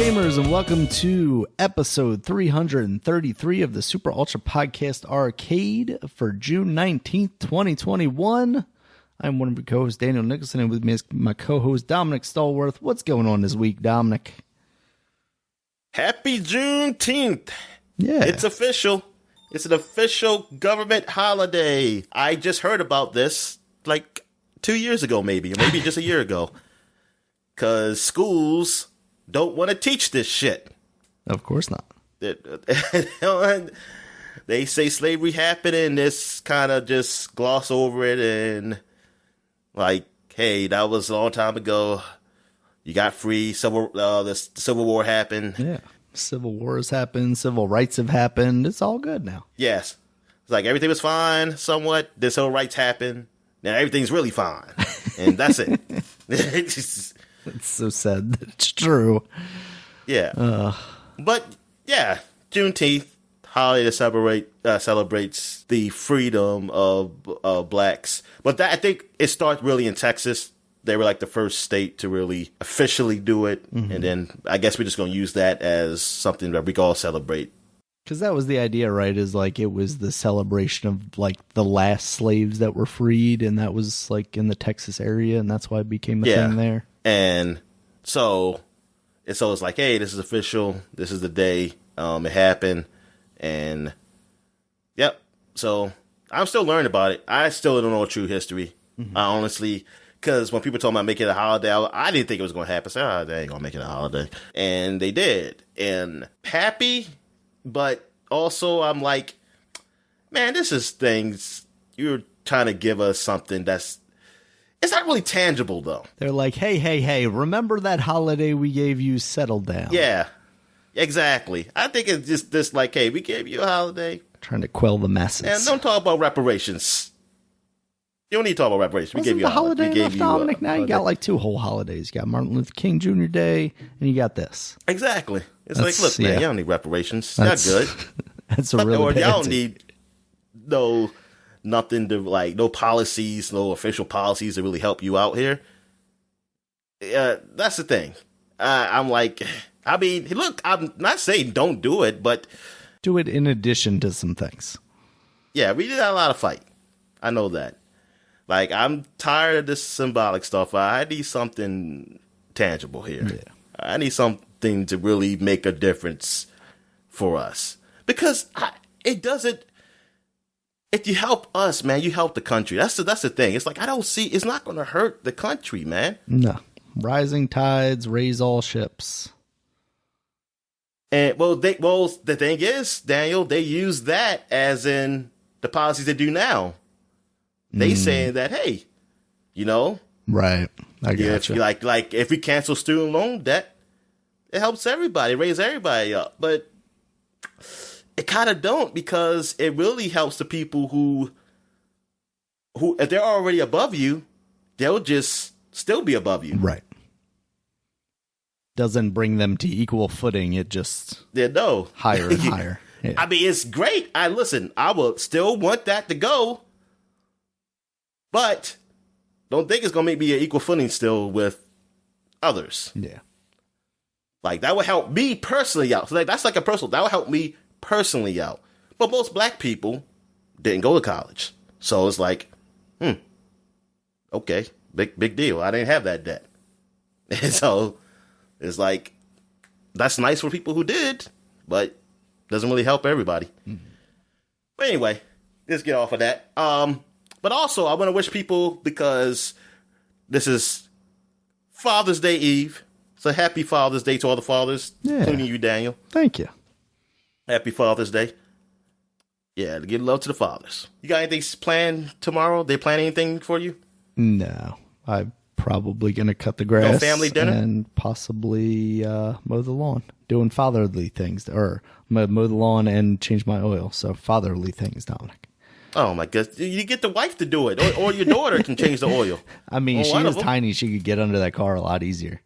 gamers, and welcome to episode 333 of the Super Ultra Podcast Arcade for June 19th, 2021. I'm one of your co-hosts, Daniel Nicholson, and with me is my co-host, Dominic Stallworth. What's going on this week, Dominic? Happy Juneteenth. Yeah. It's official. It's an official government holiday. I just heard about this like 2 years ago, maybe just a year ago. Because schools don't want to teach this shit. Of course not. They say slavery happened and this kind of just gloss over it and like, hey, that was a long time ago. You got free. The Civil War happened. Yeah. Civil wars happened. Civil rights have happened. It's all good now. Yes. It's like everything was fine somewhat. The civil rights happened. Now everything's really fine. And that's it. It's so sad that it's true. Yeah. But, yeah, Juneteenth holiday that celebrates the freedom of blacks. But I think it starts really in Texas. They were like the first state to really officially do it. Mm-hmm. And then I guess we're just going to use that as something that we can all celebrate. Because that was the idea, right? Is like it was the celebration of like the last slaves that were freed. And that was like in the Texas area. And that's why it became a thing there. And so it's like, hey, this is official. This is the day it happened. And yep. So I'm still learning about it. I still don't know true history. Mm-hmm. I honestly... Because when people told me about making it a holiday, I didn't think it was going to happen. So, they ain't going to make it a holiday. And they did. And happy, but also I'm like, man, this is things you're trying to give us something it's not really tangible, though. They're like, hey, remember that holiday we gave you? Settle down. Yeah, exactly. I think it's just this like, hey, we gave you a holiday. Trying to quell the masses. And don't talk about reparations. You don't need to talk about reparations. We gave you a holiday. We gave you Dominic. Now you got like two whole holidays. You got Martin Luther King Jr. Day, and you got this. Exactly. It's like, look, man, you don't need reparations. That's good. That's a really bad y'all don't need nothing to like, no policies, no official policies to really help you out here. That's the thing. I'm like, I mean, look, I'm not saying don't do it, but do it in addition to some things. Yeah, we did have a lot of fight. I know that. Like, I'm tired of this symbolic stuff. I need something tangible here. Yeah. I need something to really make a difference for us. Because it doesn't... If you help us, man, you help the country. That's the thing. It's like, I don't see... It's not going to hurt the country, man. No. Rising tides raise all ships. And, the thing is, Daniel, they use that as in the policies they do now. They saying that, hey, right? I got you. Like if we cancel student loan debt, it helps everybody, raise everybody up. But it kind of don't, because it really helps the people who if they're already above you, they'll just still be above you, right? Doesn't bring them to equal footing. It just higher and higher. Yeah. I mean, it's great. I will still want that to go. But don't think it's going to make me an equal footing still with others. Yeah. Like, that would help me personally out. So that's like a personal, that would help me personally out. But most black people didn't go to college. So it's like, okay, big deal. I didn't have that debt. And so it's like, that's nice for people who did, but doesn't really help everybody. Mm-hmm. But anyway, let's get off of that. But also, I want to wish people, because this is Father's Day Eve. So happy Father's Day to all the fathers, including you, Daniel. Thank you. Happy Father's Day. Yeah, to give love to the fathers. You got anything planned tomorrow? They plan anything for you? No. I'm probably going to cut the grass. No family dinner? And possibly mow the lawn. Doing fatherly things. Or mow the lawn and change my oil. So fatherly things, Dominic. Oh, my goodness. You get the wife to do it, or your daughter can change the oil. I mean, she was tiny. She could get under that car a lot easier.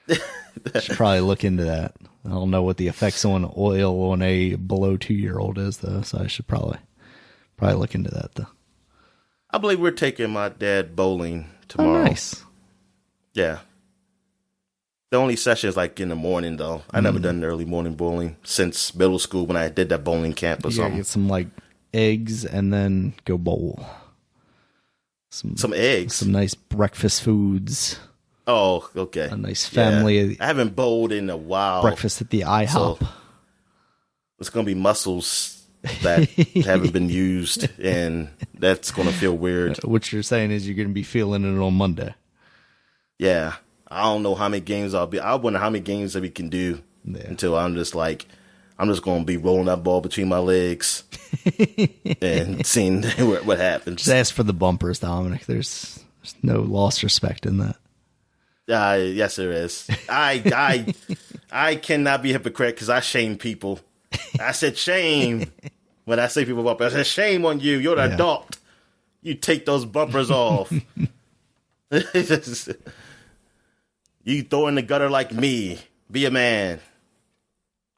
Should probably look into that. I don't know what the effects on oil on a below 2-year-old is, though, so I should probably look into that, though. I believe we're taking my dad bowling tomorrow. Oh, nice. Yeah. The only session is like in the morning, though. I never done early morning bowling since middle school when I did that bowling camp or something. Get some like eggs and then go bowl. Some eggs, some nice breakfast foods. Oh, okay. A nice family. Yeah. I haven't bowled in a while. Breakfast at the IHOP. So it's gonna be muscles that haven't been used, and that's gonna feel weird. What you're saying is you're gonna be feeling it on Monday. Yeah. I don't know how many games I'll be. I wonder how many games that we can do until I'm just going to be rolling that ball between my legs and seeing what happens. Just ask for the bumpers, Dominic. There's no lost respect in that. Yes, there is. I cannot be a hypocrite because I shame people. I said shame when I say people bumper. I said shame on you. You're an adult. You take those bumpers off. You throw in the gutter like me. Be a man.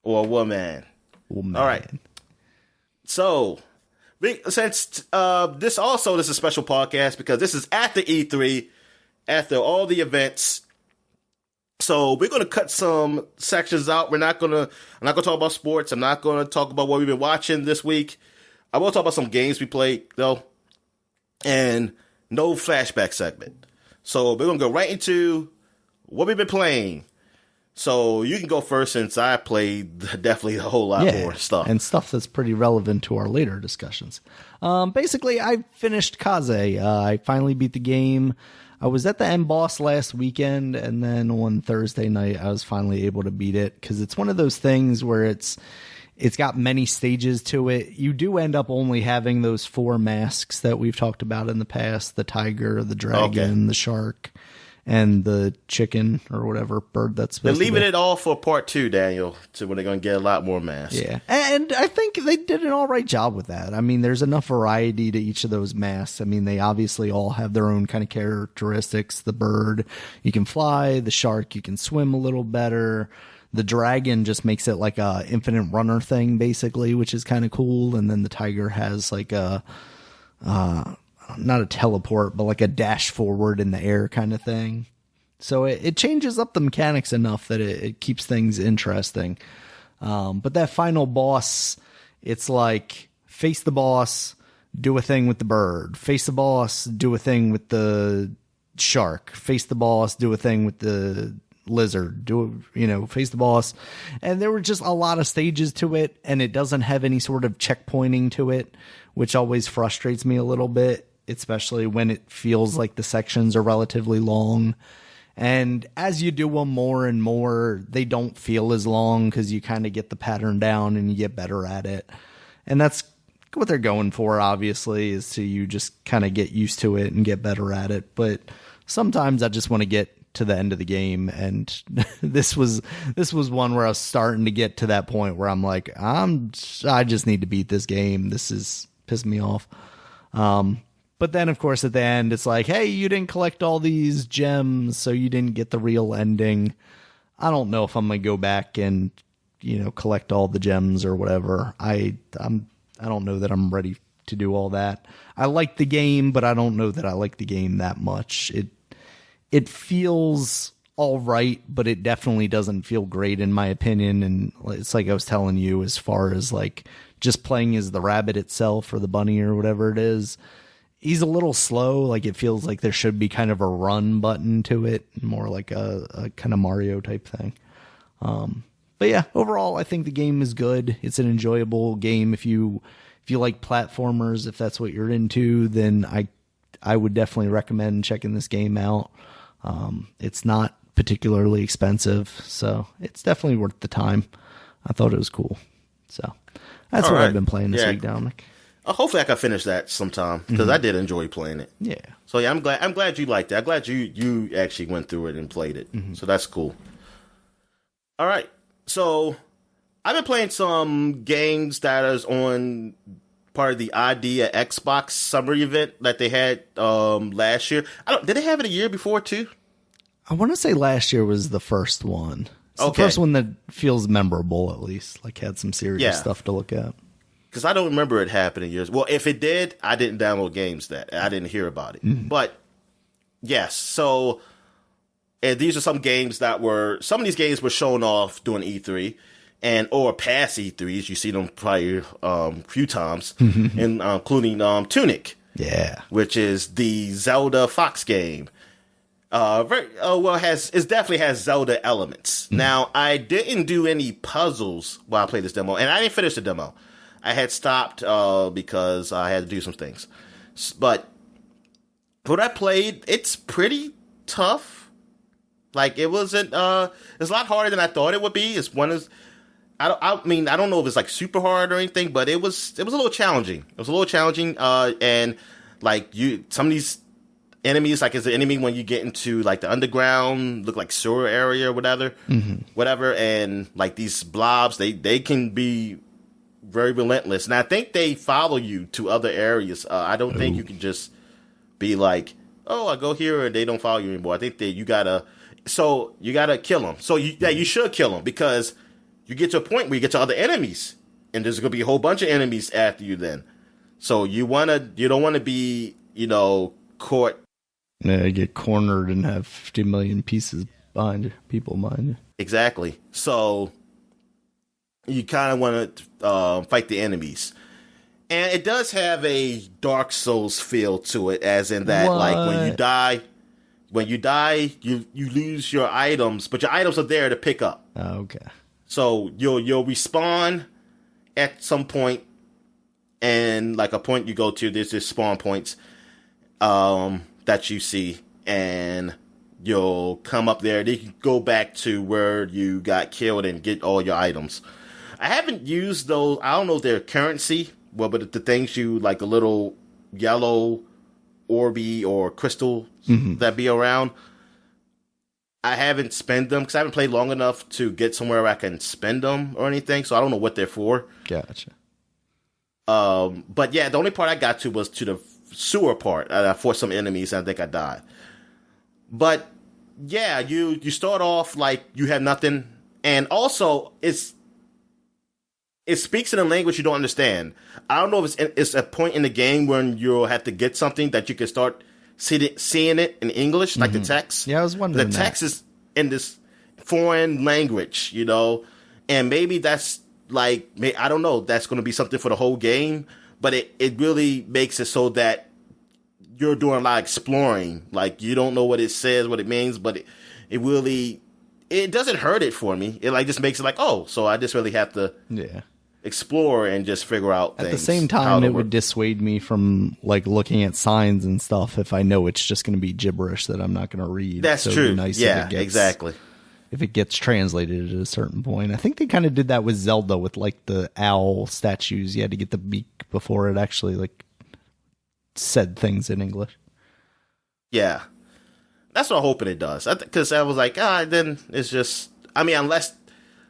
Or a woman. All right. So, since this is a special podcast because this is after E3, after all the events. So we're going to cut some sections out. I'm not going to talk about sports. I'm not going to talk about what we've been watching this week. I will talk about some games we played, though. And no flashback segment. So we're going to go right into what we've been playing. So you can go first since I played definitely a whole lot more stuff. And stuff that's pretty relevant to our later discussions. Basically, I finished Kaze. I finally beat the game. I was at the end boss last weekend, and then on Thursday night, I was finally able to beat it. Because it's one of those things where it's got many stages to it. You do end up only having those 4 masks that we've talked about in the past. The tiger, the dragon, the shark. And the chicken or whatever bird that's supposed to be. They're leaving it all for part 2, Daniel, to when they're going to get a lot more masks. Yeah. And I think they did an all right job with that. I mean, there's enough variety to each of those masks. I mean, they obviously all have their own kind of characteristics. The bird, you can fly. The shark, you can swim a little better. The dragon just makes it like a infinite runner thing, basically, which is kind of cool. And then the tiger has like a... not a teleport, but like a dash forward in the air kind of thing. So it changes up the mechanics enough that it keeps things interesting. But that final boss, it's like face the boss, do a thing with the bird, face the boss, do a thing with the shark, face the boss, do a thing with the lizard, face the boss. And there were just a lot of stages to it, and it doesn't have any sort of checkpointing to it, which always frustrates me a little bit, especially when it feels like the sections are relatively long. And as you do them more and more, they don't feel as long because you kind of get the pattern down and you get better at it. And that's what they're going for, obviously, is to you just kind of get used to it and get better at it. But sometimes I just want to get to the end of the game, and this was one where I was starting to get to that point where I'm like, I just need to beat this game. This is pissing me off. But then, of course, at the end, it's like, hey, you didn't collect all these gems, so you didn't get the real ending. I don't know if I'm going to go back and, collect all the gems or whatever. I don't know that I'm ready to do all that. I like the game, but I don't know that I like the game that much. It feels all right, but it definitely doesn't feel great in my opinion. And it's like I was telling you, as far as like just playing as the rabbit itself or the bunny or whatever it is, he's a little slow. Like it feels like there should be kind of a run button to it, more like a kind of Mario type thing. But yeah, overall, I think the game is good. It's an enjoyable game. If you like platformers, if that's what you're into, then I would definitely recommend checking this game out. It's not particularly expensive, so it's definitely worth the time. I thought it was cool. So that's all what I've been playing this week, Dominic. Hopefully I can finish that sometime because I did enjoy playing it. Yeah. So yeah, I'm glad you liked it. I'm glad you actually went through it and played it. So that's cool. All right. So I've been playing some games that is on part of the Idea Xbox summer event that they had last year. Did they have it a year before too? I want to say last year was the first one. It's the first one that feels memorable, at least. Like had some serious stuff to look at. Because I don't remember it happening years. Well, if it did, I didn't download games that I didn't hear about it. But yes, so And these are some of these games were shown off during E3 or past E3s. You see them probably a few times, and including Tunic. Yeah. Which is the Zelda Fox game. It definitely has Zelda elements. Now, I didn't do any puzzles while I played this demo, and I didn't finish the demo. I had stopped because I had to do some things. But what I played, it's pretty tough. Like, it wasn't, it's a lot harder than I thought it would be. I don't know if it's like super hard or anything, but it was a little challenging. And like some of these enemies, like as an enemy when you get into like the underground, look like sewer area or whatever. And like these blobs, they can be very relentless. And I think they follow you to other areas. I don't think you can just be like, oh, I go here and they don't follow you anymore. I think that you gotta kill them. So you should kill them because you get to a point where you get to other enemies and there's going to be a whole bunch of enemies after you then. So you don't want to be, caught. Yeah, get cornered and have 50 million pieces people behind you. Exactly. So you kind of want to fight the enemies. And it does have a Dark Souls feel to it, as in that, like, when you die, you lose your items, but your items are there to pick up. Oh, okay. So you'll respawn at some point, and like a point you go to, there's just spawn points that you see, and you'll come up there. Then you can go back to where you got killed and get all your items. I haven't used those. I don't know if they're currency, but the things you like, the little yellow orby or crystal that be around. I haven't spent them because I haven't played long enough to get somewhere where I can spend them or anything. So I don't know what they're for. Gotcha. But yeah, the only part I got to was to the sewer part. I fought some enemies and I think I died. But yeah, you start off like you have nothing, and also it speaks in a language you don't understand. I don't know if it's a point in the game when you'll have to get something that you can start seeing it in English, like the text. Yeah, I was wondering. The text is in this foreign language, and maybe that's like, I don't know, that's going to be something for the whole game, but it really makes it so that you're doing a lot of exploring. Like, you don't know what it says, what it means, but it really, it doesn't hurt it for me. It like just makes it like, oh, so I just really have to explore and just figure out things. At the same time, it would dissuade me from like looking at signs and stuff if I know it's just going to be gibberish that I'm not going to read. That's so true. It'd be nice Exactly. If it gets translated at a certain point. I think they kind of did that with Zelda with like the owl statues. You had to get the beak before it actually like said things in English. Yeah. That's what I'm hoping it does. Because I was like, then it's just, unless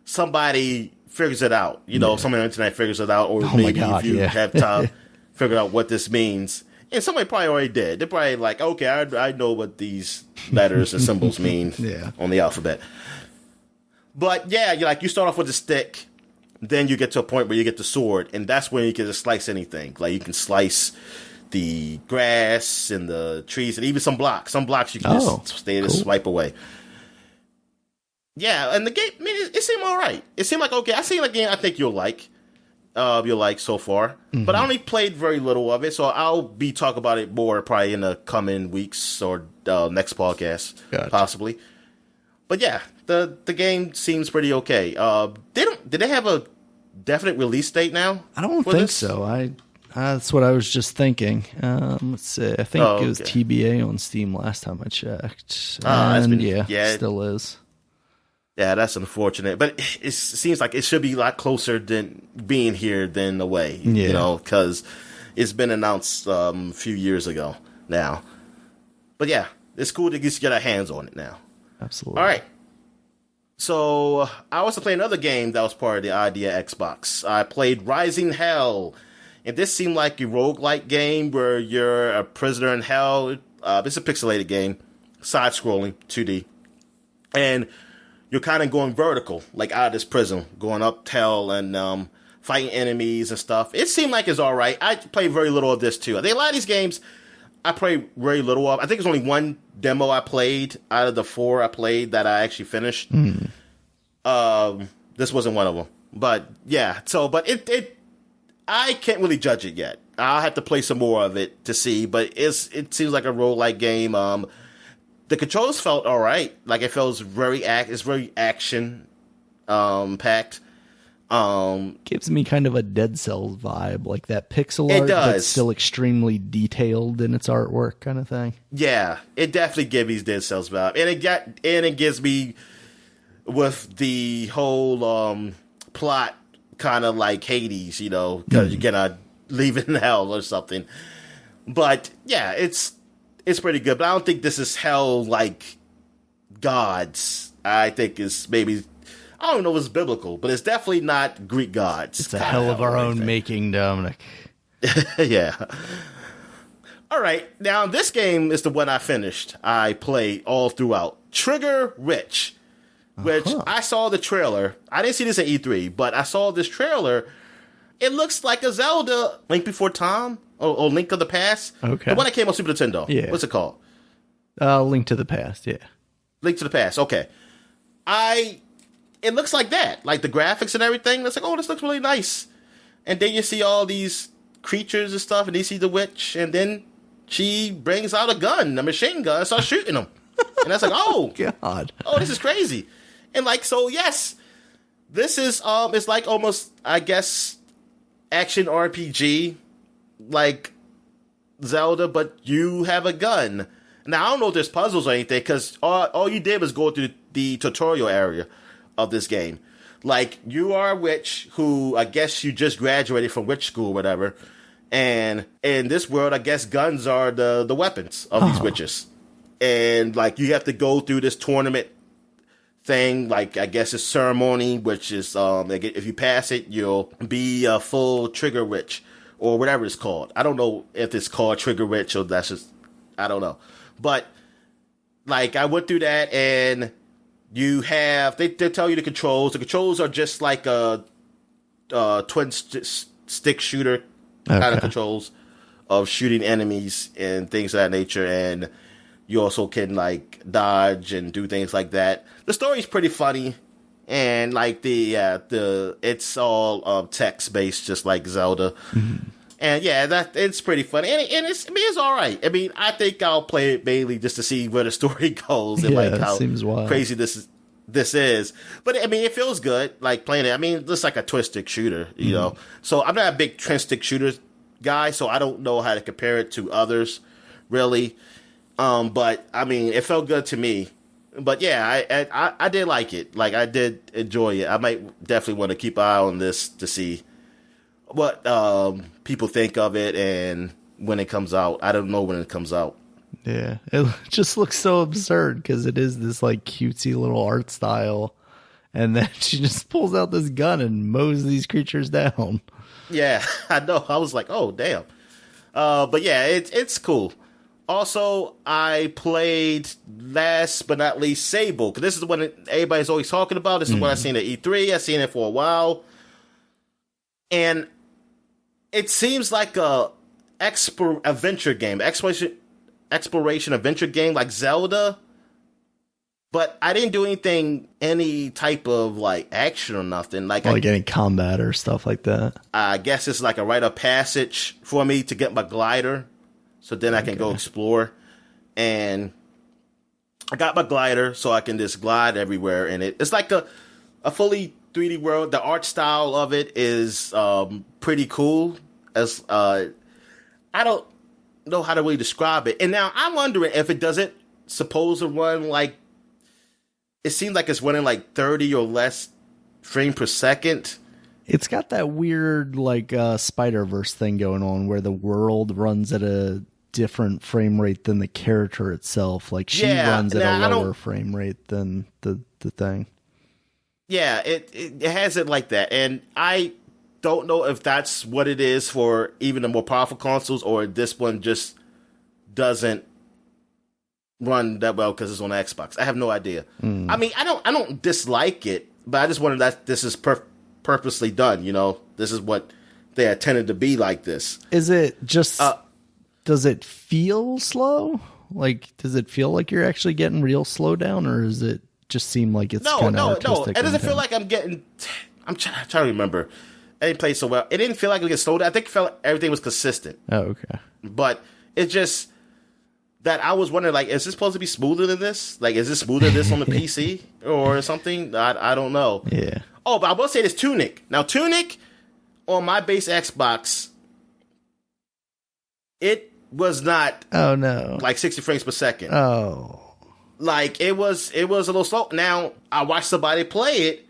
somebody figures it out, someone on the internet figures it out, or maybe if you have time, figure out what this means. And somebody probably already did. They're probably like, okay, I know what these letters and symbols mean on the alphabet. But yeah, you start off with a stick, then you get to a point where you get the sword, and that's when you can just slice anything. Like, you can slice the grass and the trees and even some blocks. Some blocks you can just stay to swipe away. Yeah, and the game, it seemed all right. It seemed like, okay, I see a game I think you'll like so far. But I only played very little of it, so I'll be talking about it more probably in the coming weeks or next podcast, possibly. But yeah, the game seems pretty okay. Did they have a definite release date now? I don't think so. That's what I was just thinking. Let's see. I think it was TBA on Steam last time I checked. Still is. Yeah, that's unfortunate. But it seems like it should be a lot closer than being here than away. Because it's been announced a few years ago now. But yeah, it's cool to just get our hands on it now. Absolutely. All right. So I also played another game that was part of the Idea Xbox. I played Rising Hell. And this seemed like a roguelike game where you're a prisoner in hell. It's a pixelated game, side-scrolling, 2D. And you're kind of going vertical, like out of this prison, going up hell and fighting enemies and stuff. It seemed like it's all right. I played very little of this, too. I think a lot of these games, I played very little of. I think there's only one demo I played out of the 4 I played that I actually finished. This wasn't one of them. But yeah, but I can't really judge it yet. I'll have to play some more of it to see, but it seems like a roguelike game. The controls felt all right. Like it feels it's very action packed. Gives me kind of a Dead Cells vibe, like that pixel art, but still extremely detailed in its artwork, kind of thing. Yeah, it definitely gives me Dead Cells vibe, and it gives me with the whole plot kind of like Hades, because you're gonna leave it in hell or something. But yeah, it's pretty good. But I don't think this is hell like gods. I think it's maybe. I don't know if it's biblical, but it's definitely not Greek gods. It's a hell of our own making, Dominic. Yeah. All right. Now, this game is the one I finished. I played all throughout. Trigger Rich, which I saw the trailer. I didn't see this at E3, but I saw this trailer. It looks like a Zelda Link Before Time or Link of the Past. Okay. The one that came on Super Nintendo. Yeah. What's it called? Link to the Past, yeah. Link to the Past, okay. It looks like that. Like the graphics and everything. It's like, oh, this looks really nice. And then you see all these creatures and stuff, and you see the witch, and then she brings out a gun, a machine gun, and starts shooting them. And that's like, oh. God. Oh, this is crazy. And like, so yes. This is, it's like almost, I guess, action RPG, like Zelda, but you have a gun. Now, I don't know if there's puzzles or anything, because all you did was go through the tutorial area of this game. Like, you are a witch who, I guess you just graduated from witch school or whatever, and in this world, I guess guns are the weapons of these witches. And, like, you have to go through this tournament thing, like, I guess it's ceremony, which is, if you pass it, you'll be a full trigger witch, or whatever it's called. I don't know if it's called trigger witch, or that's just, I don't know. But, like, I went through that, and you have, they tell you the controls. The controls are just like a twin stick shooter kind of controls of shooting enemies and things of that nature. And you also can like dodge and do things like that. The story's pretty funny. And like it's all text based, just like Zelda. Mm-hmm. And yeah, it's pretty funny, and it's all right. I mean, I think I'll play it mainly just to see where the story goes and like how crazy this is. But I mean, it feels good, like playing it. I mean, it's like a twin stick shooter, you know. So I'm not a big twin stick shooter guy, so I don't know how to compare it to others, really. But I mean, it felt good to me. But yeah, I did like it. Like I did enjoy it. I might definitely want to keep an eye on this to see what people think of it and when it comes out. I don't know when it comes out. Yeah, it just looks so absurd because it is this like cutesy little art style, and then she just pulls out this gun and mows these creatures down. Yeah, I know. I was like, oh damn. But yeah, it's cool. Also, I played last but not least Sable, because this is the one that everybody's always talking about. This is what I've seen at E3. I've seen it for a while. And it seems like a adventure game, exploration adventure game like Zelda. But I didn't do any type of like action or nothing. Like any combat or stuff like that. I guess it's like a rite of passage for me to get my glider. So then I can go explore. And I got my glider so I can just glide everywhere. And it's like a fully 3D world. The art style of it is pretty cool. As I don't know how to really describe it. And now I'm wondering if it doesn't supposed to run like, it seems like it's running like 30 or less frame per second. It's got that weird like Spider-Verse thing going on where the world runs at a different frame rate than the character itself. Like she runs at a lower frame rate than the thing. Yeah, it has it like that. And I don't know if that's what it is for even the more powerful consoles, or this one just doesn't run that well because it's on the Xbox. I have no idea. I mean, I don't dislike it, but I just wonder that this is purposely done. You know, this is what they intended to be like this. Is it just Does it feel slow? Like, does it feel like you're actually getting real slow down, or does it just seem like it's kind of artistic? It doesn't feel like I'm getting. I'm trying to remember. I didn't play so well. It didn't feel like it was getting slowed down. I think it felt like everything was consistent. Oh, okay. But it's just that I was wondering, like, is this supposed to be smoother than this? Like, is this smoother than this on the PC or something? I don't know. Yeah. Oh, but I will say this Tunic. Now, Tunic on my base Xbox, it was not. Oh no. Like 60 frames per second. Oh. Like it was a little slow. Now I watched somebody play it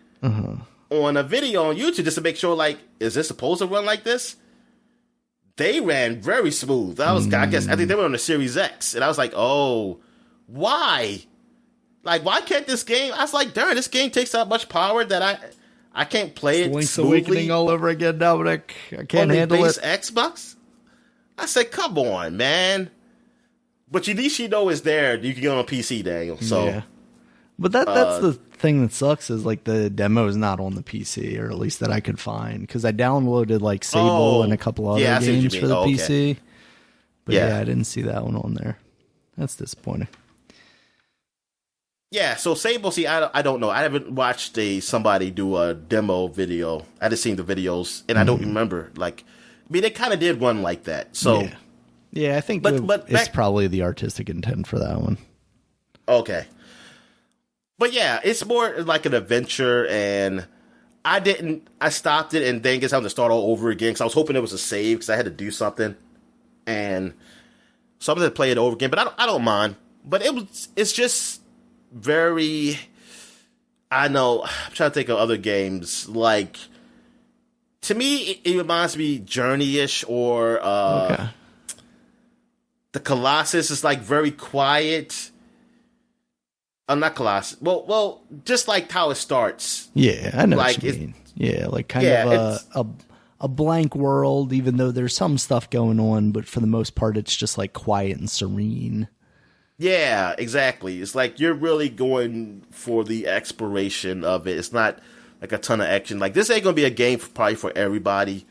on a video on YouTube just to make sure. Like, is this supposed to run like this? They ran very smooth. I think they were on the Series X, and I was like, oh, why? Like, why can't this game? I was like, darn, this game takes that much power that I can't play it Link's smoothly. Awakening all over again, Dominic. I can't handle base it. Xbox. I said, come on, man. But at least you know it's there. You can get on a PC, Daniel. So, yeah. But that's the thing that sucks is like the demo is not on the PC, or at least that I could find, because I downloaded like Sable and a couple other games for the PC. But yeah, I didn't see that one on there. That's disappointing. Yeah, so Sable, see, I don't know. I haven't watched somebody do a demo video. I just seen the videos, and I don't remember. Like, I mean, they kind of did one like that. So, yeah, I think it's probably the artistic intent for that one. Okay. But yeah, it's more like an adventure, and I stopped it and then guess I had to start all over again because I was hoping it was a save because I had to do something, and so I'm going to play it over again. But I don't mind. But it's just very, I know, I'm trying to think of other games. Like, to me, it reminds me Journey-ish or the Colossus is like very quiet. Not Colossus. Well, just like how it starts. Yeah, I know what you mean. Yeah, like kind of a blank world, even though there's some stuff going on, but for the most part, it's just like quiet and serene. Yeah, exactly. It's like you're really going for the exploration of it. It's not like a ton of action. Like, this ain't gonna be a game probably for everybody.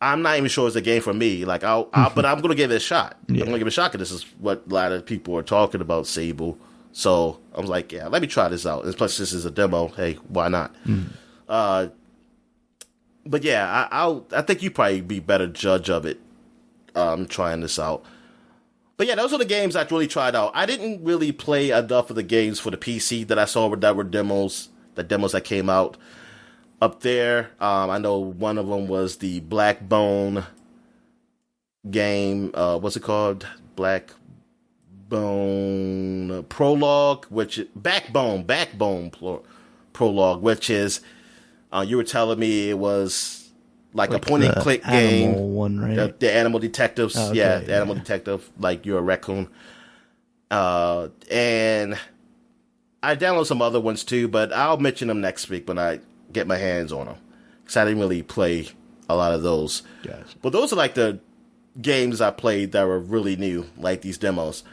I'm not even sure it's a game for me. Like, but I'm gonna give it a shot. Yeah. I'm gonna give it a shot because this is what a lot of people are talking about, Sable. So I was like, yeah, let me try this out. And plus, this is a demo. Hey, why not? But yeah, I think you probably be better judge of it. Trying this out. But yeah, those are the games I really tried out. I didn't really play enough of the games for the PC that I saw that were demos. The demos that came out up there. I know one of them was the Blackbone game. What's it called? Blackbone Prologue, Backbone Prologue, which is you were telling me it was like a point and click game. One, right? The animal detectives. Oh, okay, yeah, the animal detective, like you're a raccoon. And I downloaded some other ones too, but I'll mention them next week when I get my hands on them, because I didn't really play a lot of those. Gotcha. But those are like the games I played that were really new, like these demos.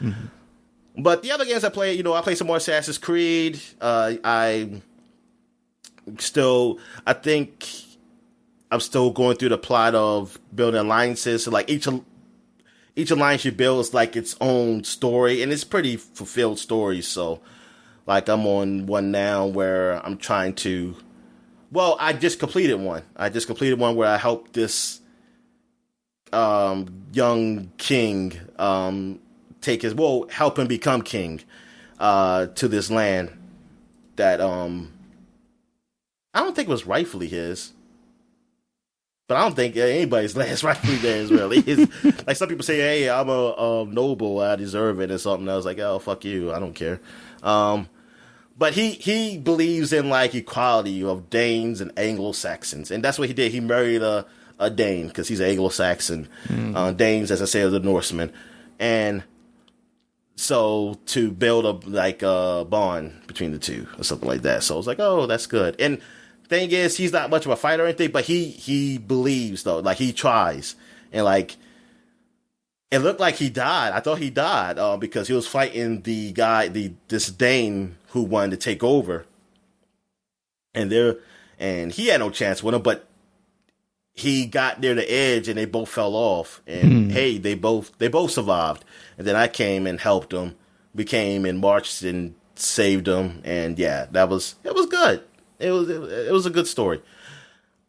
But the other games I played, I played some more Assassin's Creed. I think I'm still going through the plot of building alliances. So like each alliance you build is like its own story, and it's pretty fulfilled stories. So like I'm on one now where I'm trying to. Well, I just completed one. Where I helped this young king help him become king to this land that I don't think was rightfully his. But I don't think anybody's land is rightfully theirs, really. Like some people say, hey, I'm a noble, I deserve it or something. I was like, oh, fuck you, I don't care. But he believes in like equality of Danes and Anglo-Saxons. And that's what he did. He married a Dane because he's an Anglo-Saxon. Danes, as I say, are the Norsemen. And so to build a bond between the two or something like that. So I was like, oh, that's good. And thing is, he's not much of a fighter or anything, but he believes though, like he tries, and like it looked like he died. I thought he died because he was fighting the guy, this Dane who wanted to take over, and he had no chance with him. But he got near the edge and they both fell off. And hey, they both survived. And then I came and helped them. We came and marched and saved them. And yeah, it was good. It was a good story.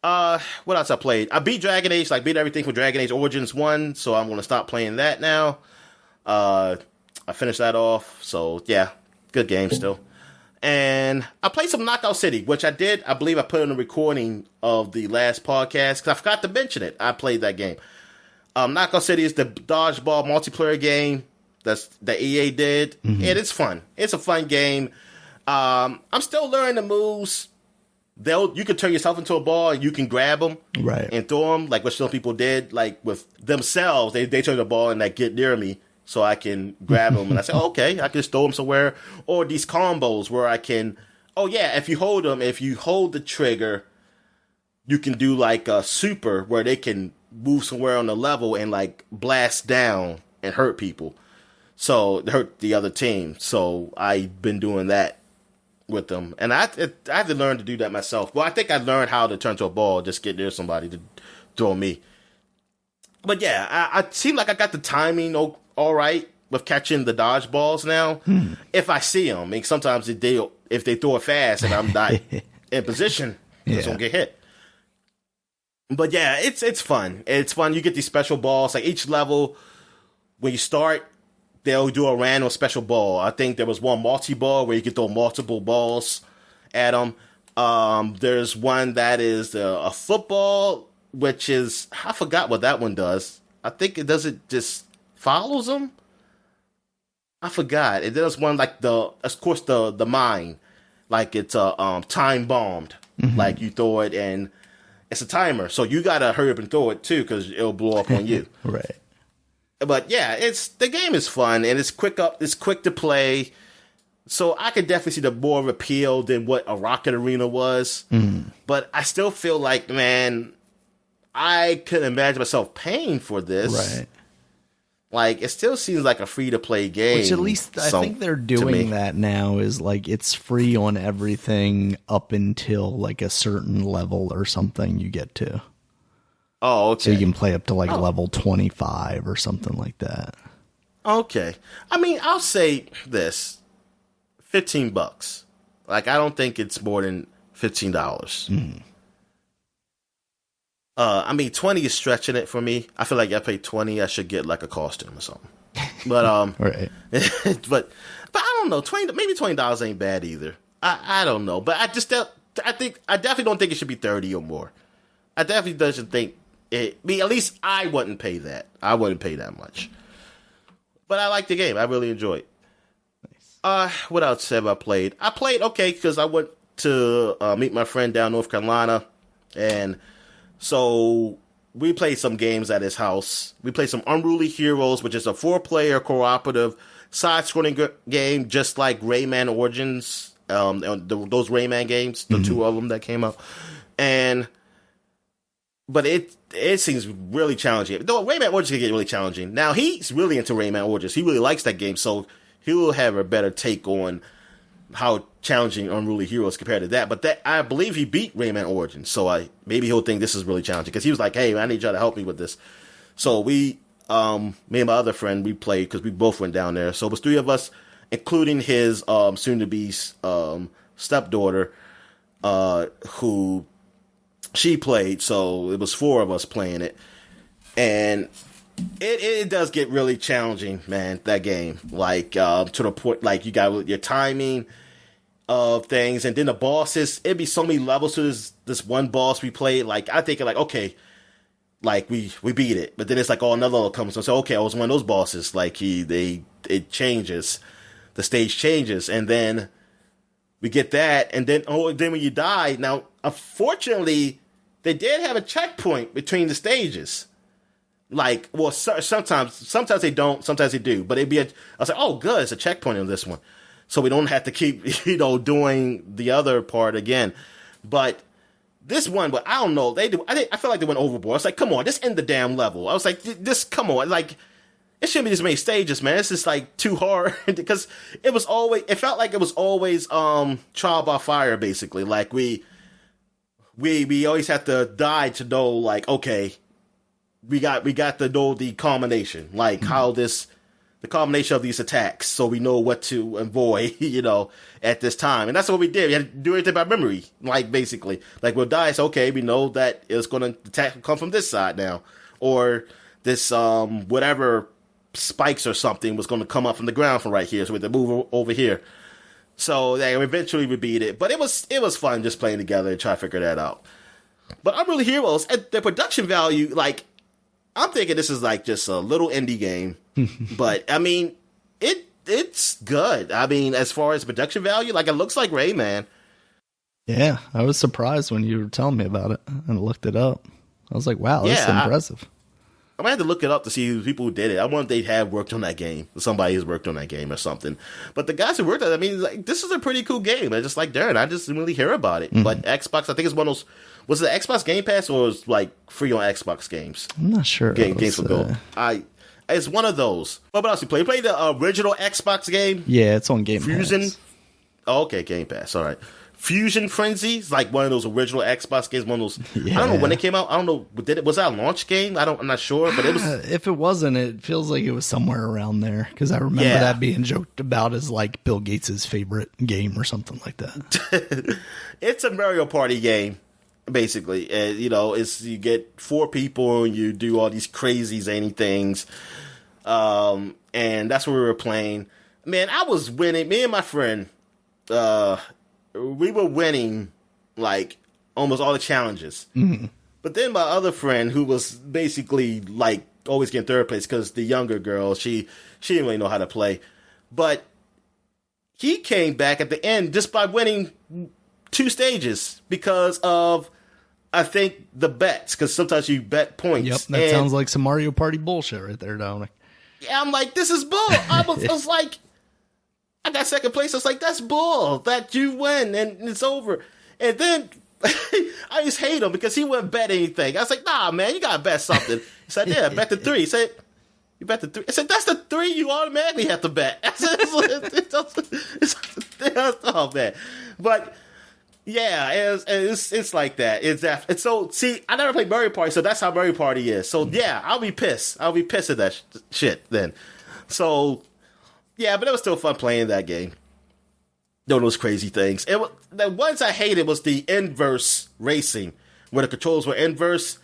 What else I played? I beat Dragon Age. Like, beat everything from Dragon Age Origins 1. So I'm going to stop playing that now. I finished that off. So yeah, good game still. And I played some Knockout City, which I believe I put in a recording of the last podcast because I forgot to mention it. I played that game. Knockout City is the dodgeball multiplayer game that EA did, and it's fun. It's a fun game. I'm still learning the moves. You can turn yourself into a ball and you can grab them and throw them, like what some people did, like with themselves. They turn the ball and get near me. So I can grab them and I say, okay, I can just throw them somewhere. Or these combos where I can, if you hold the trigger, you can do like a super where they can move somewhere on the level and like blast down and hurt people. So hurt the other team. So I've been doing that with them. And I had to learn to do that myself. Well, I think I learned how to turn to a ball, just get near somebody to throw me. But yeah, I seem like I got the timing all right with catching the dodgeballs now. If I see them, I mean, sometimes if they throw it fast and I'm not in position, I just don't get hit. But yeah, it's fun. It's fun. You get these special balls. Like each level, when you start, they'll do a random special ball. I think there was one multi-ball where you can throw multiple balls at them. There's one that is a football, which is, I forgot what that one does. I think it doesn't just follows them. I forgot. It does one like the mine, like it's time bombed. Like you throw it and it's a timer, so you gotta hurry up and throw it too because it'll blow up on you. Right. But yeah, the game is fun and it's quick to play. So I could definitely see the more of appeal than what a Rocket Arena was. But I still feel like, man, I couldn't imagine myself paying for this. Right. Like, it still seems like a free-to-play game. Which at least I think they're doing that now is, like, it's free on everything up until, like, a certain level or something you get to. Oh, okay. So you can play up to, like, level 25 or something like that. Okay. I mean, I'll say this. $15. Like, I don't think it's more than $15. I mean, 20 is stretching it for me. I feel like I pay 20, I should get like a costume or something. But right. but I don't know. Maybe $20 ain't bad either. I don't know. But I definitely don't think it should be 30 or more. I definitely doesn't think it. At least I wouldn't pay that. I wouldn't pay that much. But I like the game. I really enjoy it. Nice. What else have I played? I played because I went to meet my friend down North Carolina, and so we played some games at his house. We played some Unruly Heroes, which is a 4-player cooperative side-scrolling game, just like Rayman Origins, those Rayman games, the two of them that came out. But it seems really challenging. Though Rayman Origins can get really challenging. Now, he's really into Rayman Origins. He really likes that game, so he will have a better take on how challenging Unruly Heroes compared to that. But I believe he beat Rayman Origins, so maybe he'll think this is really challenging because he was like, "Hey, I need y'all to help me with this." So me and my other friend, we played because we both went down there. So it was 3 of us, including his soon-to-be stepdaughter, who she played. So it was 4 of us playing it, and it does get really challenging, man, that game. Like, to the point, like, you got your timing of things, and then the bosses, it'd be so many levels to this one boss we played. Like, I think, like, okay, like, we beat it. But then it's like, another level comes. So I say, okay, I was one of those bosses. Like, it changes. The stage changes. And then we get that. And then when you die, now, unfortunately, they did have a checkpoint between the stages. Like, well, sometimes they don't, sometimes they do. But I was like, oh, good, it's a checkpoint on this one. So we don't have to keep, doing the other part again. But this one, but I don't know, I feel like they went overboard. I was like, come on, just end the damn level. I was like, come on, like, it shouldn't be this many stages, man. It's just, like, too hard. Because it felt like it was always trial by fire, basically. Like, we always have to die to know, like, okay, we got to know the combination, like how the combination of these attacks, so we know what to avoid, at this time. And that's what we did. We had to do everything by memory, like, basically. Like, we'll die, so okay, we know that it's going to attack come from this side now. Or this, whatever spikes or something was going to come up from the ground from right here, so we had to move over here. So, yeah, eventually we beat it. But it was fun just playing together and trying to figure that out. But Unreal Heroes, at the production value, like, I'm thinking this is like just a little indie game, but I mean, it's good. I mean, as far as production value, like, it looks like Rayman. Yeah, I was surprised when you were telling me about it and looked it up. I was like, wow, this is impressive. I'm gonna have to look it up to see who people who did it. I wonder if they have worked on that game. Somebody has worked on that game or something. But the guys who worked on it, I mean, like, this is a pretty cool game. I just like Darren. I just didn't really hear about it. But Xbox, I think it's one of those. Was it Xbox Game Pass or was like free on Xbox games? I'm not sure. Games for Gold. It's one of those. What else you play? You play the original Xbox game? Yeah, it's on Game Fusion? Pass. Oh, okay, Game Pass. All right. Fusion Frenzy is like one of those original Xbox games. One of those. Yeah. I don't know when it came out. I don't know. Was that a launch game? I'm not sure. But it was. If it wasn't, it feels like it was somewhere around there because I remember that being joked about as like Bill Gates' favorite game or something like that. It's a Mario Party game. Basically, it's you get 4 people and you do all these crazy zany things, and that's what we were playing. Man, I was winning. Me and my friend, we were winning like almost all the challenges. Mm-hmm. But then my other friend, who was basically like always getting third place because the younger girl, she didn't really know how to play, but he came back at the end just by winning 2 stages because of, I think, the bets, because sometimes you bet points. Yep, that sounds like some Mario Party bullshit right there, Dominic. Yeah, I'm like, this is bull. I was like, I got second place. I was like, that's bull, that you win and it's over. And then I just hate him because he wouldn't bet anything. I was like, nah, man, you got to bet something. He said, yeah, bet the 3. He said, you bet the 3. I said, that's the 3 you automatically have to bet. I said, oh, man. But yeah, it's like that. It's so, see, I never played Mario Party, so that's how Mario Party is. So yeah, I'll be pissed. I'll be pissed at that shit then. So yeah, but it was still fun playing that game. Doing those crazy things. The ones I hated was the inverse racing, where the controls were inverse.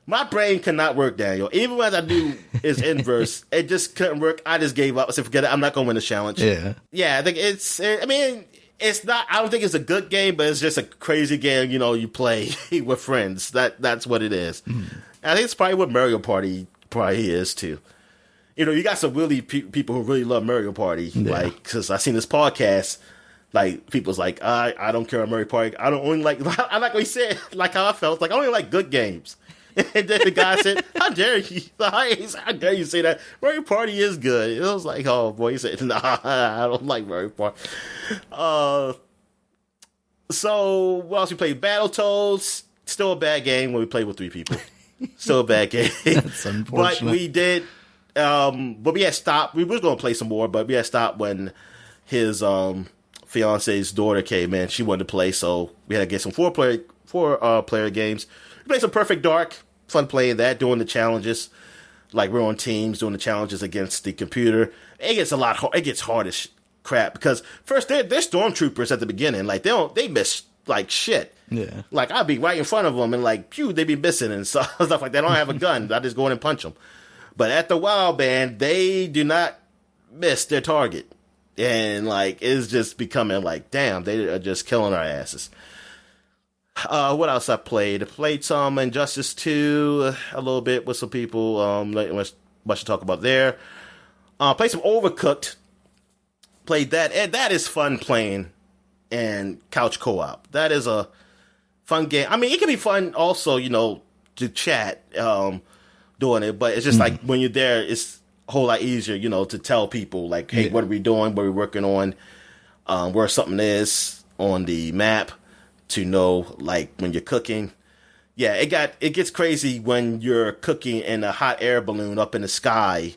My brain could not work, Daniel. Even when I knew it's inverse, it just couldn't work. I just gave up. I said, forget it. I'm not going to win the challenge. Yeah, I think it's not, I don't think it's a good game, but it's just a crazy game, you play with friends. That's what it is. I think it's probably what Mario Party probably is, too. You got some really people who really love Mario Party. Like, because I seen this podcast, like, people's like, I don't care about Mario Party. I don't only like, I like what he said, like how I felt. Like, I only like good games. And then the guy said, how dare you? How dare you say that? Mario Party is good. It was like, oh, boy. He said, nah, I don't like Mario Party. So, what else we played? Battletoads. Still a bad game when we play with 3 people. Still a bad game. That's unfortunate. But we did, but we had stopped. We were going to play some more, but we had stopped when his fiance's daughter came in. She wanted to play, so we had to get some 4-player games. We played some Perfect Dark. Fun playing that, doing the challenges. Like, we're on teams doing the challenges against the computer. It gets it gets hard as crap because first they're stormtroopers at the beginning. Like, they miss like shit. Yeah. Like, I'd be right in front of them and like, pew, they be missing and stuff like that. They don't have a gun. I just go in and punch them. But after a while, man, they do not miss their target. And like, it's just becoming like, damn, they are just killing our asses. What else I played? I played some Injustice 2 a little bit with some people. Much to talk about there. Played some Overcooked. Played that. And that is fun playing and couch co-op. That is a fun game. I mean, it can be fun also, to chat doing it. But it's just like when you're there, it's a whole lot easier, to tell people like, hey, what are we doing? What are we working on? Where something is on the map. To know, like, when you're cooking. Yeah, it gets crazy when you're cooking in a hot air balloon up in the sky.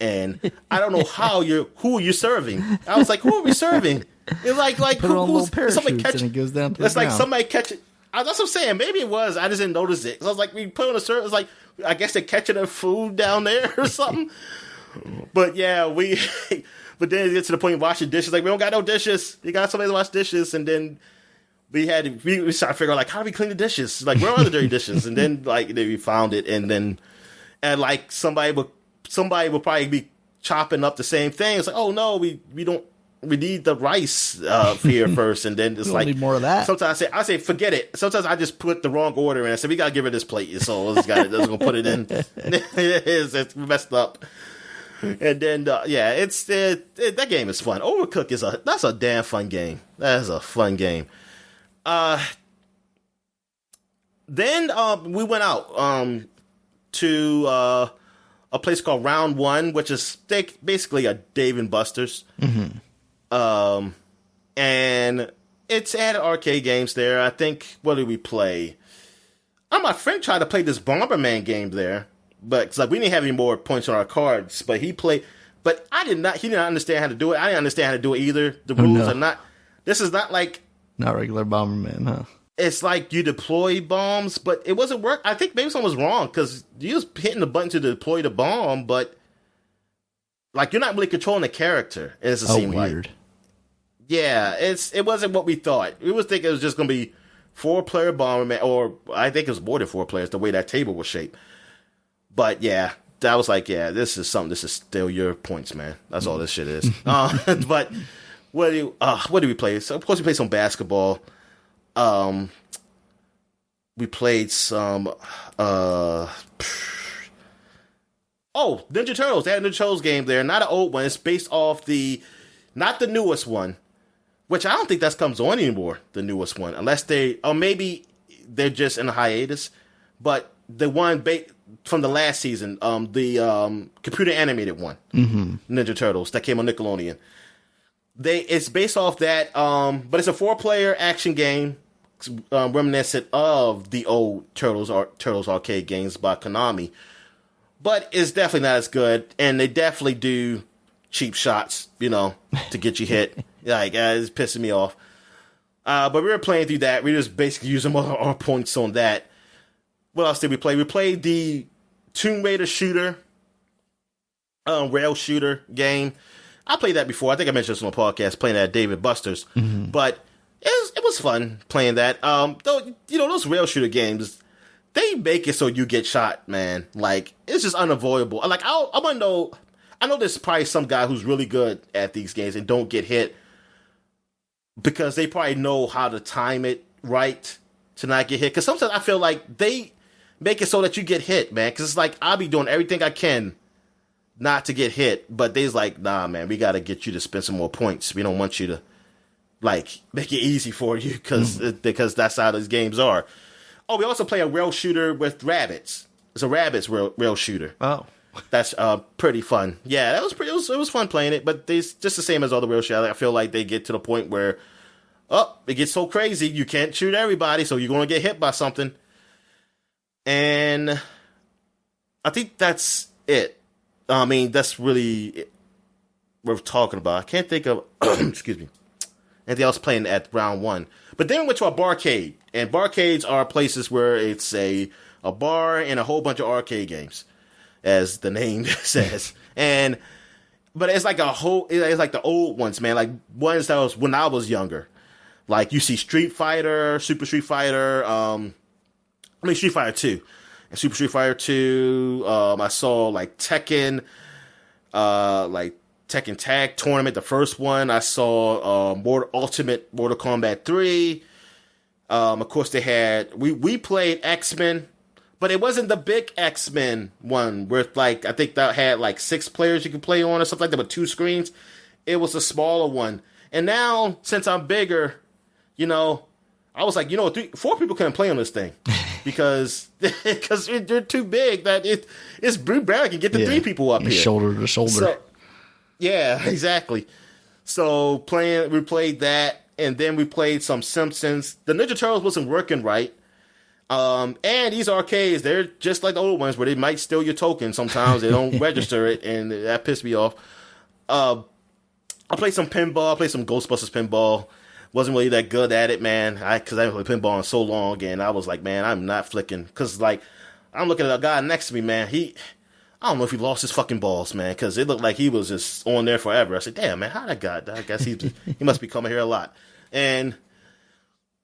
And I don't know who are you serving? I was like, who are we serving? It's like Put on little somebody parachutes and it goes down to it's the like ground. somebody catching. That's what I'm saying. Maybe it was. I just didn't notice it. I was like, we put on a service. It's like, I guess they're catching their food down there or something. But yeah, but then it gets to the point of washing dishes. Like, we don't got no dishes. You got somebody to wash dishes. And then we started to figure out, like, how do we clean the dishes? Like, where are the dirty dishes? And then, like, we found it. And like, somebody would probably be chopping up the same thing. It's like, oh no, we need the rice here first, and then it's like need more of that. Sometimes I say forget it. Sometimes I just put the wrong order in. I say we gotta give her this plate, so let's gonna put it in. It's messed up. And then that game is fun. Overcooked that's a damn fun game. That is a fun game. Then we went out to a place called Round One, which is basically a Dave and Buster's. Mm-hmm. And it's added arcade games there. I think, what did we play? My friend tried to play this Bomberman game there, but cause, like, we didn't have any more points on our cards. But he played, but he did not understand how to do it. I didn't understand how to do it either. The rules are not. This is not like not regular Bomberman, huh? It's like you deploy bombs, but it wasn't work. I think maybe something was wrong because you was hitting the button to deploy the bomb, but like you're not really controlling the character. It seemed weird. Like. Yeah, it wasn't what we thought. We was thinking it was just gonna be 4-player Bomberman, or I think it was more than 4 players. The way that table was shaped, but yeah, that was like, yeah, this is something. This is still your points, man. That's all this shit is. But what do we play? So of course we played some basketball. We played some, Ninja Turtles. They had a Ninja Turtles game there. Not an old one. It's based off not the newest one, which I don't think that comes on anymore, the newest one, unless maybe they're just in a hiatus, but the one from the last season, the computer animated one, Ninja Turtles, that came on Nickelodeon. It's based off that, but it's a 4-player action game, reminiscent of the old Turtles arcade games by Konami, but it's definitely not as good, and they definitely do cheap shots, to get you hit. Like, it's pissing me off. But we were playing through that. We just basically using our points on that. What else did we play? We played the Tomb Raider shooter, rail shooter game. I played that before. I think I mentioned this on the podcast, playing that at Dave & Buster's. Mm-hmm. But it was fun playing that. Though, those rail shooter games, they make it so you get shot, man. Like, it's just unavoidable. Like, I want to know, I know there's probably some guy who's really good at these games and don't get hit because they probably know how to time it right to not get hit. Because sometimes I feel like they make it so that you get hit, man. Because it's like, I'll be doing everything I can not to get hit, but they's like, nah, man, we got to get you to spend some more points. We don't want you to, like, make it easy for you because that's how those games are. Oh, we also play a rail shooter with rabbits. It's a rabbits rail shooter. Oh. That's pretty fun. Yeah, that was it was fun playing it, but it's just the same as all the rail shooters. I feel like they get to the point where, it gets so crazy, you can't shoot everybody, so you're going to get hit by something. And I think that's it. I mean, that's really what we're talking about. I can't think of, excuse me, anything else playing at Round One. But then we went to a barcade, and barcades are places where it's a bar and a whole bunch of arcade games, as the name says. But it's like it's like the old ones, man. Like ones that was when I was younger. Like you see Street Fighter, Super Street Fighter, Street Fighter 2. And Super Street Fighter 2, I saw like Tekken, like Tekken Tag Tournament, the first one. I saw Ultimate Mortal Kombat 3. Of course, they had we played X-Men, but it wasn't the big X-Men one where like I think that had like 6 players you could play on or something like that with 2 screens. It was a smaller one. And now, since I'm bigger, I was like, 4 people couldn't play on this thing because they're too big that it's barely can get the 3 people up here. Shoulder to shoulder. So, yeah, exactly. So we played that, and then we played some Simpsons. The Ninja Turtles wasn't working right. And these arcades, they're just like the old ones where they might steal your token sometimes. They don't register it, and that pissed me off. I played some pinball. I played some Ghostbusters pinball wasn't really that good at it, man. Because I haven't played pinball in so long, and I was like, man, I'm not flicking. Because, like, I'm looking at a guy next to me, man. I don't know if he lost his fucking balls, man, because it looked like he was just on there forever. I said, damn, man, how that guy? I guess he must be coming here a lot. And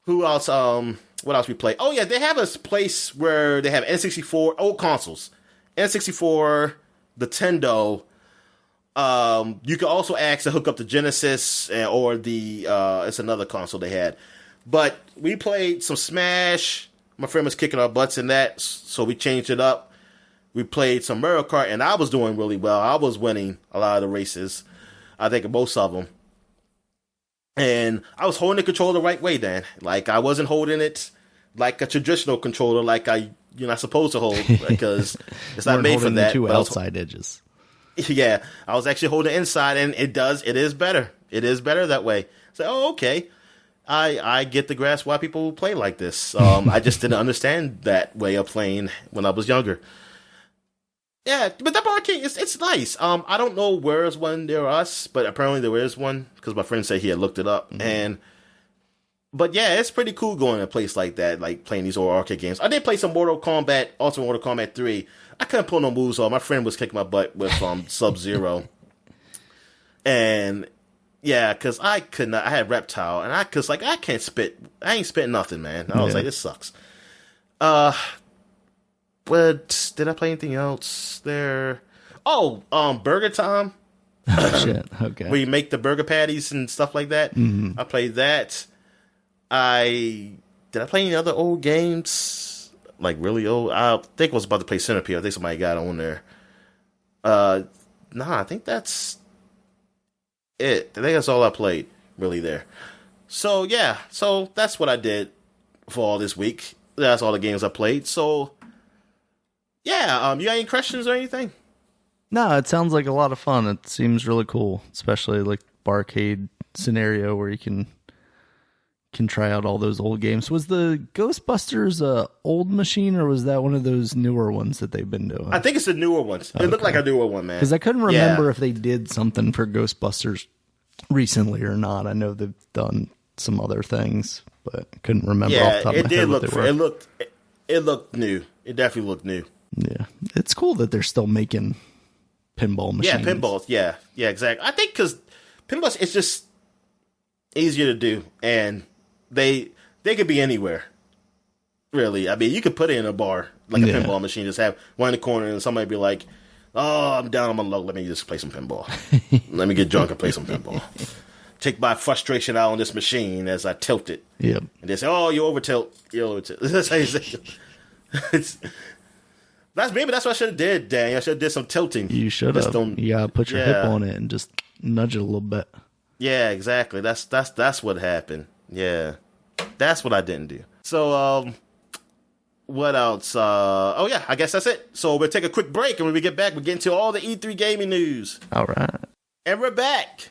who else? What else we play? Oh, yeah, they have a place where they have N64, old consoles. N64, Nintendo. You can also ask to hook up the Genesis or the it's another console they had. But we played some Smash. My friend was kicking our butts in that, so we changed it up. We played some Mario Kart, and I was doing really well. I was winning a lot of the races. I think most of them. And I was holding the controller the right way, Dan. Like, I wasn't holding it like a traditional controller, like you're not supposed to hold, because it's not made for that. The two outside edges. Yeah, I was actually holding inside, and it is better. It is better that way. So, okay. I get the grasp why people play like this. I just didn't understand that way of playing when I was younger. Yeah, but that arcade, it's nice. I don't know where is one near us, but apparently there is one, because my friend said he had looked it up. Mm-hmm. But yeah, it's pretty cool going to a place like that, like playing these old arcade games. I did play some Mortal Kombat, also Mortal Kombat 3. I couldn't pull no moves off. My friend was kicking my butt with Sub-Zero. And yeah, because I could not. I had Reptile, and I can't spit. I ain't spit nothing, man. I was like, this sucks. But did I play anything else there? Oh, Burger Time. Oh shit! Okay. Where you make the burger patties and stuff like that. Mm-hmm. I played that. Did I play any other old games? Like really old? I think I was about to play Centipede. I think somebody got on there. Nah, I think that's it. I think that's all I played really there. So yeah, so that's what I did for all this week. That's all the games I played. So yeah, you got any questions or anything? No, it sounds like a lot of fun. It seems really cool, especially like barcade scenario where you can try out all those old games. Was the Ghostbusters a old machine, or was that one of those newer ones that they've been doing? I think it's the newer ones. It looked like a newer one, man. Because I couldn't remember if they did something for Ghostbusters recently or not. I know they've done some other things, but couldn't remember off the top of my head what they were. It looked new. It definitely looked new. Yeah, it's cool that they're still making pinball machines. Yeah, pinballs. Yeah, exactly. I think because pinballs, it's just easier to do, and they could be anywhere. Really, I mean, you could put it in a bar like a pinball machine. Just have one in the corner, and somebody be like, "Oh, I'm down on my luck. Let me just play some pinball. Let me get drunk and play some pinball. Take my frustration out on this machine as I tilt it." Yep. And they say, "Oh, you over tilt. You over tilt." That's how you say it. Maybe that's what I should have did, Dan. I should have did some tilting. You should have. You gotta put your hip on it and just nudge it a little bit. Yeah, exactly. That's what happened. Yeah, that's what I didn't do. So, what else? Oh yeah, I guess that's it. So we'll take a quick break, and when we get back, we'll get into all the E3 gaming news. All right. And we're back.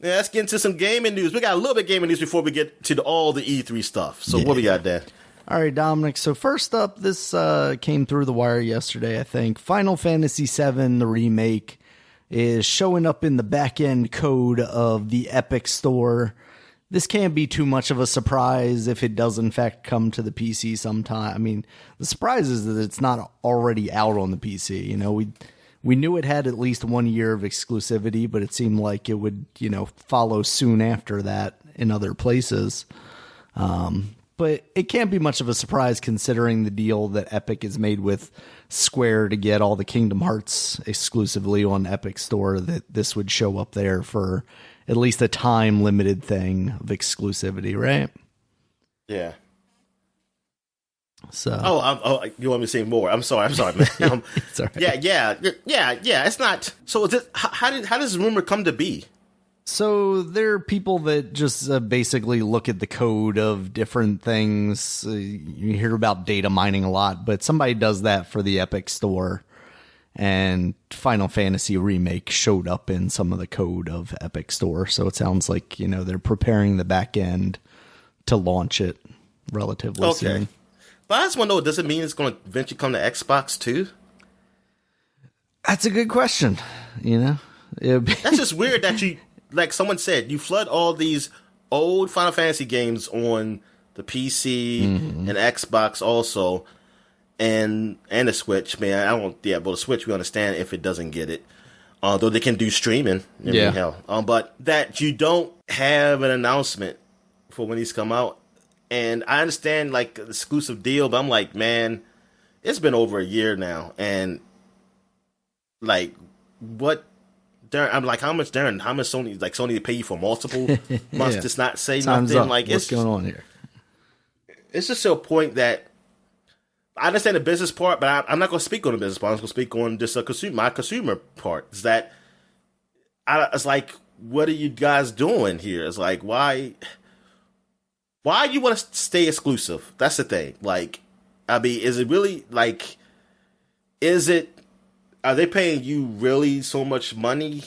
Yeah, let's get into some gaming news. We got a little bit of gaming news before we get to all the E3 stuff. So what we got, Dan? All right, Dominic. So first up, this came through the wire yesterday, I think. Final Fantasy VII, the remake, is showing up in the back-end code of the Epic Store. This can't be too much of a surprise if it does, in fact, come to the PC sometime. I mean, the surprise is that it's not already out on the PC. You know, we knew it had at least 1 year of exclusivity, but it seemed like it would, follow soon after that in other places. But it can't be much of a surprise considering the deal that Epic has made with Square to get all the Kingdom Hearts exclusively on Epic Store, that this would show up there for at least a time-limited thing of exclusivity, right? Yeah. So. You want me to say more? I'm sorry, man. It's all right. Yeah. It's not. So how does this rumor come to be? So there are people that just basically look at the code of different things. You hear about data mining a lot, but somebody does that for the Epic Store. And Final Fantasy Remake showed up in some of the code of Epic Store. So it sounds like, they're preparing the back end to launch it relatively soon. But I just want to know, does it mean it's going to eventually come to Xbox too? That's a good question. That's just weird that you... Like someone said, you flood all these old Final Fantasy games on the PC and Xbox also, and the Switch. Man, I don't. Yeah, but the Switch we understand if it doesn't get it, although they can do streaming. I mean, hell, but that you don't have an announcement for when these come out, and I understand like the exclusive deal, but I'm like, man, it's been over a year now, and like what. I'm like, how much Sony, like Sony to pay you for multiple months to not say Time's nothing? up. Like, what's going on here? It's just to a point that I understand the business part, but I'm not going to speak on the business part. I'm going to speak on just my consumer part. Is that it's like, what are you guys doing here? It's like, why you want to stay exclusive? That's the thing. Like, I mean, is it really like, are they paying you really so much money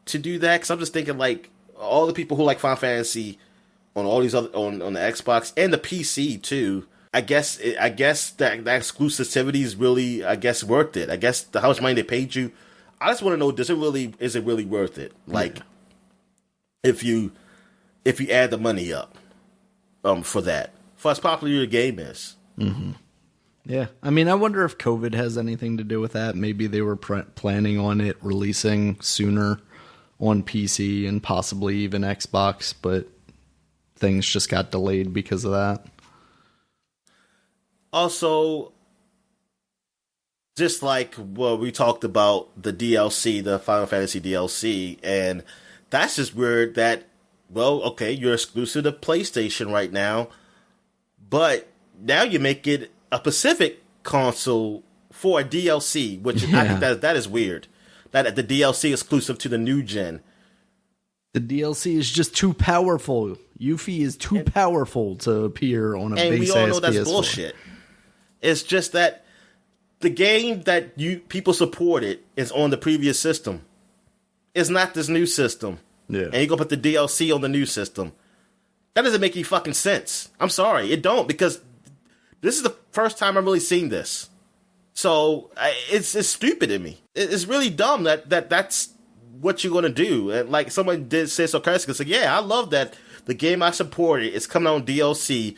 to do that? Because I'm just thinking, like, all the people who like Final Fantasy on all these other on the Xbox and the PC too. I guess that exclusivity is really, I guess, worth it. I guess how much money they paid you. I just want to know, is it really worth it? Like, if you add the money up, for that, for as popular your game is. Mm-hmm. Yeah, I mean, I wonder if COVID has anything to do with that. Maybe they were planning on it releasing sooner on PC and possibly even Xbox, but things just got delayed because of that. Also, just like what we talked about the DLC, the Final Fantasy DLC, and that's just weird that, well, okay, you're exclusive to PlayStation right now, but now you make it a Pacific console for a DLC, which I think that is weird. That the DLC exclusive to the new gen. The DLC is just too powerful. Yuffie is too powerful to appear on a base-ass PS4. And we all know that's bullshit. It's just that the game that people supported is on the previous system. It's not this new system. Yeah. And you're going to put the DLC on the new system. That doesn't make any fucking sense. I'm sorry. It don't, because this is the first time I'm really seeing this. So it's stupid to me. It's really dumb that's what you're going to do. And like someone did say sarcastically, it's like, yeah, I love that the game I supported is coming on DLC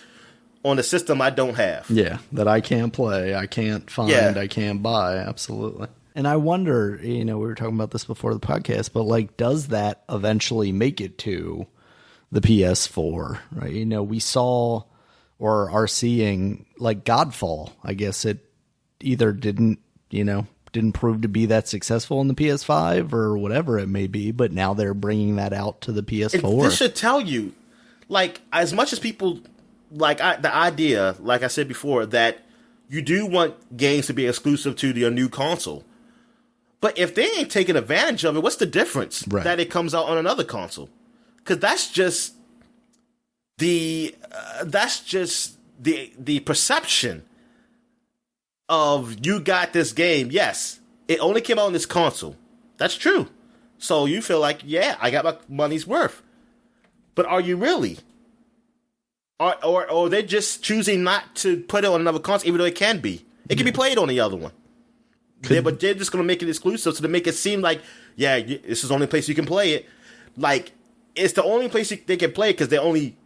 on a system I don't have. Yeah, that I can't play, I can't find, I can't buy. Absolutely. And I wonder, we were talking about this before the podcast, but like, does that eventually make it to the PS4? Right? We saw or are seeing like Godfall. I guess it either didn't prove to be that successful in the PS5 or whatever it may be, but now they're bringing that out to the PS4. And this should tell you, like, as much as people like the idea, like I said before, that you do want games to be exclusive to your new console. But if they ain't taking advantage of it, what's the difference that it comes out on another console? Because that's just the perception of you got this game. Yes, it only came out on this console. That's true. So you feel like, yeah, I got my money's worth. But are you really? Or they're just choosing not to put it on another console, even though it can be. It can be played on the other one. But they're just going to make it exclusive, so to make it seem like, yeah, this is the only place you can play it. Like, it's the only place they can play it because they only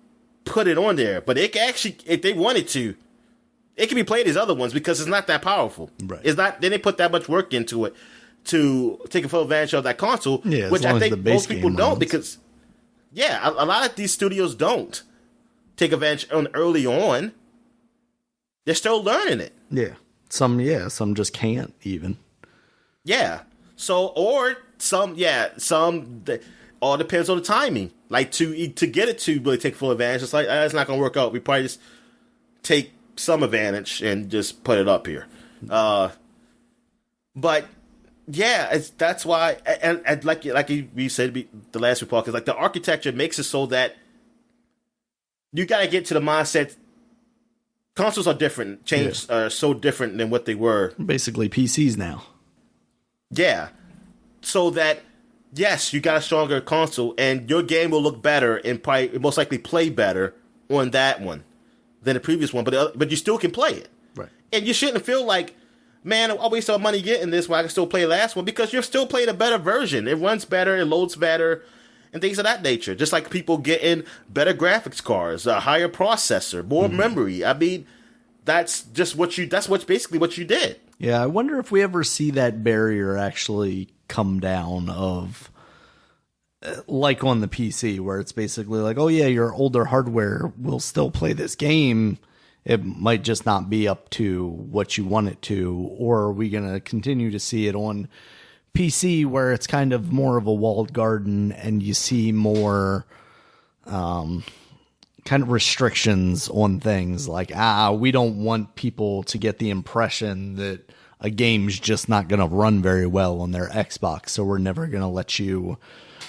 put it on there. But it can actually, if they wanted to, it can be played as other ones because it's not that powerful. Right. It's not. They didn't put that much work into it to take full advantage of that console, which I think most people don't because, a lot of these studios don't take advantage on early on. They're still learning it. Yeah. Some just can't even. Yeah. So, or some all depends on the timing. Like to get it to really take full advantage, it's like, it's not going to work out. We probably just take some advantage and just put it up here. But yeah, that's why, and like we said the last report, is like the architecture makes it so that you got to get to the mindset. Consoles are different. Are so different than what they were. Basically PCs now. Yeah. So that, yes, you got a stronger console, and your game will look better and probably most likely play better on that one than the previous one. But you still can play it. Right. And you shouldn't feel like, man, I wasted my money getting this when I can still play the last one, because you're still playing a better version. It runs better, it loads better, and things of that nature. Just like people getting better graphics cards, a higher processor, more memory. I mean, that's basically what you did. Yeah, I wonder if we ever see that barrier actually come down of, like on the PC, where it's basically like, oh yeah, your older hardware will still play this game. It might just not be up to what you want it to. Or are we going to continue to see it on PC where it's kind of more of a walled garden and you see more kind of restrictions on things like, we don't want people to get the impression that a game's just not going to run very well on their Xbox, so we're never going to let you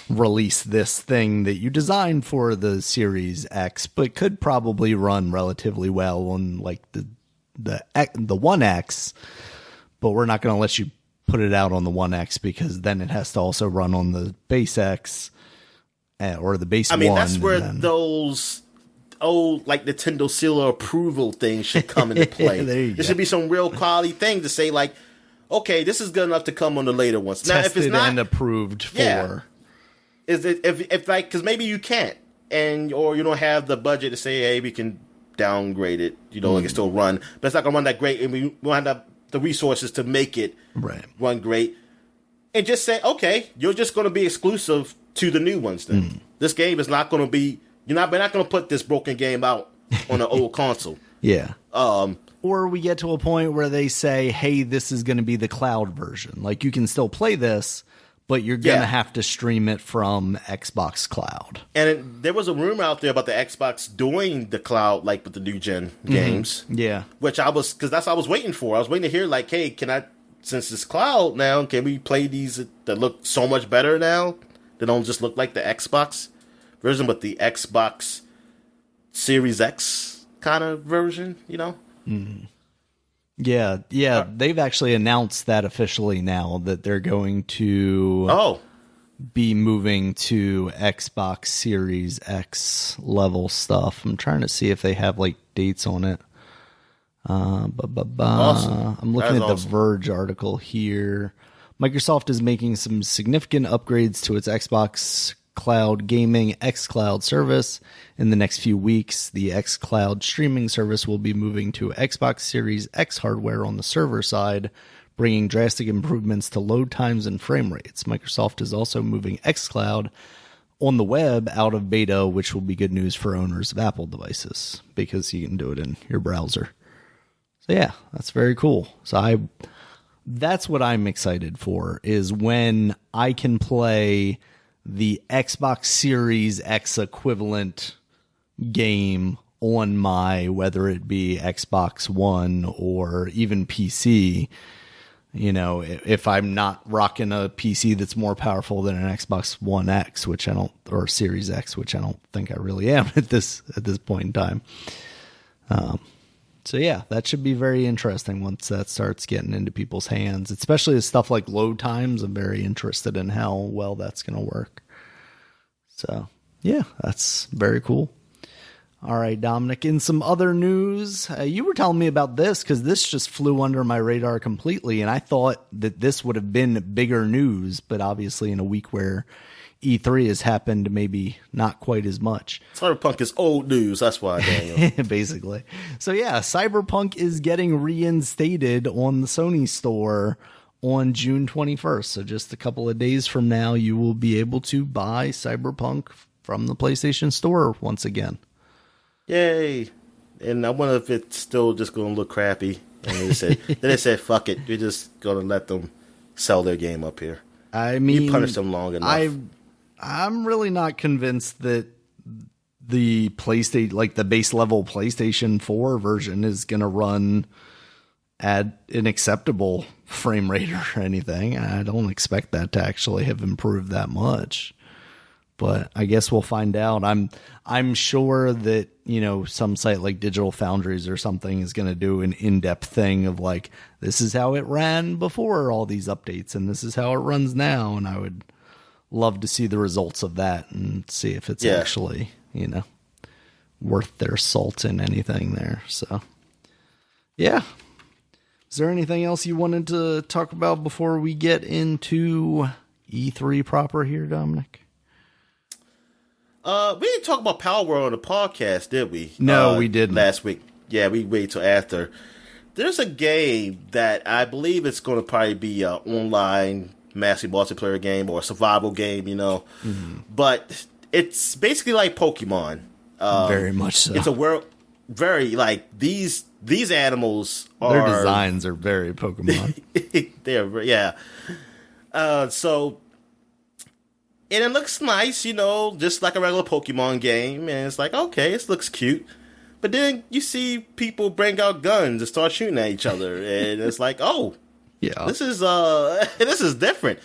release this thing that you designed for the Series X, but could probably run relatively well on like the One X, but we're not going to let you put it out on the One X because then it has to also run on the base X or the base One. I mean, that's where those like Nintendo seal of approval things should come into play. There should be some real quality thing to say like, okay, this is good enough to come on the later ones. Now, tested if it's not, and approved for. Is it if like, because maybe you can't, or you don't have the budget to say, hey, we can downgrade it, it can still run, but it's not gonna run that great, and we don't have the resources to make it run great. And just say, okay, you're just gonna be exclusive to the new ones then. This game is not gonna be, we're not gonna put this broken game out on an old console. Yeah. Or we get to a point where they say, hey, this is gonna be the cloud version. Like, you can still play this, but you're going to have to stream it from Xbox Cloud. And there was a rumor out there about the Xbox doing the cloud, like with the new gen games. Yeah. Because that's what I was waiting for. I was waiting to hear, like, hey, since it's cloud now, can we play these that look so much better now? They don't just look like the Xbox version, but the Xbox Series X kind of version, Yeah, they've actually announced that officially now, that they're going to be moving to Xbox Series X level stuff. I'm trying to see if they have like dates on it. Awesome. I'm looking at the Verge article here. Microsoft is making some significant upgrades to its Xbox Cloud Gaming xCloud service. In the next few weeks, the xCloud streaming service will be moving to Xbox Series X hardware on the server side, bringing drastic improvements to load times and frame rates. Microsoft is also moving xCloud on the web out of beta, which will be good news for owners of Apple devices because you can do it in your browser. So yeah, that's very cool. So that's what I'm excited for, is when I can play the Xbox Series X equivalent game on my, whether it be Xbox One or even PC. If I'm not rocking a PC that's more powerful than an Xbox One X, or Series X, which I don't think I really am at this point in time. So yeah, that should be very interesting once that starts getting into people's hands, especially with stuff like load times. I'm very interested in how well that's going to work. So yeah, that's very cool. All right, Dominic, in some other news, you were telling me about this because this just flew under my radar completely, and I thought that this would have been bigger news, but obviously in a week where E3 has happened, maybe not quite as much. Cyberpunk is old news, that's why, Daniel. Basically. So yeah, Cyberpunk is getting reinstated on the Sony store on June 21st. So just a couple of days from now, you will be able to buy Cyberpunk from the PlayStation Store once again. Yay. And I wonder if it's still just going to look crappy. And they said, fuck it. We're just going to let them sell their game up here. I mean, you punish them long enough. I'm really not convinced that the PlayStation, like the base level PlayStation 4 version, is going to run at an acceptable frame rate or anything. I don't expect that to actually have improved that much. But I guess we'll find out. I'm sure that, some site like Digital Foundries or something is going to do an in-depth thing of like, this is how it ran before all these updates and this is how it runs now. And I would love to see the results of that and see if it's actually, worth their salt in anything there. So, yeah. Is there anything else you wanted to talk about before we get into E3 proper here, Dominic? We didn't talk about Power World on the podcast, did we? No, we didn't. Last week. Yeah, we waited till after. There's a game that I believe it's going to probably be an online massive multiplayer game or a survival game, you know. Mm-hmm. But it's basically like Pokemon. Very much so. It's a world, very, like, these animals are... Their designs are very Pokemon. They're, yeah. So... And it looks nice, you know, just like a regular Pokemon game. And it's like, okay, this looks cute. But then you see people bring out guns and start shooting at each other. And it's like, oh, yeah, this is different.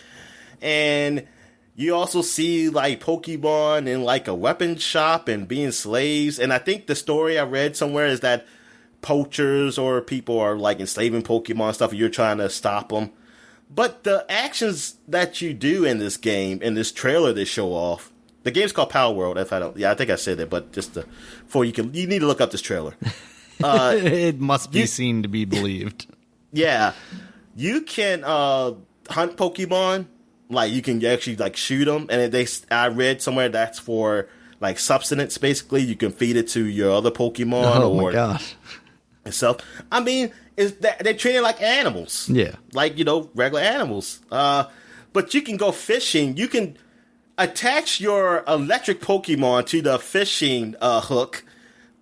And you also see, like, Pokemon in, like, a weapon shop and being slaves. And I think the story I read somewhere is that poachers or people are, like, enslaving Pokemon and stuff, and you're trying to stop them. But the actions that you do in this game, in this trailer they show off, the game's called Power World. I think I said it, but before you need to look up this trailer. It must be seen to be believed. Yeah, you can hunt Pokemon, like you can actually like shoot them, and I read somewhere that's for like subsistence. Basically, you can feed it to your other Pokemon. Oh my gosh! Itself. I mean. Is that they treat it like animals. Yeah. Like, you know, regular animals. But you can go fishing. You can attach your electric Pokemon to the fishing hook,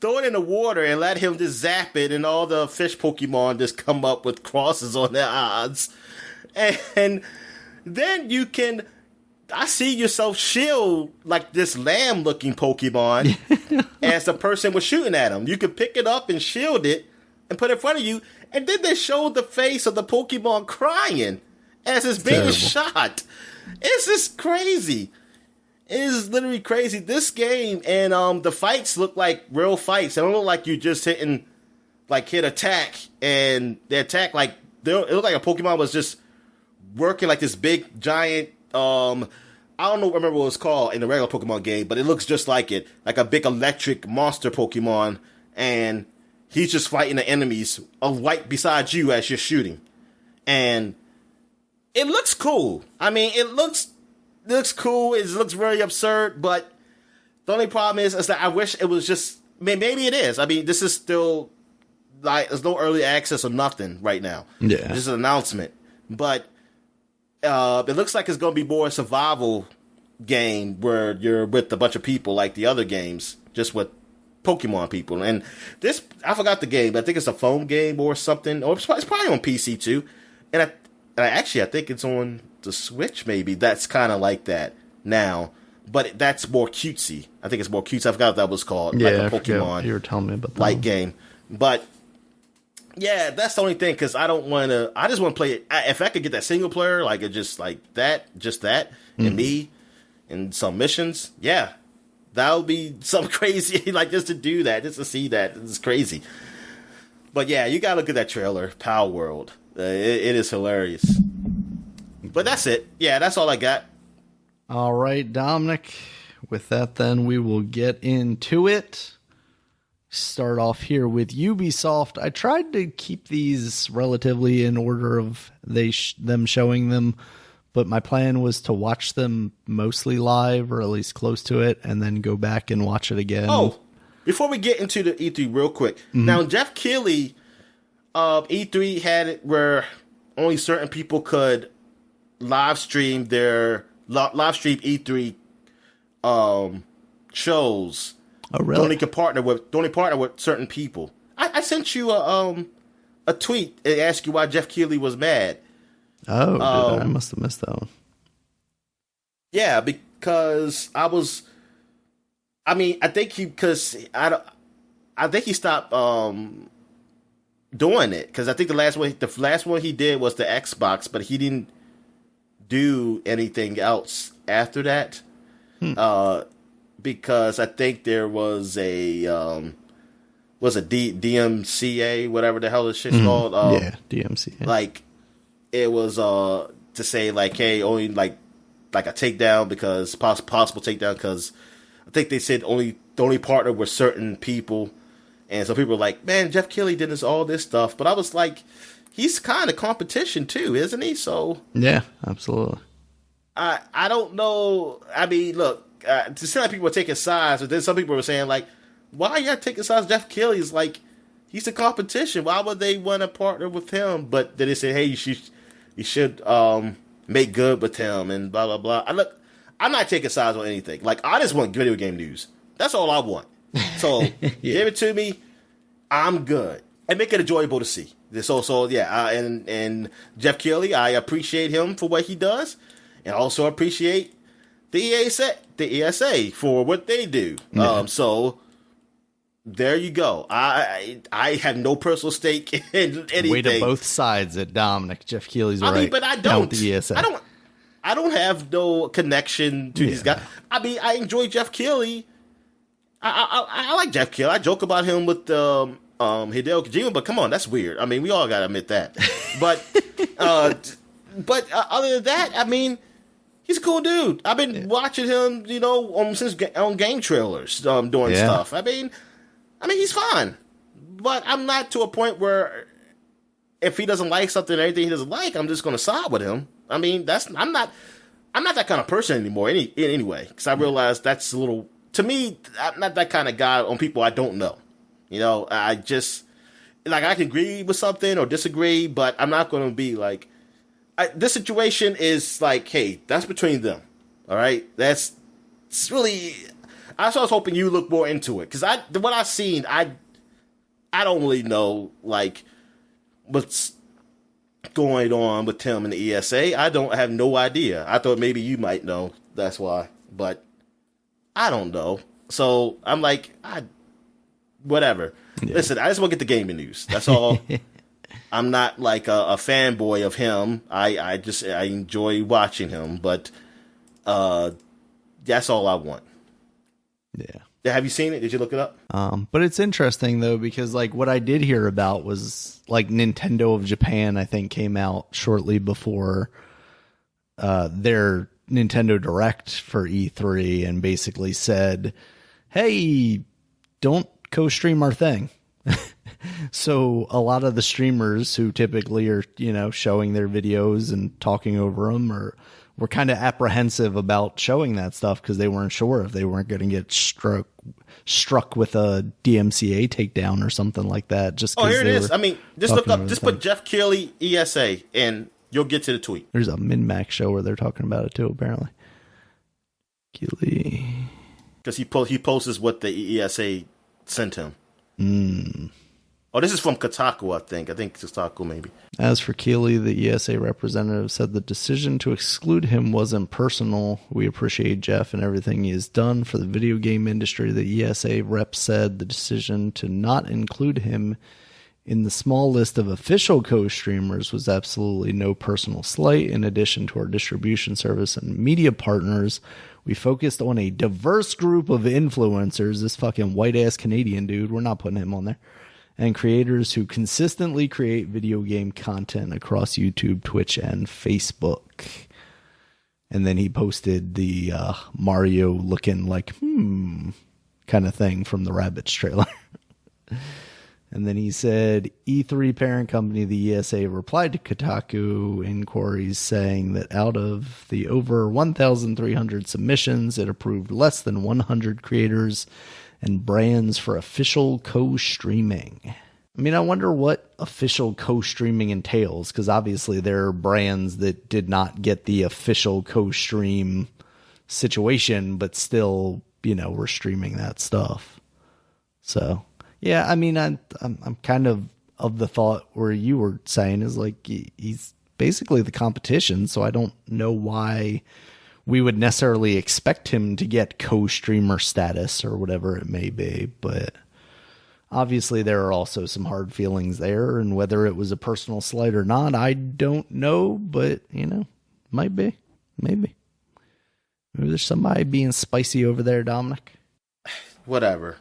throw it in the water, and let him just zap it, and all the fish Pokemon just come up with crosses on their eyes. And then you can... I see yourself shield, like, this lamb-looking Pokemon as the person was shooting at him. You could pick it up and shield it and put it in front of you, and then they showed the face of the Pokemon crying as it's being shot. It's just crazy. It is literally crazy. This game and the fights look like real fights. They don't look like you just hit attack, and the attack it looked like a Pokemon was just working like this big giant. I don't remember what it was called in the regular Pokemon game, but it looks just like it, like a big electric monster Pokemon, and he's just fighting the enemies right beside you as you're shooting. And it looks cool. I mean, it looks cool. It looks very absurd, but the only problem is that I wish it was just... I mean, maybe it is. I mean, this is still... like, there's no early access or nothing right now. Yeah. It's just an announcement. But it looks like it's going to be more a survival game where you're with a bunch of people like the other games, just with Pokemon people. And this, I forgot the game, but I think it's a phone game or something, or it's probably on PC too. And I think it's on the Switch maybe. That's kind of like that now, but that's more cutesy. I think it's more cutesy. I forgot what that was called. Yeah, like a Pokemon. You were telling me about that light game. But yeah, that's the only thing, because I don't want to. I just want to play it. If I could get that single player, like it just like that, and me, and some missions, yeah. That would be something crazy, like just to do that, just to see that. It's crazy. But yeah, you gotta look at that trailer, Power World. It is hilarious. But that's it. Yeah, that's all I got. All right, Dominic. With that, then, we will get into it. Start off here with Ubisoft. I tried to keep these relatively in order of them showing them, but my plan was to watch them mostly live, or at least close to it, and then go back and watch it again. Oh, before we get into the E3 real quick. Mm-hmm. Now, Jeff Keighley of E3 had it where only certain people could live stream E3 shows. Oh, really? Only partner with certain people. I sent you a tweet and asked you why Jeff Keighley was mad. Oh, I must have missed that one. Yeah, because I think he stopped doing it, because I think the last one he did was the Xbox, but he didn't do anything else after that. Because I think there was a DMCA, whatever the hell this shit's called. Yeah, DMCA. Like, it was to say like, hey, only like a takedown, because possible takedown, because I think they said the only partner with certain people, and so people were like, man, Jeff Keighley did all this stuff, but I was like, he's kind of competition too, isn't he? So yeah, absolutely. I don't know. I mean, look, it seemed like people were taking sides, but then some people were saying like, why are you taking sides? Jeff Keighley is like, he's the competition. Why would they want to partner with him? But then they said, hey, you should make good with him and blah blah blah. I'm not taking sides on anything. Like, I just want video game news. That's all I want. So give it to me. I'm good, and make it enjoyable to see. And Jeff Keighley, I appreciate him for what he does, and also appreciate the ESA for what they do. Yeah. So there you go. I have no personal stake in anything. Way to both sides at Dominic. Jeff Keighley's right. I mean, but I Down don't. with the ESA. I don't have no connection to these guys. I mean, I enjoy Jeff Keighley. I like Jeff Keighley. I joke about him with Hideo Kojima, but come on, that's weird. I mean, we all gotta admit that. But other than that, I mean, he's a cool dude. I've been watching him, since on game trailers, doing stuff. I mean, he's fine, but I'm not to a point where if he doesn't like something or anything he doesn't like, I'm just gonna side with him. I mean, I'm not that kind of person anymore. Anyway, because I realize that's a little. To me, I'm not that kind of guy on people I don't know. I just, like, I can agree with something or disagree, but I'm not going to be like, this situation is like, hey, that's between them. All right? It's really, I was hoping you look more into it. Because what I've seen, I don't really know, like, what's going on with Tim and the ESA. I have no idea. I thought maybe you might know. That's why. But I don't know. So I'm like, whatever. Yeah. Listen, I just want to get the gaming news. That's all. I'm not like a fanboy of him. I enjoy watching him, but that's all I want. Yeah. Have you seen it? Did you look it up? But it's interesting though, because like what I did hear about was like Nintendo of Japan, I think, came out shortly before their Nintendo Direct for E3 and basically said, hey, don't co-stream our thing. So a lot of the streamers who typically are, showing their videos and talking over them were kind of apprehensive about showing that stuff because they weren't sure if they weren't going to get struck with a DMCA takedown or something like that. Here it is. I mean, just look up, just put Jeff Keighley ESA and you'll get to the tweet. There's a Min-Max show where they're talking about it too, apparently. Keighley. Because he posts what the ESA sent him. Oh, this is from Kotaku, I think. I think it's Kotaku, maybe. As for Keighley, the ESA representative said the decision to exclude him wasn't personal. We appreciate Jeff and everything he has done for the video game industry. The ESA rep said the decision to not include him in the small list of official co-streamers was absolutely no personal slight. In addition to our distribution service and media partners, we focused on a diverse group of influencers. This fucking white-ass Canadian dude, we're not putting him on there. And creators who consistently create video game content across YouTube, Twitch, and Facebook. And then he posted the Mario looking like, kind of thing from the Rabbids trailer. And then he said, E3 parent company, the ESA, replied to Kotaku inquiries saying that out of the over 1,300 submissions, it approved less than 100 creators and brands for official co-streaming. I mean, I wonder what official co-streaming entails, because obviously there are brands that did not get the official co-stream situation, but still, were streaming that stuff. So... yeah, I mean, I'm kind of the thought where you were saying is like he's basically the competition, so I don't know why we would necessarily expect him to get co-streamer status or whatever it may be. But obviously there are also some hard feelings there, and whether it was a personal slight or not, I don't know, but, might be. Maybe there's somebody being spicy over there, Dominic. Whatever.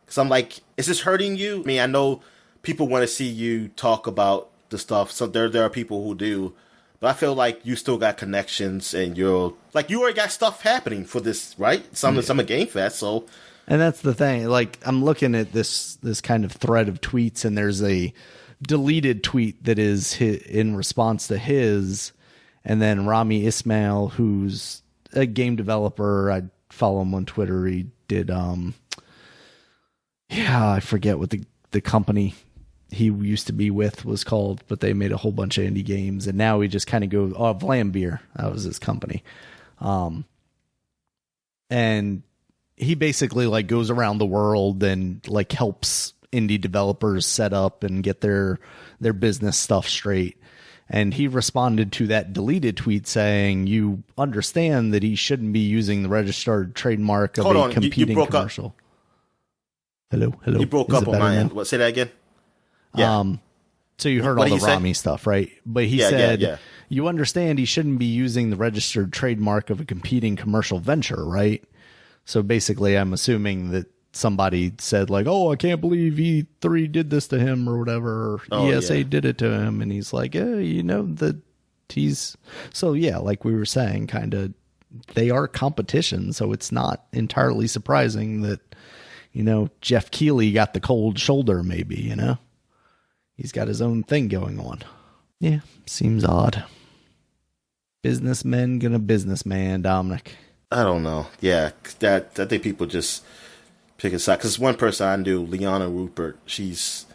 Because I'm like, is this hurting you? I mean, I know people want to see you talk about the stuff. So there are people who do. But I feel like you still got connections and you already got stuff happening for this, right? Some Game Fest, so. And that's the thing. Like, I'm looking at this kind of thread of tweets, and there's a deleted tweet that is in response to his. And then Rami Ismail, who's a game developer, I follow him on Twitter. He did, I forget what the company he used to be with was called, but they made a whole bunch of indie games, and now he just kind of goes, Vlambeer, that was his company. And he basically like goes around the world and like helps indie developers set up and get their business stuff straight. And he responded to that deleted tweet saying, you understand that he shouldn't be using the registered trademark of a competing commercial. Hello. You broke up on my end. What? Say that again. Yeah. So you heard all the Rami stuff, right? But he said, you understand he shouldn't be using the registered trademark of a competing commercial venture, right? So basically, I'm assuming that somebody said like, oh, I can't believe E3 did this to him or whatever. Or ESA did it to him. And he's like, that he's... So yeah, like we were saying, kind of, they are competition. So it's not entirely surprising that, Jeff Keighley got the cold shoulder maybe, He's got his own thing going on. Yeah, seems odd. Businessmen gonna businessman, Dominic. I don't know. Yeah, I think people just pick a side. Because one person I knew, Liana Rupert, she's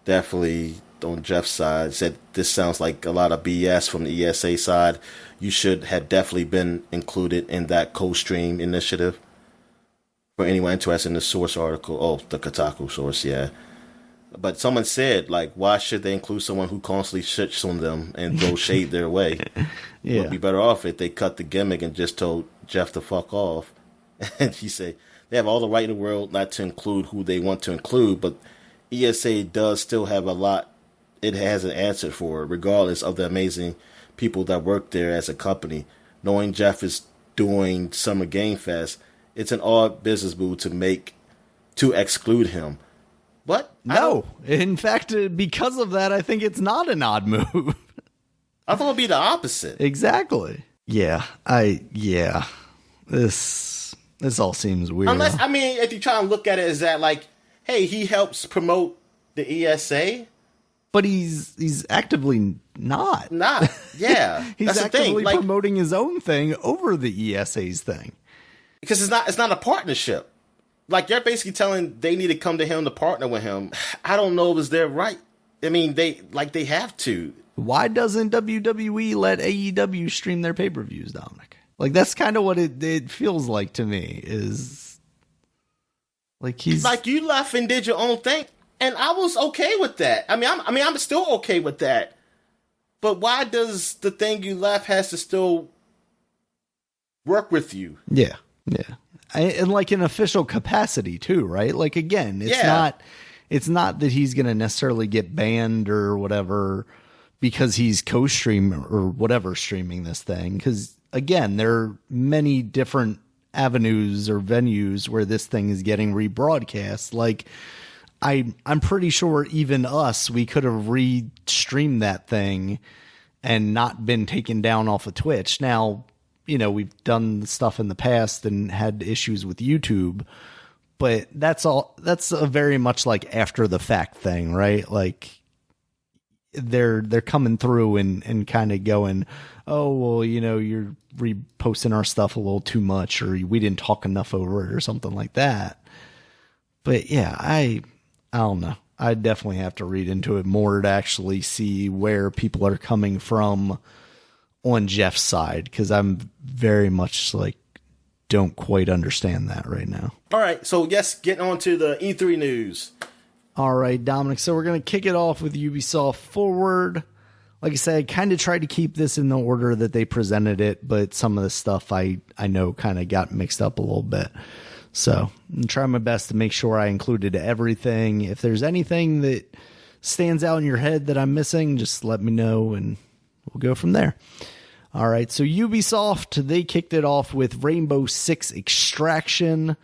definitely on Jeff's side, said this sounds like a lot of BS from the ESA side. You should have definitely been included in that co-stream initiative. For anyone interested in the source article, the Kotaku source, yeah. But someone said, like, why should they include someone who constantly shits on them and throws shade their way? It would be better off if they cut the gimmick and just told Jeff to fuck off. And he said, they have all the right in the world not to include who they want to include, but ESA does still have a lot it hasn't answered for, regardless of the amazing people that work there as a company. Knowing Jeff is doing Summer Game Fest, it's an odd business move to exclude him. What? No. In fact, because of that, I think it's not an odd move. I thought it would be the opposite. Exactly. Yeah. This all seems weird. Unless, if you try and look at it as that, like, hey, he helps promote the ESA. But he's actively not. Yeah. He's that's actively the thing. promoting his own thing over the ESA's thing. Because it's not a partnership. Like, you're basically telling they need to come to him to partner with him. I don't know if it's their right. They have to. Why doesn't WWE let AEW stream their pay-per-views, Dominic? Like, that's kind of what it feels like to me, is like he's... Like, you left and did your own thing, and I was okay with that. I'm still okay with that. But why does the thing you left has to still work with you? Yeah. And like an official capacity too, right? Like, again, it's not that he's going to necessarily get banned or whatever because he's co-stream or whatever streaming this thing. Because again, there are many different avenues or venues where this thing is getting rebroadcast. Like, I'm pretty sure even we could have re-streamed that thing and not been taken down off of Twitch. Now, we've done stuff in the past and had issues with YouTube, but that's a very much like after the fact thing, right? Like they're coming through and kind of going, oh, well, you're reposting our stuff a little too much, or we didn't talk enough over it or something like that. But yeah, I don't know. I definitely have to read into it more to actually see where people are coming from on Jeff's side, because I'm very much like don't quite understand that right now. All right, so yes, getting on to the E3 news. All right, Dominic, so we're going to kick it off with Ubisoft Forward. Like I said, I kind of tried to keep this in the order that they presented it, but some of the stuff I know kind of got mixed up a little bit. So I'm trying my best to make sure I included everything. If there's anything that stands out in your head that I'm missing, just let me know and we'll go from there. All right, so Ubisoft, they kicked it off with Rainbow Six Extraction.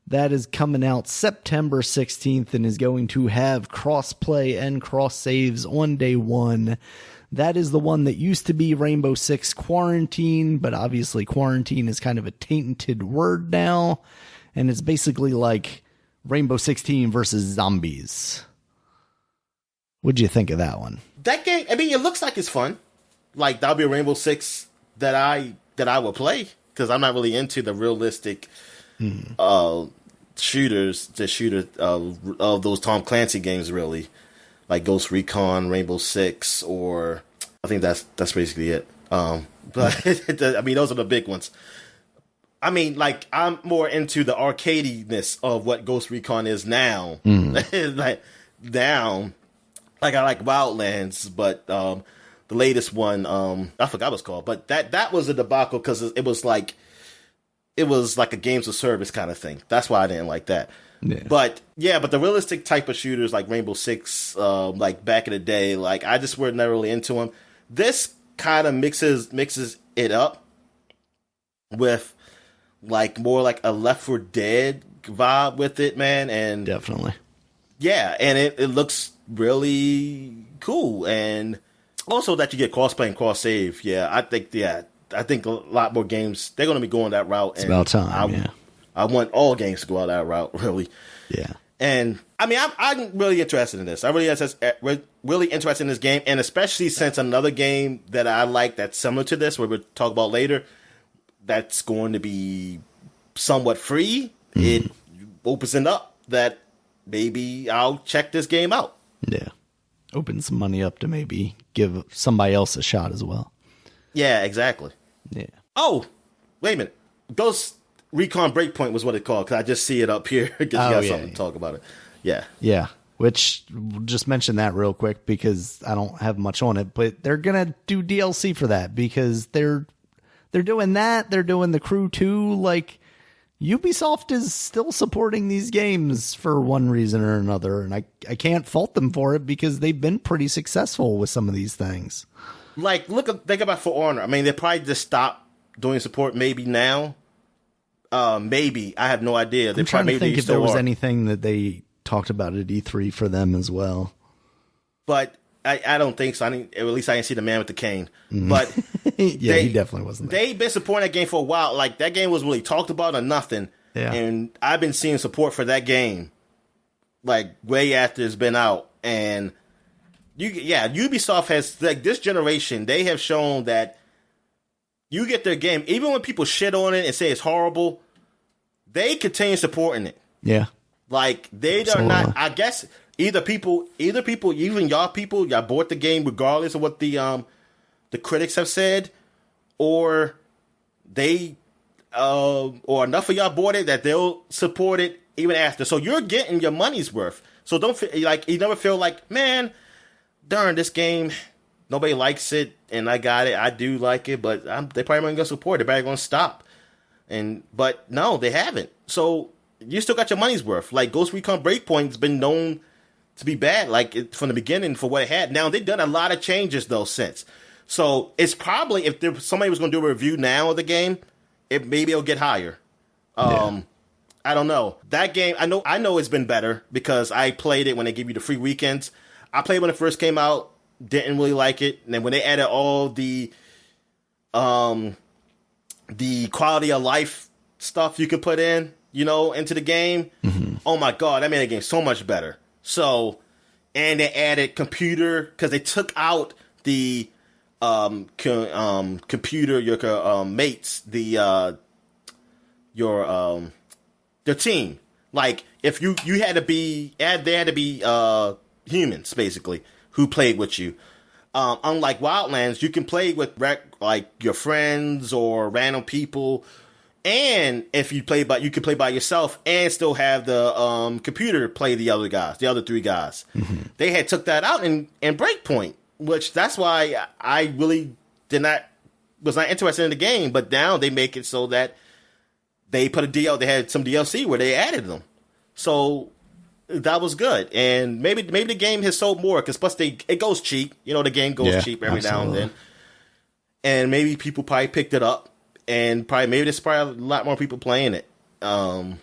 That is coming out September 16th and is going to have cross-play and cross-saves on day one. That is the one that used to be Rainbow Six Quarantine, but obviously quarantine is kind of a tainted word now. And it's basically like Rainbow 16 versus zombies. What'd you think of that one? That game, it looks like it's fun. Like, that'll be a Rainbow Six that I would play. because I'm not really into the realistic shooters, the shooter of those Tom Clancy games, really, like Ghost Recon, Rainbow Six, or I think that's basically it. But I mean, those are the big ones. I mean, like, I'm more into the arcadiness of what Ghost Recon is now. Like down, like I like Wildlands, but the latest one, I forgot what it's called, but that was a debacle because it was like a games of service kind of thing. That's why I didn't like that. Yeah. But the realistic type of shooters like Rainbow Six, like back in the day, like I just were never really into them. This kind of mixes it up with like more like a Left 4 Dead vibe with it, man. And definitely. Yeah, and it looks really cool. And also that you get cross-play and cross-save. Yeah, I think a lot more games, they're going to be going that route. It's about time, I want all games to go out that route, really. Yeah. And, I mean, I'm really interested in this. I'm really interested in this game, and especially since another game that I like that's similar to this, we'll talk about later, that's going to be somewhat free, it opens it up that maybe I'll check this game out. Yeah. Open some money up to maybe give somebody else a shot as well. Yeah, exactly. Yeah. Oh, wait a minute. Ghost Recon Breakpoint was what it called, because I just see it up here because you got something to talk about it. Yeah. Yeah. Which, we'll just mention that real quick because I don't have much on it, but they're going to do DLC for that because they're doing that. They're doing the Crew 2. Like, Ubisoft is still supporting these games for one reason or another, and I can't fault them for it because they've been pretty successful with some of these things. Like, think about For Honor. I mean, they probably just stopped doing support maybe now. Maybe. I have no idea. I'm trying to think if there was anything that they talked about at E3 for them as well. But I don't think so. At least I didn't see the man with the cane. But yeah, he definitely wasn't there. They've been supporting that game for a while. Like, that game was really talked about or nothing. Yeah. And I've been seeing support for that game, like, way after it's been out. And, Ubisoft has, like, this generation, they have shown that you get their game, even when people shit on it and say it's horrible, they continue supporting it. Yeah. Like, they are not, I guess, either people, even y'all bought the game regardless of what the critics have said, or they, or enough of y'all bought it that they'll support it even after. So you're getting your money's worth. So don't feel like, you never feel like, man, darn, this game, nobody likes it, and I got it. I do like it, but they probably aren't going to support it. They're probably going to stop. But no, they haven't. So you still got your money's worth. Like, Ghost Recon Breakpoint's been known to be bad, like, from the beginning for what it had. Now, they've done a lot of changes, though, since. So it's probably, if somebody was going to do a review now of the game, maybe it'll get higher. I don't know. That game, I know it's been better because I played it when they give you the free weekends. I played when it first came out, didn't really like it. And then when they added all the quality of life stuff you could put in, into the game, oh my God, that made the game so much better. So, and they added computer, because they took out the computer, your mates, their team. Like, if you had to be, they had to be humans, basically, who played with you. Unlike Wildlands, you can play with like your friends or random people, and if you can play by yourself and still have the computer play the other three guys. They had took that out in Breakpoint, which that's why I really was not interested in the game. But now they make it so that they put they had some DLC where they added them, so that was good. And maybe the game has sold more, because plus it goes cheap. The game goes cheap every now and then, and maybe people probably picked it up, and maybe there's probably a lot more people playing it than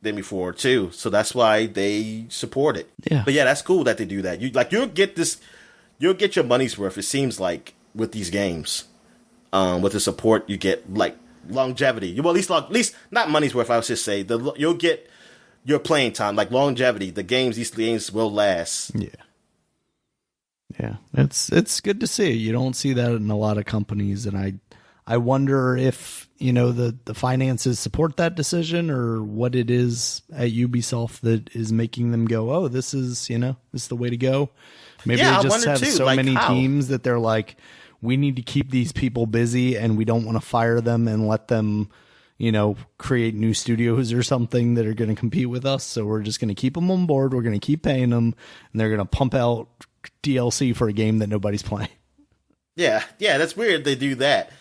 before too. So that's why they support it. Yeah. But yeah, that's cool that they do that. You'll get your money's worth. It seems like with these games, with the support you get, like longevity. Well, at least not money's worth. I would just say you'll get your playing time, like longevity. These games will last. Yeah, it's good to see. You don't see that in a lot of companies, and I wonder if, the finances support that decision, or what it is at Ubisoft that is making them go, oh, this is the way to go. Maybe they just have so many teams that they're like, we need to keep these people busy and we don't want to fire them and let them, create new studios or something that are going to compete with us. So we're just going to keep them on board. We're going to keep paying them, and they're going to pump out DLC for a game that nobody's playing. Yeah, that's weird they do that.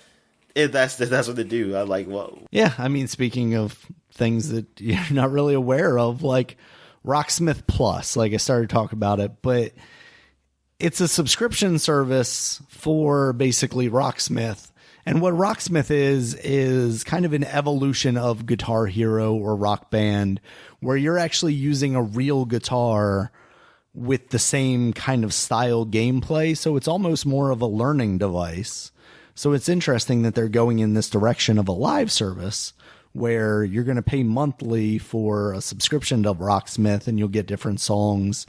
That's what they do. I like, whoa. Yeah, I mean, speaking of things that you're not really aware of, like Rocksmith Plus, like I started talking about it, but it's a subscription service for basically Rocksmith. And what Rocksmith is kind of an evolution of Guitar Hero or Rock Band, where you're actually using a real guitar with the same kind of style gameplay. So it's almost more of a learning device. So it's interesting that they're going in this direction of a live service where you're going to pay monthly for a subscription to Rocksmith, and you'll get different songs.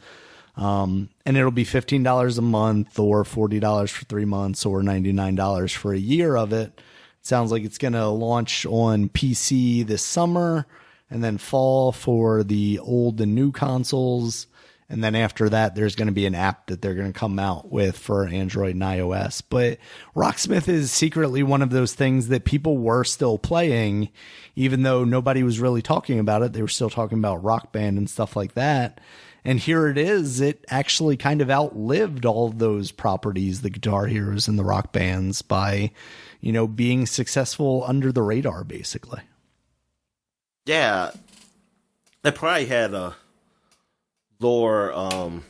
And it'll be $15 a month, or $40 for 3 months, or $99 for a year of it. It sounds like it's going to launch on PC this summer, and then fall for the old and new consoles. And then after that, there's going to be an app that they're going to come out with for Android and iOS. But Rocksmith is secretly one of those things that people were still playing, even though nobody was really talking about it. They were still talking about Rock Band and stuff like that. And here it is. It actually kind of outlived all of those properties, the Guitar Heroes and the Rock Bands, by, being successful under the radar, basically. Yeah. They probably had a lore,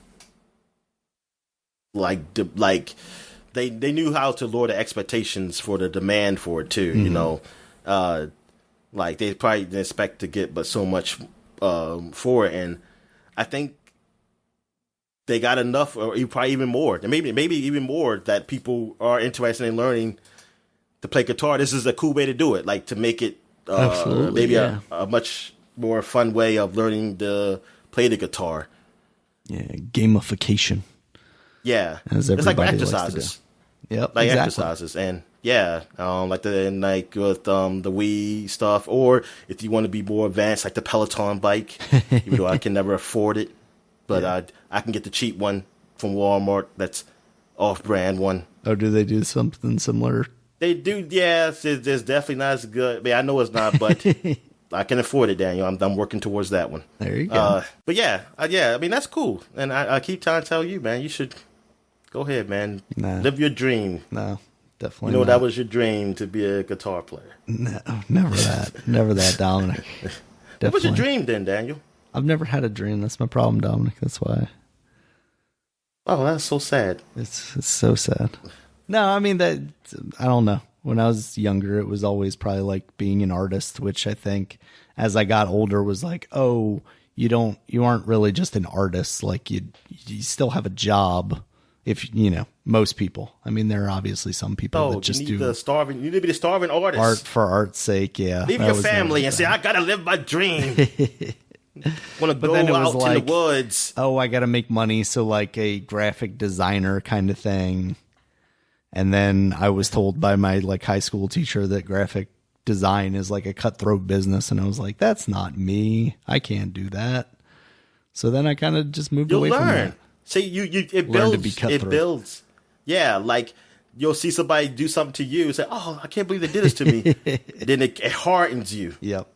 they knew how to lower the expectations for the demand for it too. They probably didn't expect to get but so much for it, and I think they got enough, or probably even more, and maybe even more, that people are interested in learning to play guitar. This is a cool way to do it, like to make it maybe a much more fun way of learning to play the guitar. Yeah, gamification. Yeah, as it's like exercises. Likes to do. Yep, like exactly. Exercises, and like with the Wii stuff, or if you want to be more advanced, like the Peloton bike. Even though I can never afford it, but I can get the cheap one from Walmart. That's off-brand one. Oh, do they do something similar? They do. Yeah, it's definitely not as good. I mean, I know it's not, but I can afford it, Daniel. I'm working towards that one. There you go. But yeah. I mean, that's cool. And I keep trying to tell you, man, you should go ahead, man. Live your dream. No, definitely not. That was your dream, to be a guitar player. No, never that. Never that, Dominic. What was your dream then, Daniel? I've never had a dream. That's my problem, Dominic. That's why. Oh, that's so sad. It's so sad. No, I mean, I don't know. When I was younger, it was always probably like being an artist, which I think as I got older was like, oh, you aren't really just an artist. Like you still have a job. If most people. I mean, there are obviously some people that just do. You need to be the starving artist. Art for art's sake. Yeah. Leave your family and say, I gotta live my dream. Want to go out to the woods. Oh, I got to make money. So like a graphic designer kind of thing. And then I was told by my high school teacher that graphic design is like a cutthroat business. And I was like, that's not me. I can't do that. So then I kind of just moved away from that. See, it builds. Yeah. Like you'll see somebody do something to you and say, oh, I can't believe they did this to me. Then it hardens you. Yep.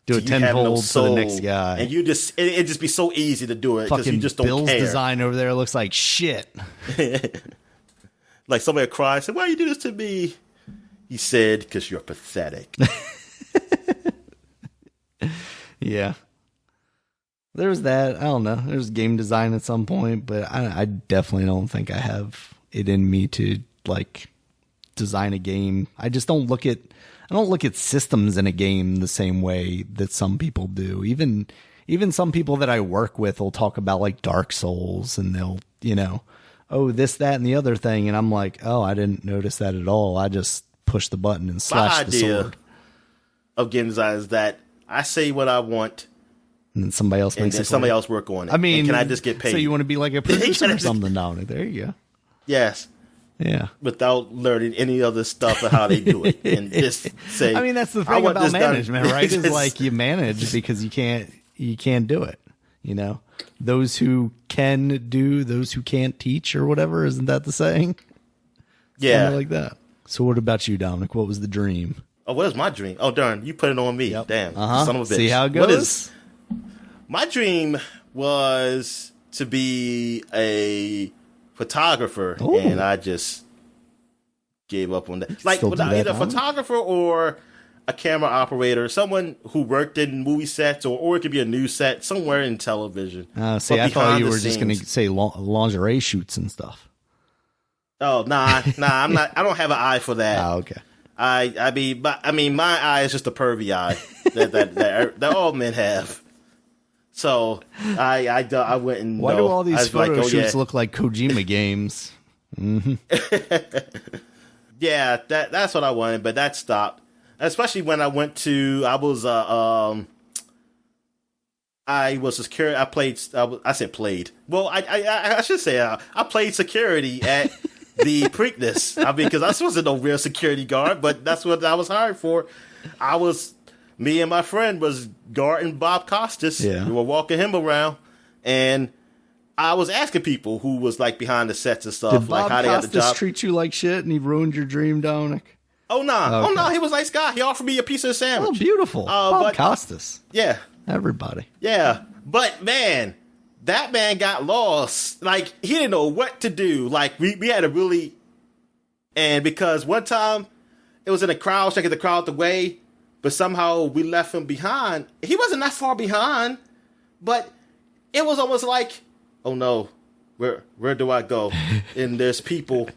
Do it tenfold to the next guy. And it just be so easy to do it because you just don't Bill's care. Design over there looks like shit. Like somebody cried and said, why you do this to me? He said, because you're pathetic. Yeah. There's that. I don't know. There's game design at some point, but I definitely don't think I have it in me to design a game. I just don't look at systems in a game the same way that some people do. Even some people that I work with will talk about Dark Souls, and they'll, oh, this, that, and the other thing. And I'm like, oh, I didn't notice that at all. I just pushed the button and slashed the sword. My idea of game design is that I say what I want, and then somebody else makes it. Somebody else work on it. I mean, and can I just get paid? So you want to be like a producer or something, Dominic? There you go. Yes. Yeah. Without learning any other stuff of how they do it, and just say. I mean, that's the thing about management, right? Is like you manage because you can't do it. You know, those who can do, those who can't teach, or whatever. Isn't that the saying? Yeah, something like that. So, what about you, Dominic? What was the dream? Oh, what is my dream? Oh, darn, you put it on me. Yep. Damn, son of a bitch. See how it goes. My dream was to be a photographer, and I just gave up on that. Like either a photographer or a camera operator, someone who worked in movie sets, or it could be a news set somewhere in television. See, I thought you were just going to say lingerie shoots and stuff. Oh, nah, I'm not. I don't have an eye for that. Oh, okay. I mean, my eye is just a pervy eye that all men have. So I went and. Why do all these photo shoots look like Kojima games? Mm-hmm. Yeah, that's what I wanted, but that stopped. Especially when I went to, I was a security. I said played. Well, I should say I played security at the Preakness. I mean, because I wasn't no real security guard, but that's what I was hired for. Me and my friend was guarding Bob Costas. Yeah. We were walking him around, and I was asking people who was like behind the sets and stuff, Did like Bob how they got the job. Costas treat you like shit, and he ruined your dream, Dominic? Oh, no. Okay. Oh, no. He was a nice guy. He offered me a piece of sandwich. Oh, beautiful. Bob Costas. Yeah. Everybody. Yeah. But, man, that man got lost. Like, he didn't know what to do. Like, we had to really... And because one time, it was in a crowd, checking the crowd away, but somehow we left him behind. He wasn't that far behind, but it was almost like, oh, no, where do I go? And there's people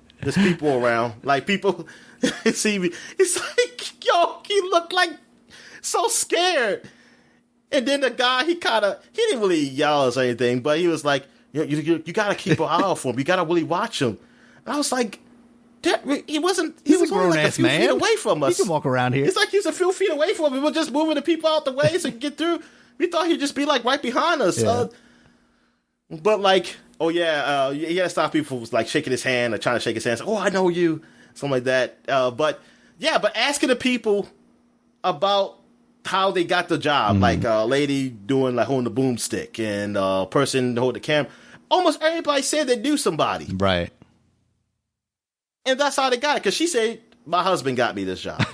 around. Like, people... see me. It's like, yo, he looked like so scared. And then the guy, he didn't really yell or anything, but he was like, you got to keep an eye out for him. You got to really watch him. And I was like, he was only like a few feet away from us. He can walk around here. It's like he's a few feet away from us. We were just moving the people out the way so he could get through. We thought he'd just be like right behind us. Yeah. But like, oh yeah, he had to stop people who was like shaking his hand or trying to shake his hand. So, oh, I know you. Something like that. But asking the people about how they got the job, like a lady doing like holding the boomstick and a person holding the camera. Almost everybody said they knew somebody. Right. And that's how they got it. Because she said, my husband got me this job.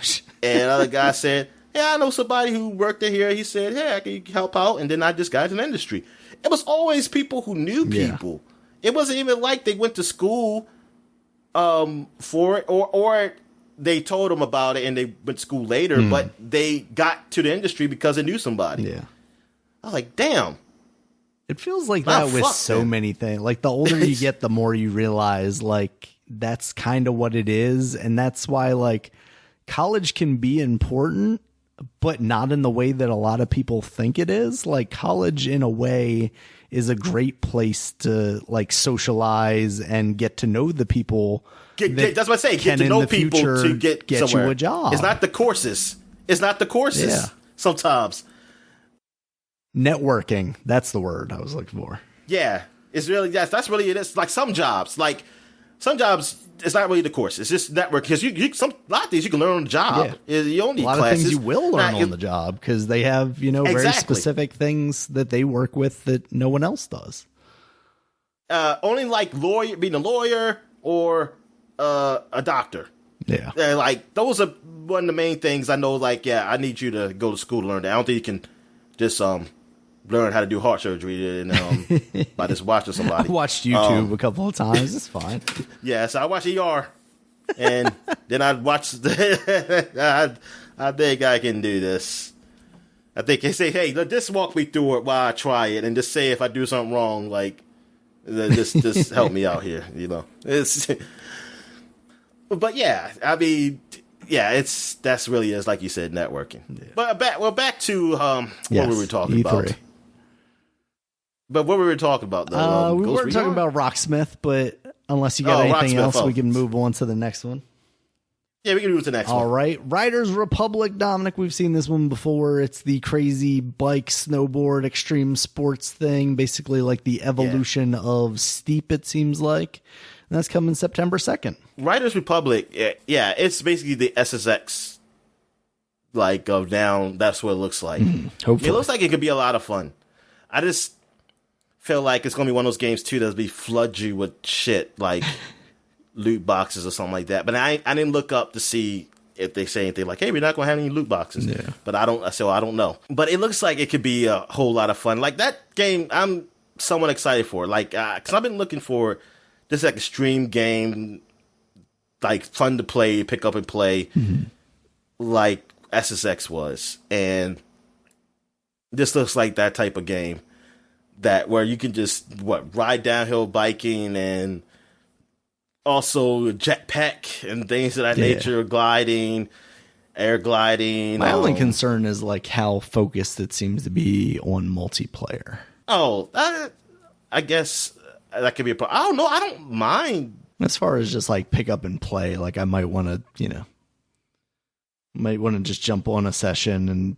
And another guy said, yeah, I know somebody who worked in here. He said, hey, I can help out. And then I just got into the industry. It was always people who knew people. Yeah. It wasn't even like they went to school for it, or they told them about it and they went to school later, but they got to the industry because they knew somebody. Yeah. I was like, damn. It feels like that with so many things. Like, the older you get, the more you realize, like, that's kind of what it is. And that's why, like, college can be important, but not in the way that a lot of people think it is. Like, college, in a way, is a great place to like socialize and get to know the people. That's what I say. Get to know people to get somewhere. You a job. It's not the courses. Yeah. Sometimes. Networking. That's the word I was looking for. Yeah. It's really, that's really it is. Like some jobs, it's not really the course. It's just network, because a lot of things you can learn on the job. Yeah. You don't need a lot classes. of things you will learn on the job, because they have, very specific things that they work with that no one else does. Only like being a lawyer or a doctor. Yeah. Like those are one of the main things I know. Like, yeah, I need you to go to school to learn that. I don't think you can just learn how to do heart surgery and by just watching somebody. I watched YouTube a couple of times. It's fine. Yeah, so I watched ER, and then I watched. I think I can do this. I think they say, "Hey, just walk me through it while I try it, and just say if I do something wrong, like just help me out here." It's. But yeah, I mean, yeah, that's really is like you said, networking. Yeah. But back to what we were talking E3. about. But what were we talking about, though? We weren't talking about Rocksmith, but unless you got anything else, we can move on to the next one. Yeah, we can move to the next one. All right. Riders Republic, Dominic, we've seen this one before. It's the crazy bike, snowboard, extreme sports thing, basically like the evolution of Steep, it seems like. And that's coming September 2nd. Riders Republic, yeah, it's basically the SSX, like, of down. That's what it looks like. Hopefully. It looks like it could be a lot of fun. I just feel like it's going to be one of those games, too, that'll be flood you with shit, like loot boxes or something like that. But I didn't look up to see if they say anything like, hey, we're not going to have any loot boxes. Yeah. But I don't know. But it looks like it could be a whole lot of fun. Like, that game, I'm somewhat excited for. Like, because I've been looking for this, like, extreme game, like, fun to play, pick up and play, like SSX was. And this looks like that type of game that where you can just, ride downhill biking and also jetpack and things of that nature, gliding, air gliding. My only concern is like how focused it seems to be on multiplayer. Oh, I guess that could be a problem. I don't know. I don't mind. As far as just like pick up and play, like I might want to, just jump on a session and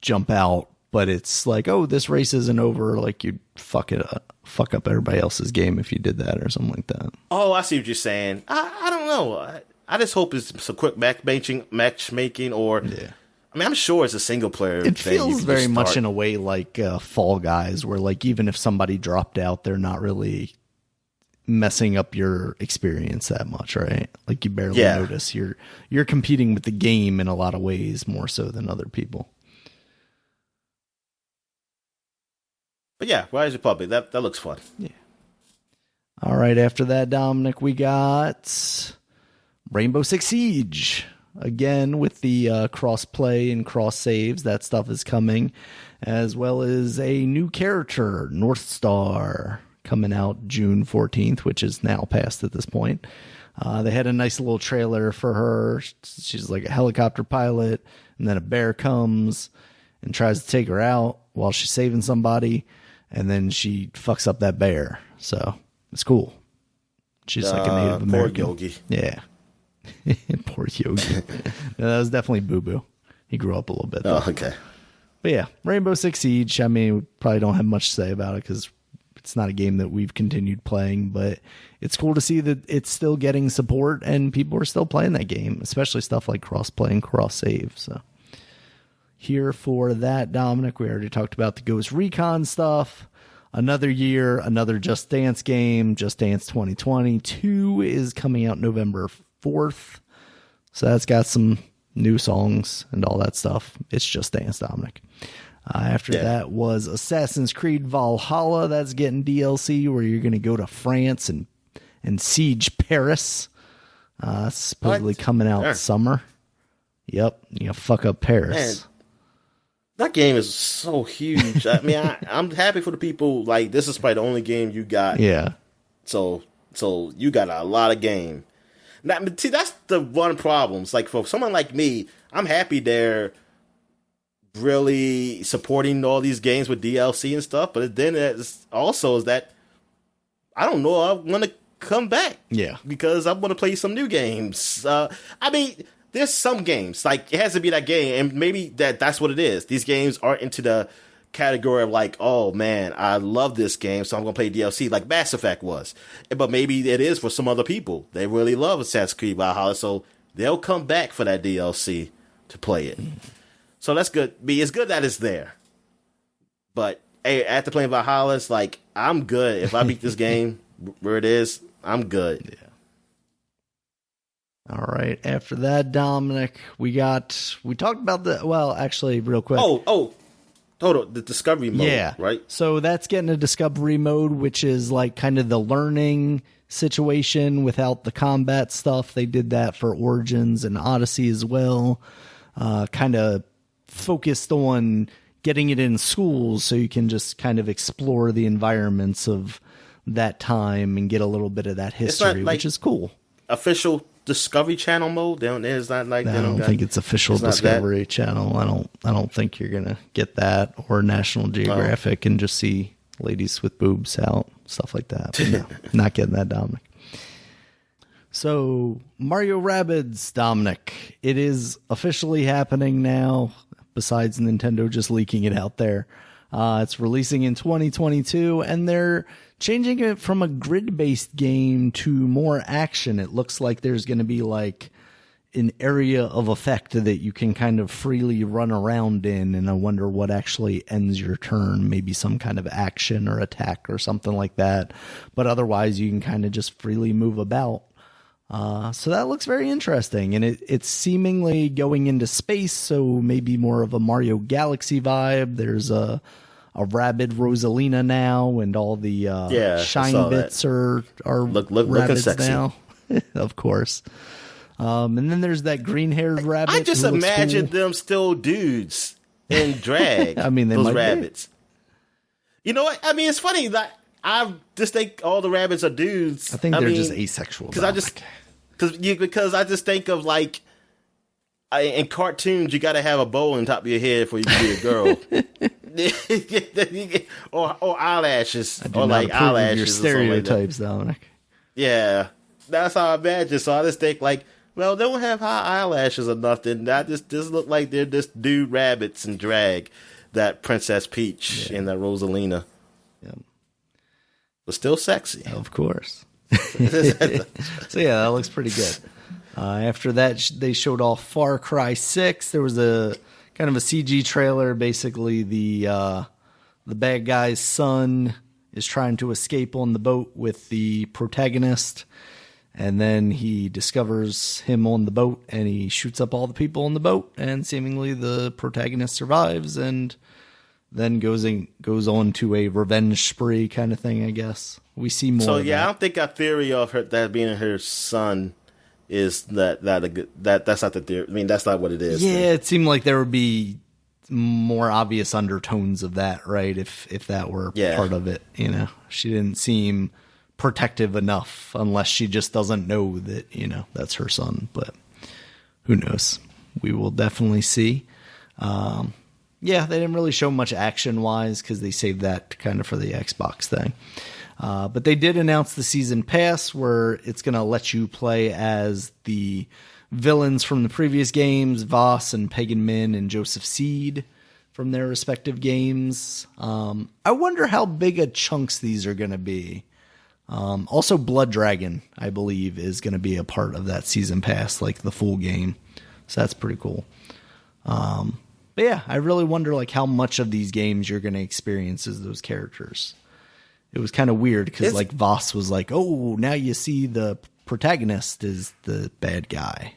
jump out. But it's like, oh, this race isn't over. Like you'd fuck up everybody else's game if you did that or something like that. Oh, I see what you're saying. I don't know. I just hope it's some quick matchmaking or. Yeah. I mean, I'm sure it's a single player. It feels very much in a way like Fall Guys, where like even if somebody dropped out, they're not really messing up your experience that much, right? Like you barely notice. You're competing with the game in a lot of ways more so than other people. But yeah, Riders Republic, that looks fun. Yeah. All right, after that, Dominic, we got Rainbow Six Siege. Again, with the cross-play and cross-saves, that stuff is coming. As well as a new character, North Star, coming out June 14th, which is now past at this point. They had a nice little trailer for her. She's like a helicopter pilot, and then a bear comes and tries to take her out while she's saving somebody. And then she fucks up that bear. So it's cool. She's like a Native American. Poor Yogi. Yeah. Poor Yogi. No, that was definitely Boo Boo. He grew up a little bit, though. Oh, okay. But yeah, Rainbow Six Siege. I mean, we probably don't have much to say about it because it's not a game that we've continued playing. But it's cool to see that it's still getting support and people are still playing that game, especially stuff like cross-play and cross-save. So here for that, Dominic. We already talked about the Ghost Recon stuff. Another year, another Just Dance game. Just Dance 2022 is coming out November 4th. So that's got some new songs and all that stuff. It's Just Dance, Dominic. After that was Assassin's Creed Valhalla. That's getting DLC where you're going to go to France and siege Paris. Supposedly coming out summer. Yep. Fuck up Paris. Man. That game is so huge. I mean, I'm happy for the people. Like, this is probably the only game you got. Yeah. So you got a lot of game. Now, see, that's the one problem. It's like for someone like me, I'm happy they're really supporting all these games with DLC and stuff. But then it's also is that I don't know. I want to come back. Yeah. Because I want to play some new games. I mean. There's some games, like, it has to be that game, and maybe that's what it is. These games aren't into the category of, like, oh, man, I love this game, so I'm going to play DLC, like Mass Effect was. But maybe it is for some other people. They really love Assassin's Creed Valhalla, so they'll come back for that DLC to play it. So that's good. It's good that it's there. But, hey, after playing Valhalla, it's like, I'm good. If I beat this game where it is, I'm good. Yeah. All right. After that, Dominic, we talked about actually, real quick. Hold on. The discovery mode, yeah. Right? So that's getting a discovery mode, which is like kind of the learning situation without the combat stuff. They did that for Origins and Odyssey as well. Kind of focused on getting it in schools so you can just kind of explore the environments of that time and get a little bit of that history, which is cool. Official Discovery Channel mode down there is not like I don't think it's official Discovery Channel. I don't think you're gonna get that or National Geographic and just see ladies with boobs out, stuff like that. But no, not getting that, Dominic. So Mario Rabbids, Dominic, it is officially happening now. Besides Nintendo just leaking it out there, It's releasing in 2022, and they're changing it from a grid-based game to more action. It looks like there's going to be like an area of effect that you can kind of freely run around in, and I wonder what actually ends your turn. Maybe some kind of action or attack or something like that. But otherwise, you can kind of just freely move about. So that looks very interesting, and it's seemingly going into space, so maybe more of a Mario Galaxy vibe. There's a rabid Rosalina now, and all the shine bits are looking sexy now, of course. And then there's that green-haired rabbit. I just imagine them still dudes in drag. I mean, they those might rabbits. Be. You know what? I mean, it's funny that I just think all the rabbits are dudes. I think they're just asexual. Because I just think of like in cartoons, you got to have a bow on top of your head for you to be a girl, or eyelashes, or like eyelashes. Your stereotypes, Dominic. Yeah, that's how I imagine. So I just think like, well, they don't have high eyelashes or nothing. That just look like they're just dude rabbits in drag. That Princess Peach and that Rosalina. Yeah. But still sexy. Of course. So yeah, that looks pretty good. After that, they showed off Far Cry 6. There was a kind of a CG trailer. Basically, the bad guy's son is trying to escape on the boat with the protagonist, and then he discovers him on the boat, and he shoots up all the people on the boat, and seemingly the protagonist survives, and then goes on to a revenge spree kind of thing, I guess. We see more. So yeah, I don't think our theory of her that being her son is that's not the theory. I mean, that's not what it is. Yeah, it seemed like there would be more obvious undertones of that, right? If that were part of it, you know, she didn't seem protective enough unless she just doesn't know that, you know, that's her son. But who knows? We will definitely see. Yeah, they didn't really show much action-wise because they saved that kind of for the Xbox thing. But they did announce the season pass where it's going to let you play as the villains from the previous games, Voss and Pagan Min and Joseph Seed from their respective games. I wonder how big a chunks these are going to be. Also, Blood Dragon, I believe, is going to be a part of that season pass, like the full game. So that's pretty cool. But yeah, I really wonder like how much of these games you're going to experience as those characters. It was kind of weird because like Voss was like, oh, now you see the protagonist is the bad guy.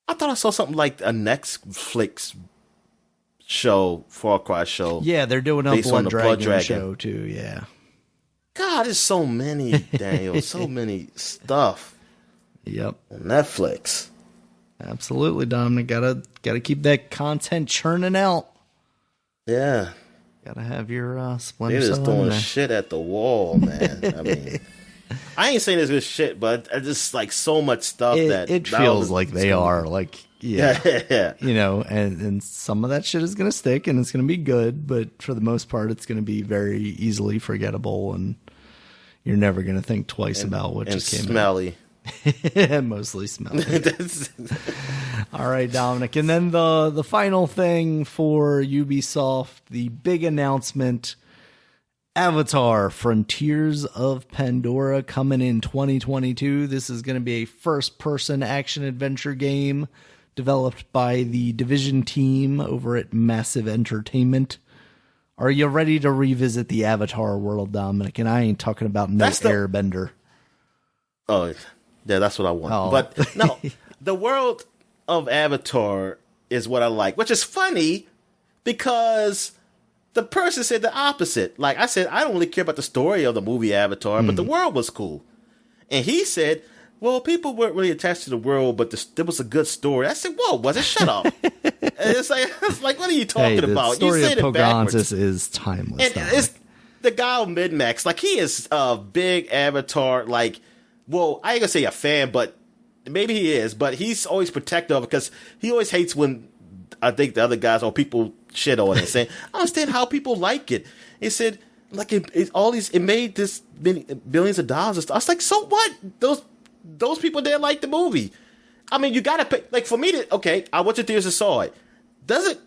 I thought I saw something like a Netflix show, Far Cry show. Yeah, they're doing a Blood Dragon show too, yeah. God, there's so many, Daniel, so many stuff. Yep. On Netflix. Absolutely, Dominic. Gotta keep that content churning out. Yeah. Gotta have your Splinter They're Cell. just throwing shit at the wall, man. I mean, I ain't saying this good shit, but just like so much stuff it feels like they are like, yeah. You know, and some of that shit is gonna stick and it's gonna be good, but for the most part, it's gonna be very easily forgettable, and you're never gonna think twice about what just came smelly. Mostly smelly. All right, Dominic. And then the final thing for Ubisoft, the big announcement, Avatar Frontiers of Pandora coming in 2022. This is going to be a first-person action-adventure game developed by the Division team over at Massive Entertainment. Are you ready to revisit the Avatar world, Dominic? And I ain't talking about Airbender. Oh, yeah, that's what I want. Oh. But no, the world of Avatar is what I like, which is funny because the person said the opposite. Like I said, I don't really care about the story of the movie Avatar, but the world was cool. And he said, well, people weren't really attached to the world, but there was a good story. I said, whoa, was it? Shut up. It's like, what are you talking about? The story you of Pocahontas is timeless. And it's the guy on Mid-Max. Like, he is a big Avatar, like, well, I ain't gonna say a fan, but maybe he is. But he's always protective because he always hates when I think the other guys or people shit on it, saying, I understand how people like it. He said, like, it made this billions of dollars and stuff. I was like, so what? Those people didn't like the movie. I mean, you gotta pay. Like, for me I went to theaters and saw it.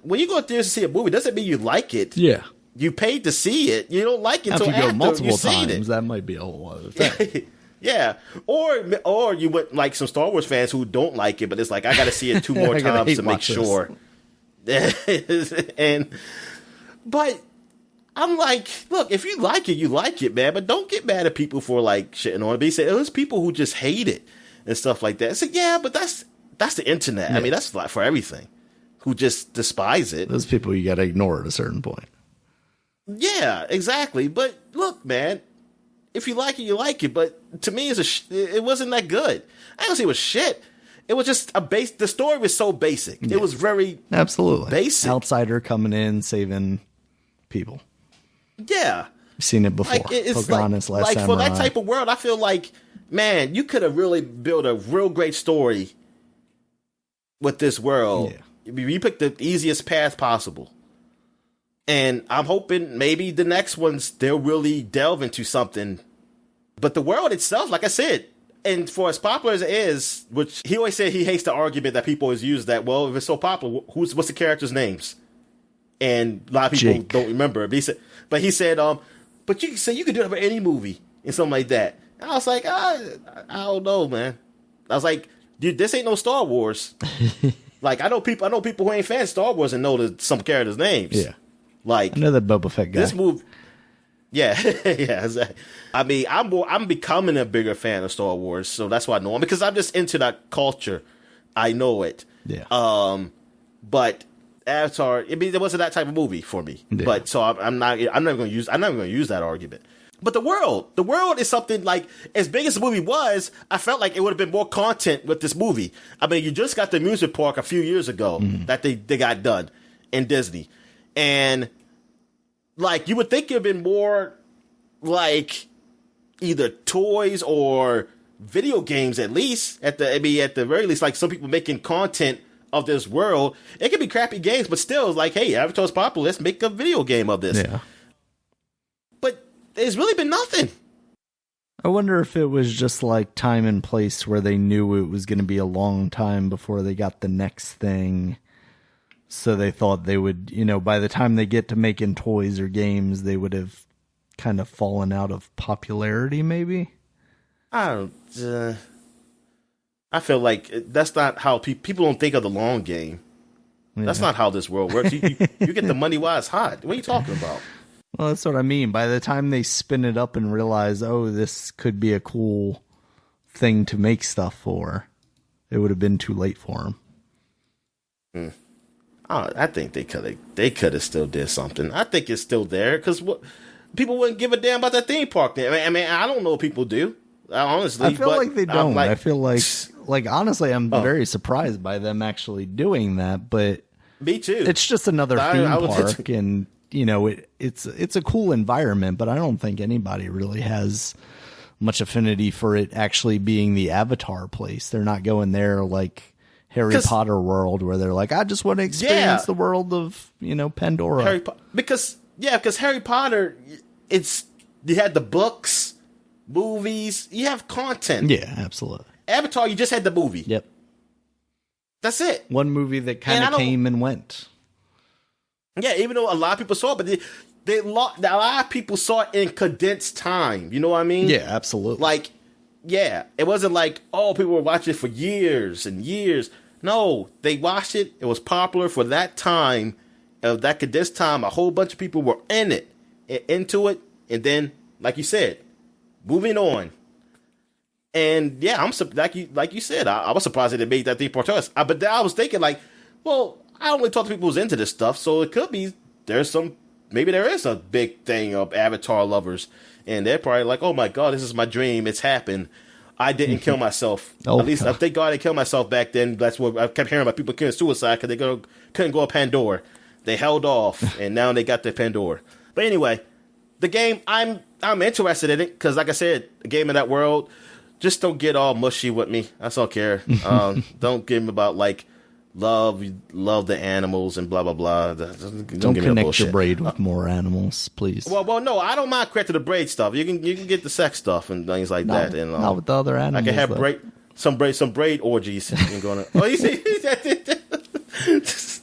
When you go to theaters to see a movie, doesn't mean you like it. Yeah. you paid to see it. You don't like it If until you go after multiple you've seen times, it. that might be a whole other thing. Yeah, or you went like some Star Wars fans who don't like it, but it's like I got to see it 2 more times to make sure. But I'm like, look, if you like it, you like it, man. But don't get mad at people for like shitting on it. But he said there's people who just hate it and stuff like that. I said, yeah, but that's the internet. Yeah. I mean, that's like for everything. Who just despise it. Those people you got to ignore at a certain point. Yeah, exactly. But look, man, if you like it, you like it. But to me, it wasn't that good. I don't say it was shit. It was just the story was so basic. Yeah. It was very absolutely basic. Outsider coming in, saving people. Yeah. I've seen it before. Like, it's Pocahontas, Last like for that Samurai. type of world, I feel like, man, you could have really built a real great story with this world. Yeah. You picked the easiest path possible. And I'm hoping maybe the next ones, they'll really delve into something. But the world itself, like I said, and for as popular as it is, which he always said he hates the argument that people always use that, well, if it's so popular, what's the characters' names? And a lot of people Jake. don't remember. But he said, but you said you could do it for any movie and something like that. And I was like, I don't know, man. I was like, dude, this ain't no Star Wars. Like I know people who ain't fans of Star Wars and know some characters' names. Yeah. Like I know that Boba Fett guy. this movie. Yeah, yeah. Exactly. I mean, I'm becoming a bigger fan of Star Wars, so that's why I know him because I'm just into that culture. I know it. Yeah. But Avatar, I mean, it wasn't that type of movie for me. Yeah. But so I'm never going to use that argument. But the world is something like as big as the movie was. I felt like it would have been more content with this movie. I mean, you just got the amusement park a few years ago that they got done in Disney, and like you would think it'd been more like either toys or video games at least at the very least, like some people making content of this world. It could be crappy games, but still it's like, hey, Avatar's popular, let's make a video game of this. Yeah. But there's really been nothing. I wonder if it was just like time and place where they knew it was going to be a long time before they got the next thing. So they thought they would, by the time they get to making toys or games, they would have kind of fallen out of popularity, maybe? I feel like that's not how people don't think of the long game. Yeah. That's not how this world works. You get the money while it's hot. What are you talking about? Well, that's what I mean. By the time they spin it up and realize, oh, this could be a cool thing to make stuff for, it would have been too late for them. I think they could have still did something. I think it's still there because people wouldn't give a damn about that theme park. There. I mean, I don't know what people do. Honestly, I feel like they don't. I feel like honestly, I'm very surprised by them actually doing that. But me too. It's just another theme park, and it's a cool environment. But I don't think anybody really has much affinity for it actually being the Avatar place. They're not going there like Harry Potter world where they're like, I just want to experience the world of Pandora. Because Harry Potter, you had the books, movies, you have content. Yeah, absolutely. Avatar, you just had the movie. Yep. That's it. One movie that kind of came and went. Yeah, even though a lot of people saw it, but a lot of people saw it in condensed time. You know what I mean? Yeah, absolutely. Like, yeah, it wasn't like, oh, people were watching it for years and years. No, they watched it. It was popular for that time. Of that condensed time, a whole bunch of people were into it, and then, like you said, moving on. And yeah, I'm like you said, I was surprised that they made that theme park choice. But then I was thinking like, well, I don't really talk to people who's into this stuff, so it could be maybe there is a big thing of Avatar lovers, and they're probably like, oh my god, this is my dream, it's happened. I didn't kill myself. At least I thank God I didn't kill myself back then. That's what I kept hearing about people committing suicide because they couldn't go to Pandora. They held off, and now they got their Pandora. But anyway, the game, I'm interested in it because, like I said, a game in that world. Just don't get all mushy with me. That's all I care. Don't give me about like love the animals and blah blah blah. Don't connect your braid with more animals, please. Well, no, I don't mind connecting the braid stuff. You can get the sex stuff and things like that. And not with the other animals. I can have some braid orgies. Oh, you see.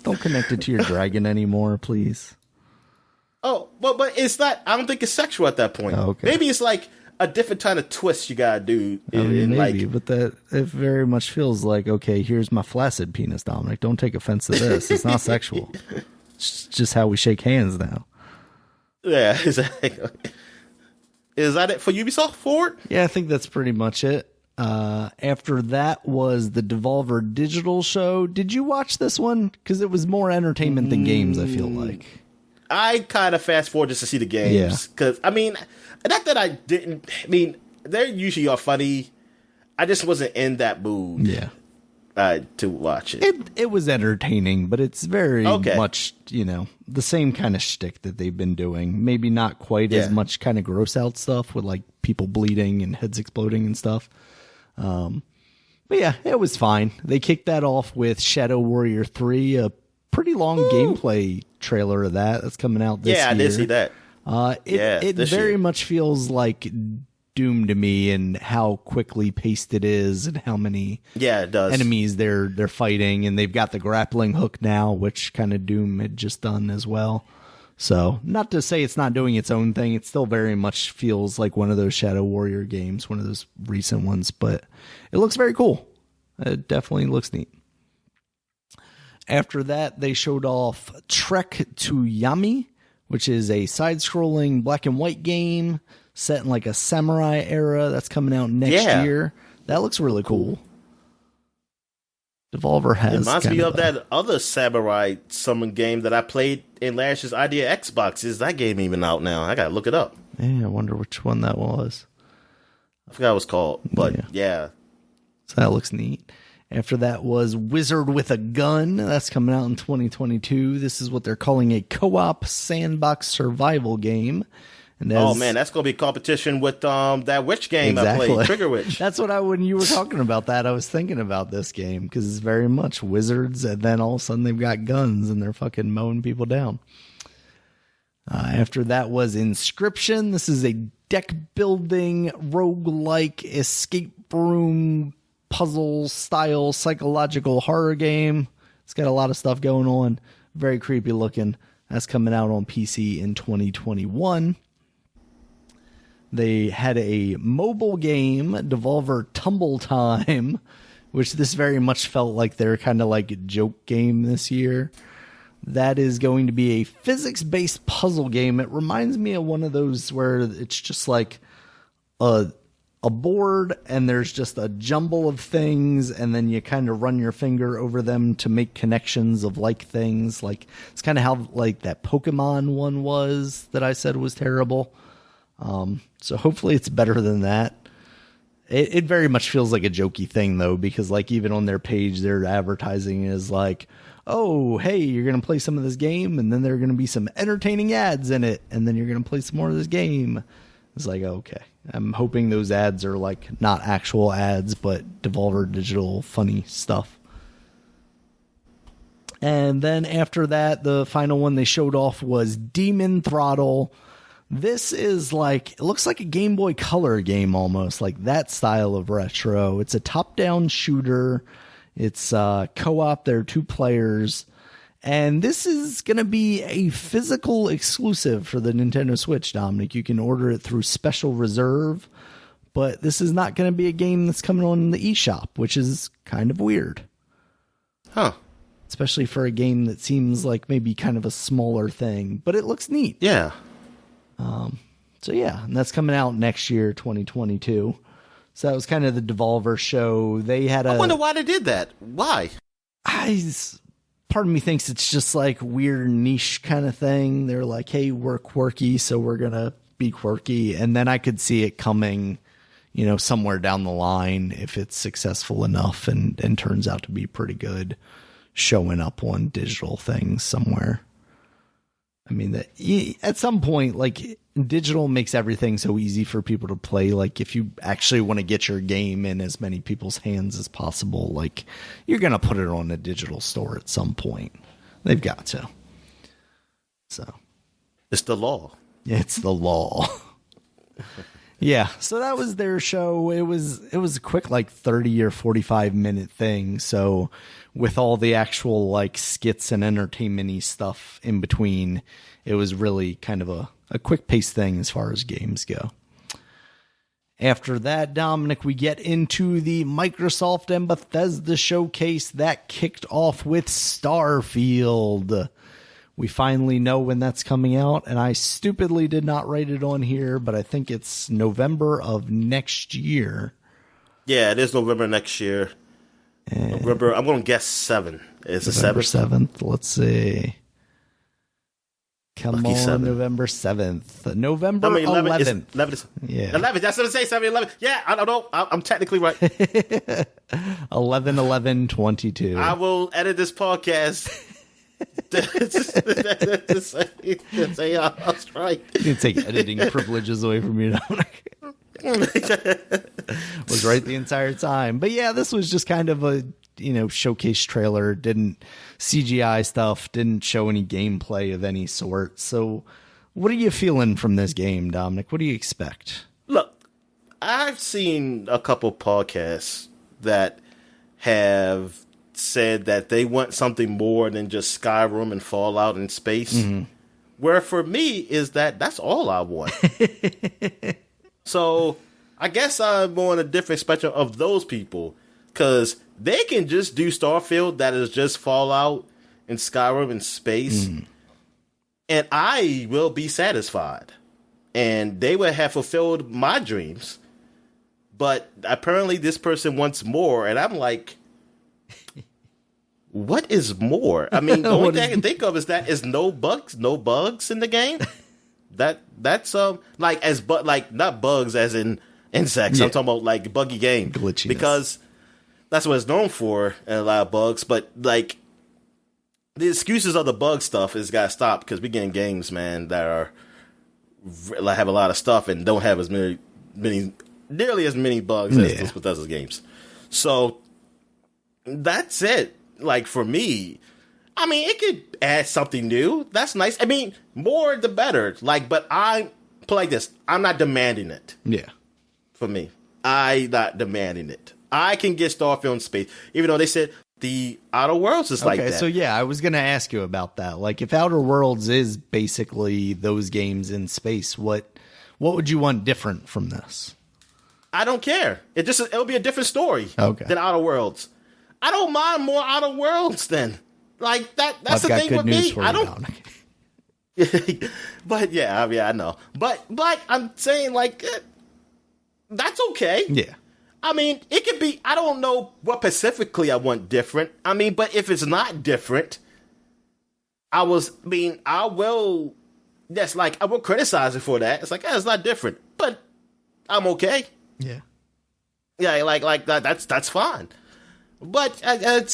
Don't connect it to your dragon anymore, please. Oh, but it's not. I don't think it's sexual at that point. Oh, okay. Maybe it's like a different kind of twist you gotta do. Maybe, but that it very much feels like, okay, here's my flaccid penis, Dominic. Don't take offense to this. It's not sexual. It's just how we shake hands now. Yeah, exactly. Is that it for Ubisoft Forward? Yeah, I think that's pretty much it. After that was the Devolver Digital show. Did you watch this one? Because it was more entertainment than games, I feel like. I kind of fast forward just to see the games. Because, I mean, not that I didn't. I mean, they usually are funny. I just wasn't in that mood. Yeah. To watch it. It was entertaining, but it's very much, the same kind of shtick that they've been doing. Maybe not quite as much kind of gross out stuff with like people bleeding and heads exploding and stuff. But yeah, it was fine. They kicked that off with Shadow Warrior 3, a pretty long gameplay trailer of that. That's coming out this year. Yeah, I did see that. It very much feels like Doom to me, and how quickly paced it is, and how many it does. enemies they're fighting, and they've got the grappling hook now, which kind of Doom had just done as well. So, not to say it's not doing its own thing, it still very much feels like one of those Shadow Warrior games, one of those recent ones, but it looks very cool. It definitely looks neat. After that, they showed off Trek to Yami, which is a side-scrolling black and white game set in like a samurai era. That's coming out next year. That looks really cool. Devolver has. It reminds me of that other samurai summon game that I played in last year's Idea Xbox. Is that game even out now? I gotta look it up. Yeah, I wonder which one that was. I forgot what it was called, but yeah. So that looks neat. After that was Wizard with a Gun. That's coming out in 2022. This is what they're calling a co-op sandbox survival game. And man, that's going to be competition with that witch game I played, Trigger Witch. That's what when you were talking about that, I was thinking about this game, because it's very much wizards, and then all of a sudden they've got guns and they're fucking mowing people down. After that was Inscription. This is a deck-building, roguelike, escape room, puzzle-style, psychological horror game. It's got a lot of stuff going on. Very creepy looking. That's coming out on PC in 2021. They had a mobile game, Devolver Tumble Time, which this very much felt like their kind of like joke game this year. That is going to be a physics-based puzzle game. It reminds me of one of those where it's just like a board and there's just a jumble of things, and then you kind of run your finger over them to make connections of like things. Like it's kind of how like that Pokemon one was that I said was terrible. So hopefully it's better than that. It very much feels like a jokey thing though, because like even on their page, their advertising is like, oh, hey, you're going to play some of this game, and then there are going to be some entertaining ads in it, and then you're going to play some more of this game. It's like, okay. I'm hoping those ads are like not actual ads, but Devolver Digital funny stuff. And then after that, the final one they showed off was Demon Throttle. This is like, it looks like a Game Boy Color game almost, like that style of retro. It's a top-down shooter. It's co-op. There are 2 players. And this is going to be a physical exclusive for the Nintendo Switch, Dominic. You can order it through Special Reserve, but this is not going to be a game that's coming on the eShop, which is kind of weird. Huh. Especially for a game that seems like maybe kind of a smaller thing, but it looks neat. Yeah. So yeah, and that's coming out next year, 2022. So that was kind of the Devolver show. They had I wonder why they did that. Why? Part of me thinks it's just like weird niche kind of thing. They're like, hey, we're quirky, so we're going to be quirky. And then I could see it coming, somewhere down the line if it's successful enough and turns out to be pretty good, showing up on digital things somewhere. I mean, at some point, like, digital makes everything so easy for people to play. Like, if you actually want to get your game in as many people's hands as possible, like, you're going to put it on a digital store at some point. They've got to. So. It's the law. It's the law. Yeah, so that was their show. It was a quick, like, 30 or 45-minute thing. So with all the actual, like, skits and entertainment-y stuff in between, it was really kind of a quick-paced thing as far as games go. After that, Dominic, we get into the Microsoft and Bethesda showcase that kicked off with Starfield. We finally know when that's coming out, and I stupidly did not write it on here, but I think it's November of next year. Yeah, it is November next year. November, I'm going to guess 7. It's November a 7th. Let's see. Come Lucky on, 7. November 7th. November 11 11th. 11. Yeah. 11. That's what I say. 7, 11. Yeah, I don't know. I'm technically right. 11/11/22. I will edit this podcast. to say I was right. You can take editing privileges away from you, Dominic. Was right the entire time. But yeah, this was just kind of a, showcase trailer. Didn't CGI stuff, didn't show any gameplay of any sort. So what are you feeling from this game, Dominic? What do you expect? Look, I've seen a couple podcasts that have said that they want something more than just Skyrim and Fallout in space. Mm-hmm. Where for me is that's all I want. So I guess I'm on a different spectrum of those people, because they can just do Starfield that is just Fallout and Skyrim in space, and I will be satisfied, and they would have fulfilled my dreams. But apparently this person wants more, and I'm like, what is more? I mean, the only thing I can think of is that is no bugs in the game. That's like not bugs as in insects. Yeah. I'm talking about like buggy game glitchiness, because that's what it's known for, and a lot of bugs. But like the excuses of the bug stuff is got to stop, because we getting games, man, that are have a lot of stuff and don't have as nearly as many bugs as those Bethesda games. So that's it. Like, for me, I mean, it could add something new. That's nice. I mean, more the better. Like, but I put like this. I'm not demanding it. Yeah. For me, I'm not demanding it. I can get Starfield in space, even though they said the Outer Worlds is like that. So yeah, I was going to ask you about that. Like, if Outer Worlds is basically those games in space, what would you want different from this? I don't care. It'll be a different story than Outer Worlds. I don't mind more Outer Worlds then. Like that's the thing with me. I don't. But yeah, I mean, I know. But I'm saying, like, that's okay. Yeah. I mean, it could be. I don't know what specifically I want different. I mean, but if it's not different, I will. That's like, I will criticize it for that. It's like, it's not different, but I'm okay. Yeah. Yeah, like that. That's fine. But I'm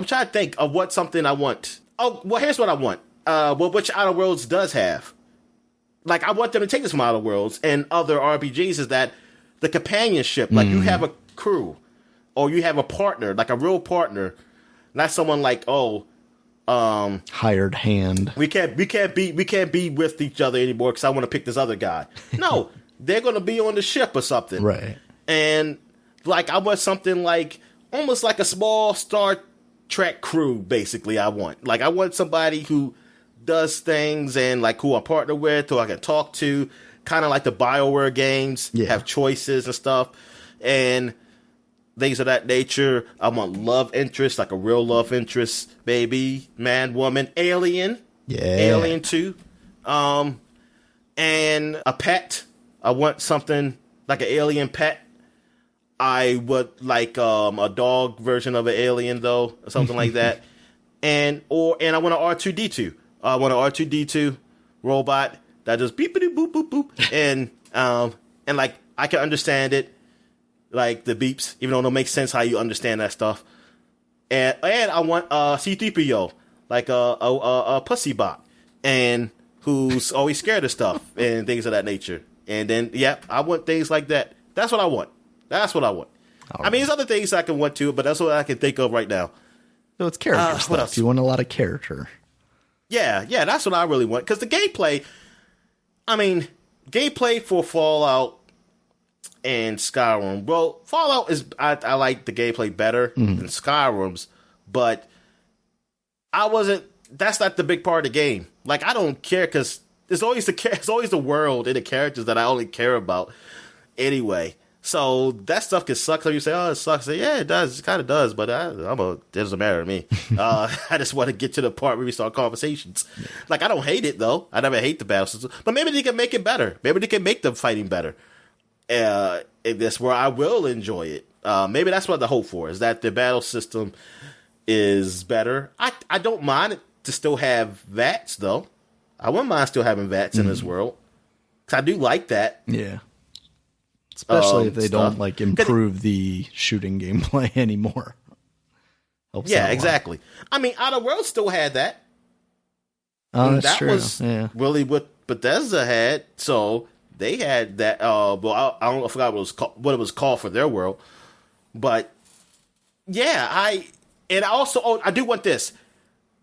trying to think of what something I want. Oh, well, here's what I want. Which Outer Worlds does have. Like, I want them to take this from Outer Worlds and other RPGs, is that the companionship. Like, you have a crew, or you have a partner, like a real partner, not someone like, hired hand. We can't be with each other anymore because I want to pick this other guy. No, they're gonna be on the ship or something, right? And like, I want something like almost like a small Star Trek crew. Basically, I want somebody who does things and like who I partner with, who I can talk to, kind of like the BioWare games, have choices and stuff, and things of that nature. I want love interest, like a real love interest, baby, man, woman, alien, Alien 2, and a pet. I want something like an alien pet. I would like a dog version of an alien, though, or something like that. And I want an R2D2. I want an R2D2 robot that just beep boop boop boop boop, and like I can understand it, like the beeps, even though it don't make sense how you understand that stuff. And I want C-3PO, like a pussy bot, and who's always scared of stuff and things of that nature. And then I want things like that. That's what I want. That's what I want. I mean, there's other things I can want to, but that's what I can think of right now. So it's character stuff. What else? You want a lot of character. Yeah, that's what I really want. Because the gameplay, I mean, gameplay for Fallout and Skyrim. Well, Fallout is I like the gameplay better than Skyrim's, but that's not the big part of the game. Like, I don't care because it's always the world and the characters that I only care about anyway. So that stuff can suck. So you say, "Oh, it sucks." I say, yeah, it does. It kind of does, but it doesn't matter to me. I just want to get to the part where we start conversations. Like, I don't hate it though. I never hate the battle system, but maybe they can make it better. Maybe they can make the fighting better. In this, where I will enjoy it. Maybe that's what the hope for is that the battle system is better. I don't mind it to still have VATs though. I wouldn't mind still having VATs in this world because I do like that. Yeah. Especially if they don't like improve the shooting gameplay anymore. Helps yeah, exactly. I mean, Outer Worlds still had that. Oh, that's that true. was really what Bethesda had. So they had that. Well, I forgot what it was called for their world. But yeah, I do want this.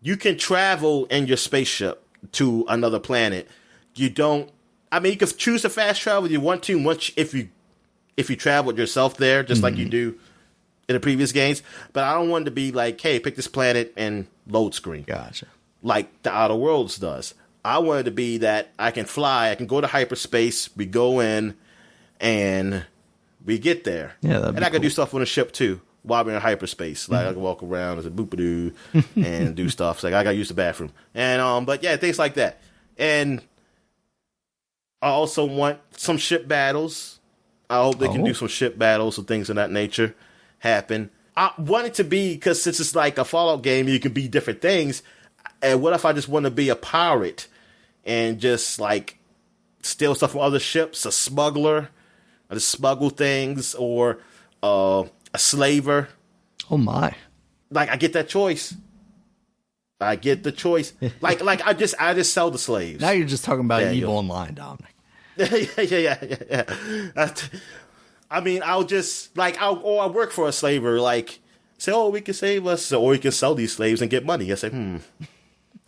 You can travel in your spaceship to another planet. You don't. I mean, you can choose to fast travel if you want to. If you travel yourself there, just like you do in the previous games. But I don't want it to be like, hey, pick this planet and load screen. Gotcha. Like the Outer Worlds does. I want it to be that I can fly, I can go to hyperspace, we go in, and we get there. Yeah, and I can do stuff on the ship too while we're in hyperspace. Like I can walk around as a boop-a-doo and do stuff. So, like I got to use the bathroom. And but yeah, things like that. And I also want some ship battles. I hope they can do some ship battles and things of that nature happen. I want it to be, because since it's like a Fallout game, you can be different things. And what if I just want to be a pirate and just like steal stuff from other ships, a smuggler, or just smuggle things, or a slaver? Oh my! Like I get that choice. I get the choice. like I just sell the slaves. Now you're just talking about evil online, Dominic. yeah. I mean, I'll work for a slaver, like say, oh, we can save us, or we can sell these slaves and get money. I say,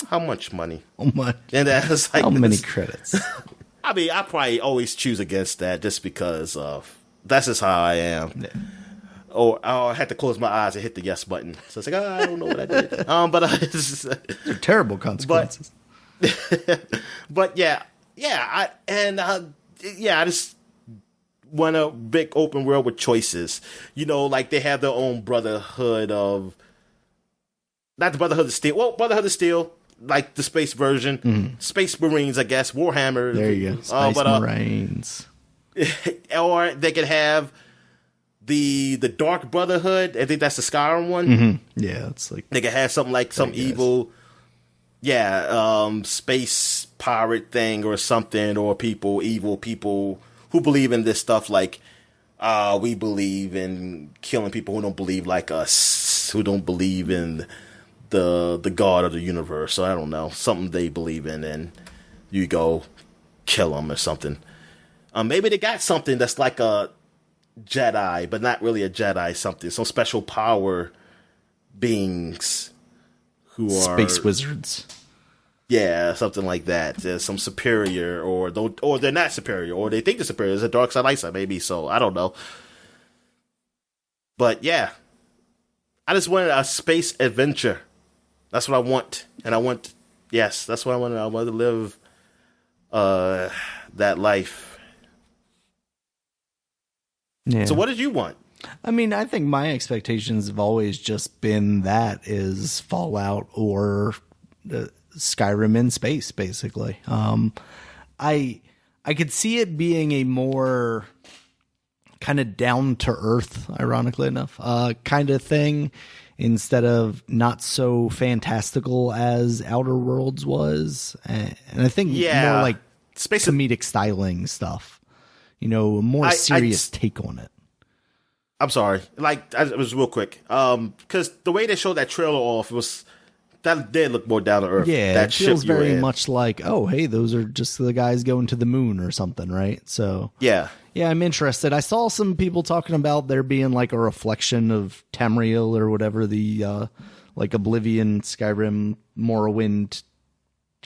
how much money? How much? And that's like, how many credits? I mean, I probably always choose against that just because that's just how I am. Yeah. Or I had to close my eyes and hit the yes button. So it's like, I don't know what I did. They're terrible consequences. But yeah. I just want a big open world with choices. You know, like they have their own Brotherhood of, not the Brotherhood of Steel. Well, Brotherhood of Steel, like the space version. Space Marines, I guess. Warhammer. There you go. Space Marines. Or they could have the Dark Brotherhood. I think that's the Skyrim one. Yeah, it's like they could have something like some evil. Space pirate thing or something, or evil people who believe in this stuff like, we believe in killing people who don't believe like us, who don't believe in the God of the universe. So I don't know, something they believe in, and you go kill them or something. Maybe they got something that's like a Jedi, but not really a Jedi, some special power beings who are space wizards. Yeah, something like that. There's some superior, or they're not superior, or they think they're superior. There's a dark side, light side, maybe. So I don't know. But yeah, I just wanted a space adventure. That's what I want, and that's what I wanted. I wanted to live that life. Yeah. So what did you want? I mean, I think my expectations have always just been that is Fallout or Skyrim in space, basically. I could see it being a more kind of down to earth, ironically enough, kind of thing, instead of not so fantastical as Outer Worlds was. And I think more like space comedic styling stuff, a more serious take on it. I'm sorry. It was real quick. Because the way they showed that trailer off that did look more down to earth. Yeah, that it feels very much like, oh, hey, those are just the guys going to the moon or something, right? So yeah, I'm interested. I saw some people talking about there being like a reflection of Tamriel or whatever the like Oblivion, Skyrim, Morrowind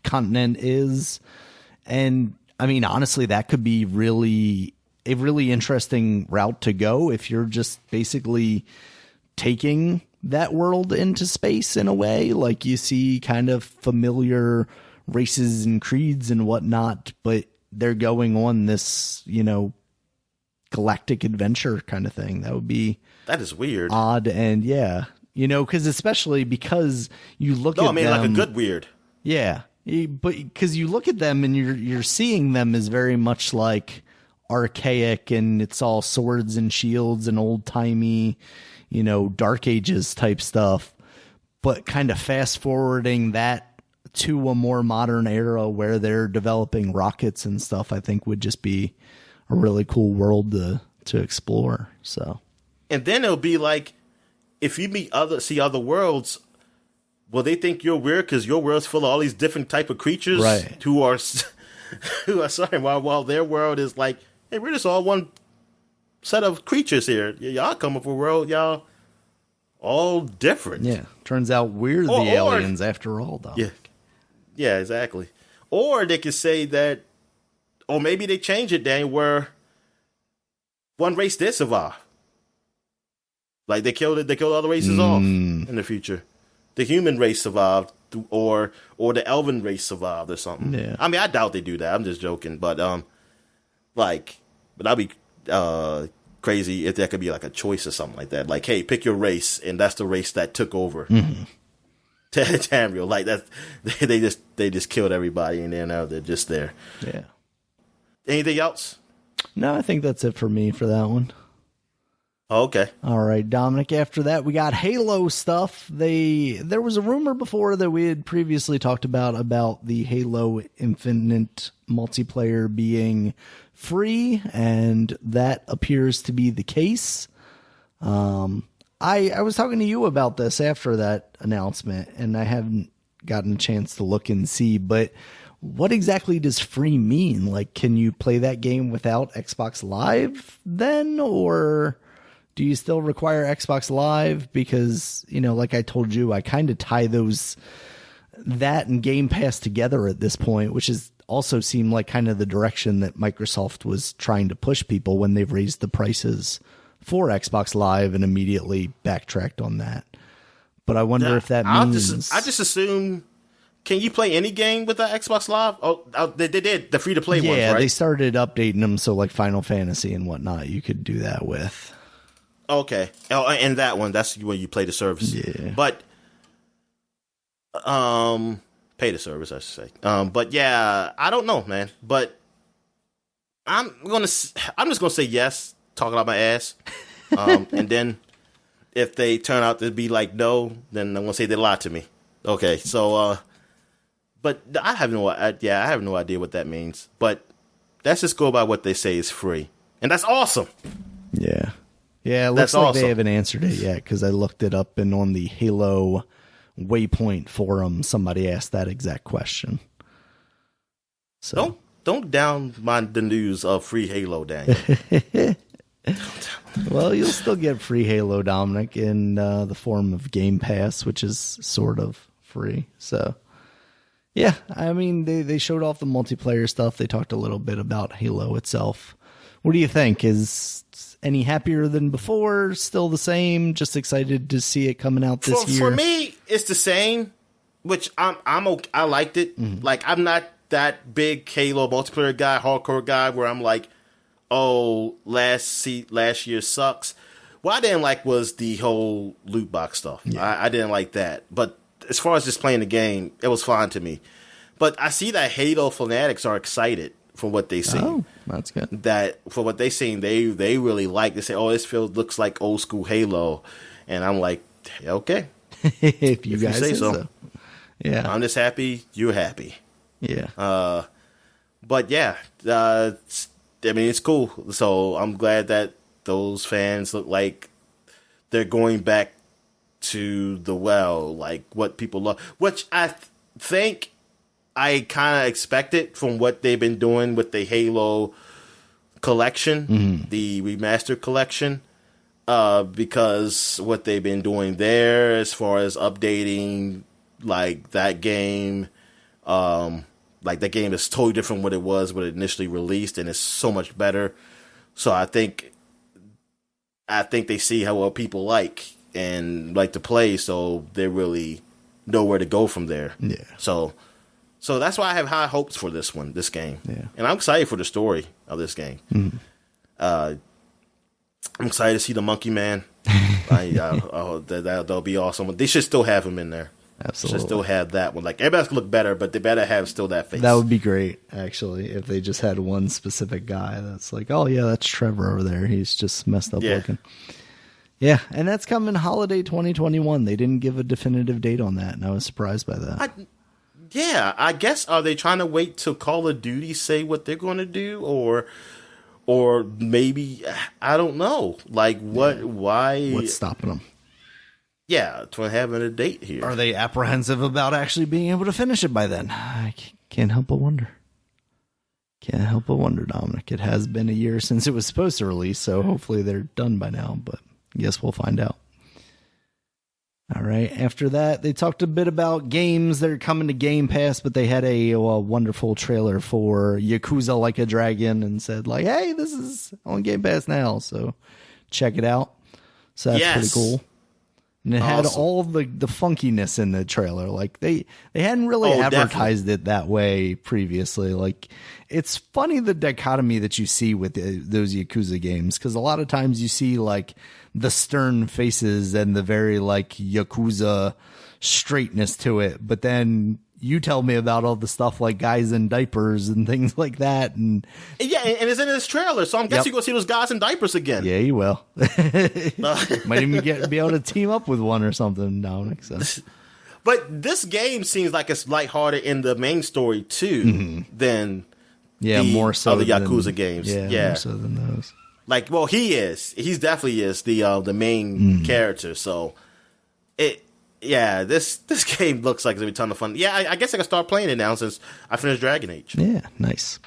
continent is, and I mean, honestly, that could be really a really interesting route to go if you're just basically taking that world into space in a way. Like, you see kind of familiar races and creeds and whatnot, but they're going on this, galactic adventure kind of thing. That is weird. Odd. And because especially because you look at them, like a good weird. Yeah. But because you look at them and you're seeing them as very much like archaic, and it's all swords and shields and old timey, Dark Ages type stuff, but kind of fast forwarding that to a more modern era where they're developing rockets and stuff, I think would just be a really cool world to explore. So, and then it'll be like, if you see other worlds, well, they think you're weird because your world's full of all these different type of creatures, right? Who are sorry, while their world is like, hey, we're just all one set of creatures here. Y'all come up with a world, y'all all different. Yeah, turns out we're the aliens after all, though. Yeah, exactly. Or they could say that, or maybe they change it, Daniel, where one race did survive. Like they killed all the races off in the future. The human race survived, or the elven race survived, or something. Yeah. I mean, I doubt they do that. I'm just joking, but that'd be crazy if there could be like a choice or something like that. Like, hey, pick your race, and that's the race that took over. Mm-hmm. Tamriel, like that, they just killed everybody, and now they're just there. Yeah. Anything else? No, I think that's it for me for that one. Oh, okay. All right, Dominic. After that, we got Halo stuff. There was a rumor before that we had previously talked about the Halo Infinite multiplayer being free, and that appears to be the case. I was talking to you about this after that announcement, and I haven't gotten a chance to look and see, but what exactly does free mean? Like, can you play that game without Xbox Live then, or do you still require Xbox Live? Because, like I told you, I kind of tie that and Game Pass together at this point, which is also seemed like kind of the direction that Microsoft was trying to push people when they've raised the prices for Xbox Live and immediately backtracked on that. But I wonder if that means... I just assume... Can you play any game with the Xbox Live? Oh, they did the free-to-play ones, right? Yeah, they started updating them, so like Final Fantasy and whatnot, you could do that with. Okay. Oh, and that one, that's when you play the service. Yeah. But, pay the service, I should say. But yeah, I don't know, man. But I'm just gonna say yes, talking out my ass. And then if they turn out to be like no, then I'm gonna say they lied to me. Okay, so but I have no idea what that means. But let's just go by what they say is free, and that's awesome. Yeah, it looks like they haven't answered it yet, because I looked it up, and on the Halo Waypoint forum, somebody asked that exact question. So don't down the news of free Halo, Daniel. Well, you'll still get free Halo, Dominic, in the form of Game Pass, which is sort of free. So, yeah, I mean, they showed off the multiplayer stuff. They talked a little bit about Halo itself. What do you think? Is any happier than before? Still the same? Just excited to see it coming out this year? For me, it's the same, which I'm okay. I liked it. Mm-hmm. Like, I'm not that big Halo multiplayer guy, hardcore guy, where I'm like, oh, last year sucks. What I didn't like was the whole loot box stuff. Yeah. I didn't like that. But as far as just playing the game, it was fine to me. But I see that Halo fanatics are excited for what they see. Oh, that's good. That for what they seen, they really like. They say, "Oh, this looks like old school Halo," and I'm like, "Okay, if you guys say so." Yeah, I'm just happy you're happy. Yeah. But yeah, I mean, it's cool. So I'm glad that those fans look like they're going back to the well, like what people love, which I think I kind of expected from what they've been doing with the Halo collection, the remastered collection, because what they've been doing there as far as updating, like that game, like that game is totally different from what it was when it initially released, and it's so much better. So I think they see how well people like and like to play, so they really know where to go from there. Yeah. So that's why I have high hopes for this game. Yeah. And I'm excited for the story of this game. Mm-hmm. I'm excited to see the Monkey Man. That'll be awesome. They should still have him in there. Absolutely. Should still have that one. Like, everybody could look better, but they better have still that face. That would be great, actually, if they just had one specific guy that's like, oh, yeah, that's Trevor over there. He's just messed up looking. Yeah, and that's coming holiday 2021. They didn't give a definitive date on that, and I was surprised by that. I guess, are they trying to wait till Call of Duty say what they're going to do? Or maybe, I don't know. Like, why? What's stopping them? Yeah, to having a date here. Are they apprehensive about actually being able to finish it by then? I can't help but wonder. Can't help but wonder, Dominic. It has been a year since it was supposed to release, so hopefully they're done by now, but I guess we'll find out. All right. After that, they talked a bit about games that are coming to Game Pass, but they had a wonderful trailer for Yakuza Like a Dragon and said, like, hey, this is on Game Pass now, so check it out. So that's pretty cool. And it had all of the funkiness in the trailer. Like, they hadn't really advertised it that way previously. Like, it's funny the dichotomy that you see with those Yakuza games, because a lot of times you see, like, the stern faces and the very, like, Yakuza straightness to it. But then you tell me about all the stuff like guys in diapers and things like that. And yeah, and it's in this trailer, so I'm guessing you're going to see those guys in diapers again. Yeah, you will. Might even be able to team up with one or something, Dominic. So. But this game seems like it's lighthearted in the main story, too, than more so other Yakuza games. Yeah, more so than those. Like, well, he definitely is the main character. So this game looks like it's gonna be a ton of fun. Yeah, I guess I can start playing it now since I finished Dragon Age. Yeah, nice.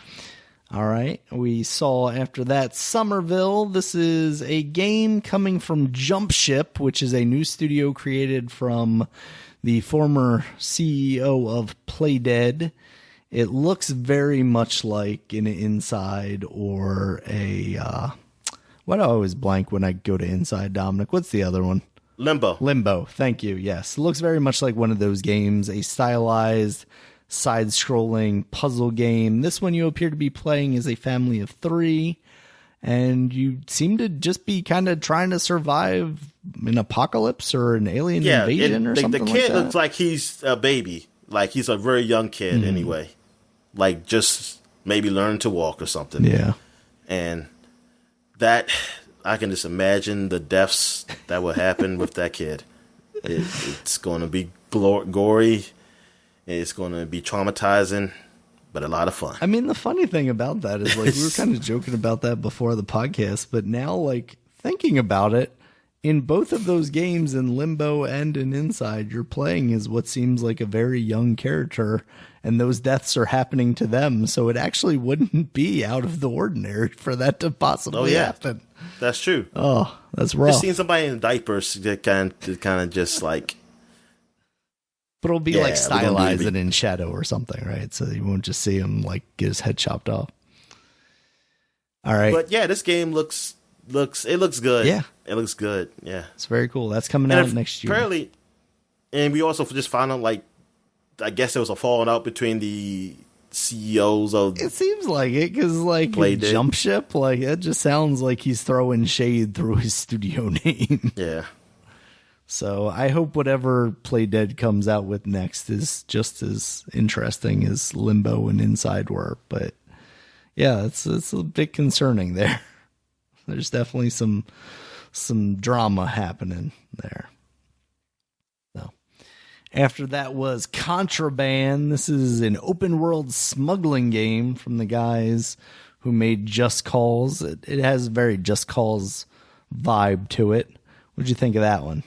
All right, we saw after that Somerville. This is a game coming from Jump Ship, which is a new studio created from the former CEO of Playdead. It looks very much like an Inside or a why do I always blank when I go to Inside, Dominic? What's the other one? Limbo. Thank you. Yes. It looks very much like one of those games, a stylized side-scrolling puzzle game. This one you appear to be playing as a family of 3, and you seem to just be kind of trying to survive an apocalypse or an alien invasion or something like that. The kid looks like he's a baby. Like, he's a very young kid anyway. Like, just maybe learn to walk or something. Yeah. And that, I can just imagine the deaths that will happen with that kid. It's going to be gory. It's going to be traumatizing, but a lot of fun. I mean, the funny thing about that is, like, we were kind of joking about that before the podcast, but now, like, thinking about it, in both of those games, in Limbo and in Inside, you're playing as what seems like a very young character, and those deaths are happening to them, so it actually wouldn't be out of the ordinary for that to possibly happen. That's true. Oh, that's rough. Just seeing somebody in diapers that kind of just like... But it'll be like stylized and in shadow or something, right? So you won't just see him like get his head chopped off. All right. But yeah, this game looks good. Yeah. It looks good. Yeah. It's very cool. That's coming out next year. Apparently, and we also just found out, like, I guess there was a falling out between the CEOs of... It seems like it, because, like, Jump Ship, like, it just sounds like he's throwing shade through his studio name. Yeah. So I hope whatever Playdead comes out with next is just as interesting as Limbo and Inside were. But yeah, it's a bit concerning there. There's definitely some drama happening there. So after that was Contraband. This is an open world smuggling game from the guys who made Just Cause. It has a very Just Cause vibe to it. What'd you think of that one?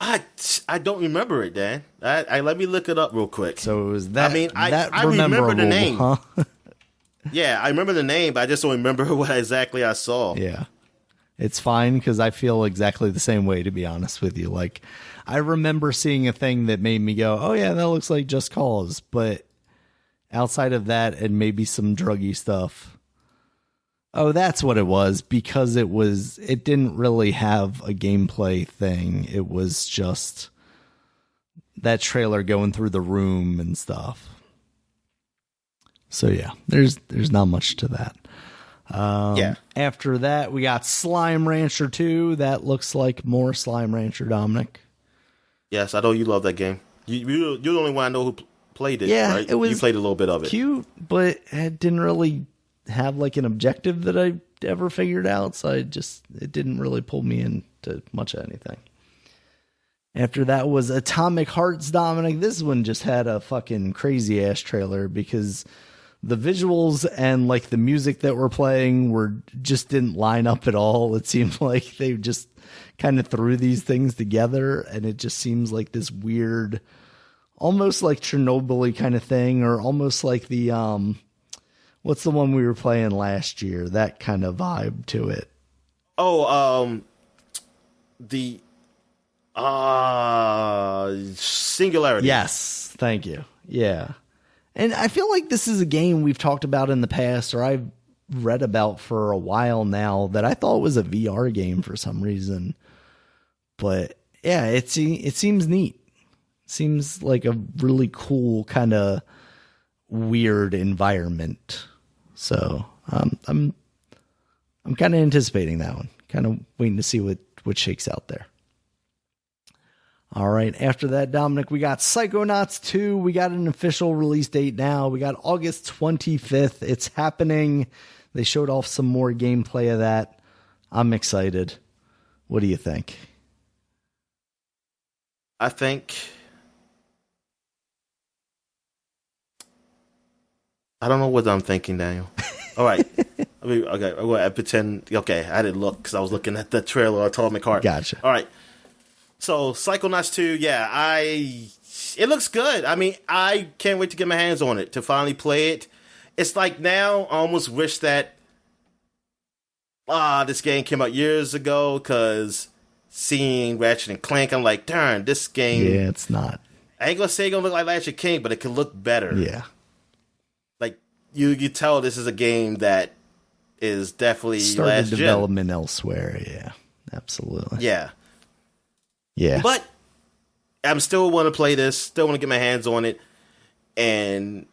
I don't remember it, Dan. I let me look it up real quick. So it was that. I mean, I remember the name. Huh? Yeah, I remember the name, but I just don't remember what exactly I saw. Yeah, it's fine because I feel exactly the same way. To be honest with you, like I remember seeing a thing that made me go, "Oh yeah, that looks like Just Cause," but outside of that, and maybe some druggy stuff, Oh, that's what it was, because it didn't really have a gameplay thing. It was just that trailer going through the room and stuff. So yeah, there's not much to that. Yeah. After that, we got Slime Rancher 2. That looks like more Slime Rancher, Dominic. Yes, I know you love that game. You're the only one I know who played it, Yeah, right? it was you played a little bit of it. Cute, but it didn't really have like an objective that I ever figured out, so it didn't really pull me into much of anything. After that was Atomic Hearts, Dominic. This one just had a fucking crazy ass trailer, because the visuals and like the music that were playing just didn't line up at all. It seemed like they just kind of threw these things together, and it just seems like this weird, almost like Chernobyl-y kind of thing, or almost like the what's the one we were playing last year? That kind of vibe to it. Oh, the Singularity. Yes, thank you. Yeah. And I feel like this is a game we've talked about in the past, or I've read about for a while now, that I thought was a VR game for some reason. But yeah, it seems neat. Seems like a really cool kind of weird environment. So I'm kind of anticipating that one. Kind of waiting to see what shakes out there. All right. After that, Dominic, we got Psychonauts 2. We got an official release date now. We got August 25th. It's happening. They showed off some more gameplay of that. I'm excited. What do you think? I think, I don't know what I'm thinking, Daniel. All right. I pretend. Okay, I didn't look because I was looking at the trailer of Atomic Heart. Gotcha. All right. So Psychonauts 2, yeah, it looks good. I mean, I can't wait to get my hands on it, to finally play it. It's like now, I almost wish that this game came out years ago, because seeing Ratchet and Clank, I'm like, darn, this game. Yeah, it's not. I ain't gonna say it's gonna look like Ratchet and Clank, but it could look better. Yeah. Like you tell this is a game that is definitely started last development gen. elsewhere. Yeah, absolutely. Yeah. Yeah. But I'm still want to play this, still want to get my hands on it. And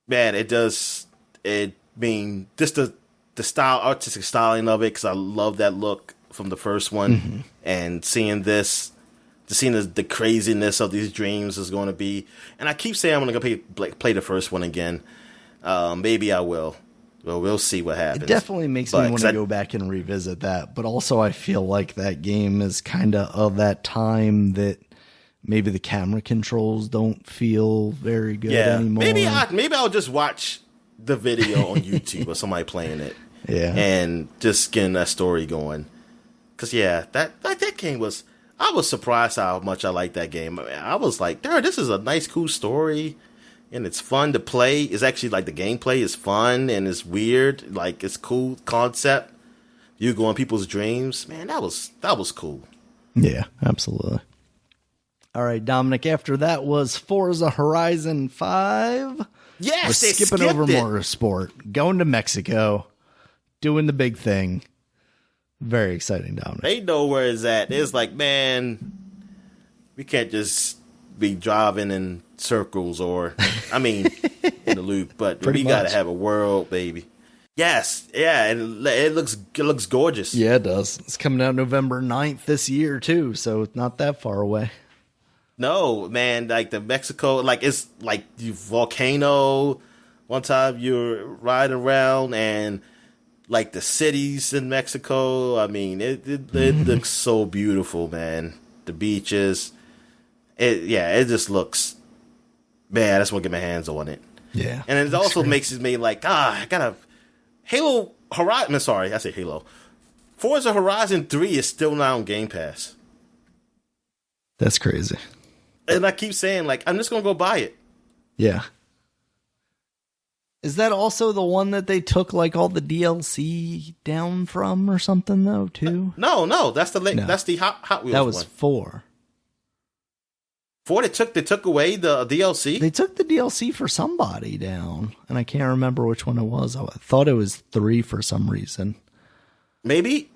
man, just the style, artistic styling of it, because I love that look from the first one. Mm-hmm. And seeing the craziness of these dreams is going to be. And I keep saying I'm going to play the first one again. Maybe I will. Well, we'll see what happens. It definitely makes me want to go back and revisit that. But also, I feel like that game is kind of that time that maybe the camera controls don't feel very good anymore. Maybe I'll just watch the video on YouTube of somebody playing it. Yeah. And just getting that story going. Because, yeah, that game was... I was surprised how much I liked that game. I mean, I was like, darn, this is a nice, cool story. And it's fun to play. It's actually like the gameplay is fun and it's weird. Like, it's cool concept. You go in people's dreams. Man, that was cool. Yeah, absolutely. All right, Dominic, after that was Forza Horizon 5. Yes, we're skipping over motorsport, going to Mexico, doing the big thing. Very exciting, Dominic. They know where it's at. It's like, man, we can't just be driving in circles or, I mean, in the loop, but we got to have a world, baby. Yes, yeah, and it looks gorgeous. Yeah, it does. It's coming out November 9th this year, too, so it's not that far away. No, man, like the Mexico, like it's like the volcano. One time you're riding around and like the cities in Mexico. I mean, it looks so beautiful, man. The beaches. It just looks, man, I just want to get my hands on it. Yeah. And it also makes me like, I gotta, Halo Horizon, sorry, I say Halo. Forza Horizon 3 is still not on Game Pass. That's crazy. And I keep saying, like, I'm just going to go buy it. Yeah. Is that also the one that they took, like, all the DLC down from or something, though, too? No, that's the Hot Wheels one. That was 4. 4 they took away the DLC. They took the DLC for somebody down, and I can't remember which one it was. I thought it was 3 for some reason. Maybe.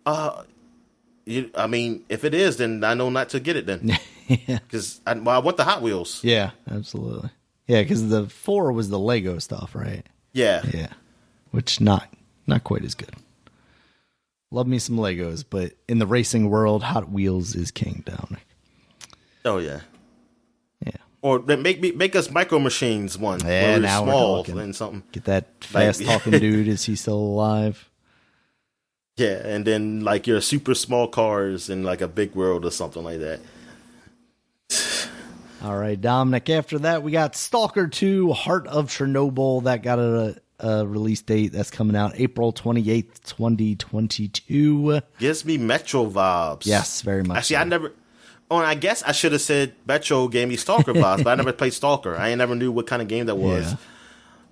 I mean, if it is, then I know not to get it then. Yeah. Because I want the Hot Wheels. Yeah, absolutely. Yeah, because the 4 was the Lego stuff, right? Yeah. Yeah. Which not quite as good. Love me some Legos, but in the racing world, Hot Wheels is king, Dominic. Oh yeah. Yeah. Or make us Micro Machines one. Yeah, where now we're small we're talking. and something. Get that fast talking dude. Is he still alive? Yeah, and then like your super small cars in like a big world or something like that. All right, Dominic. After that, we got Stalker 2, Heart of Chernobyl. That got a release date that's coming out April 28th, 2022. Gives me Metro vibes. Yes, very much. Actually, I guess I should have said Metro gave me Stalker vibes, but I never played Stalker. I never knew what kind of game that was. Yeah.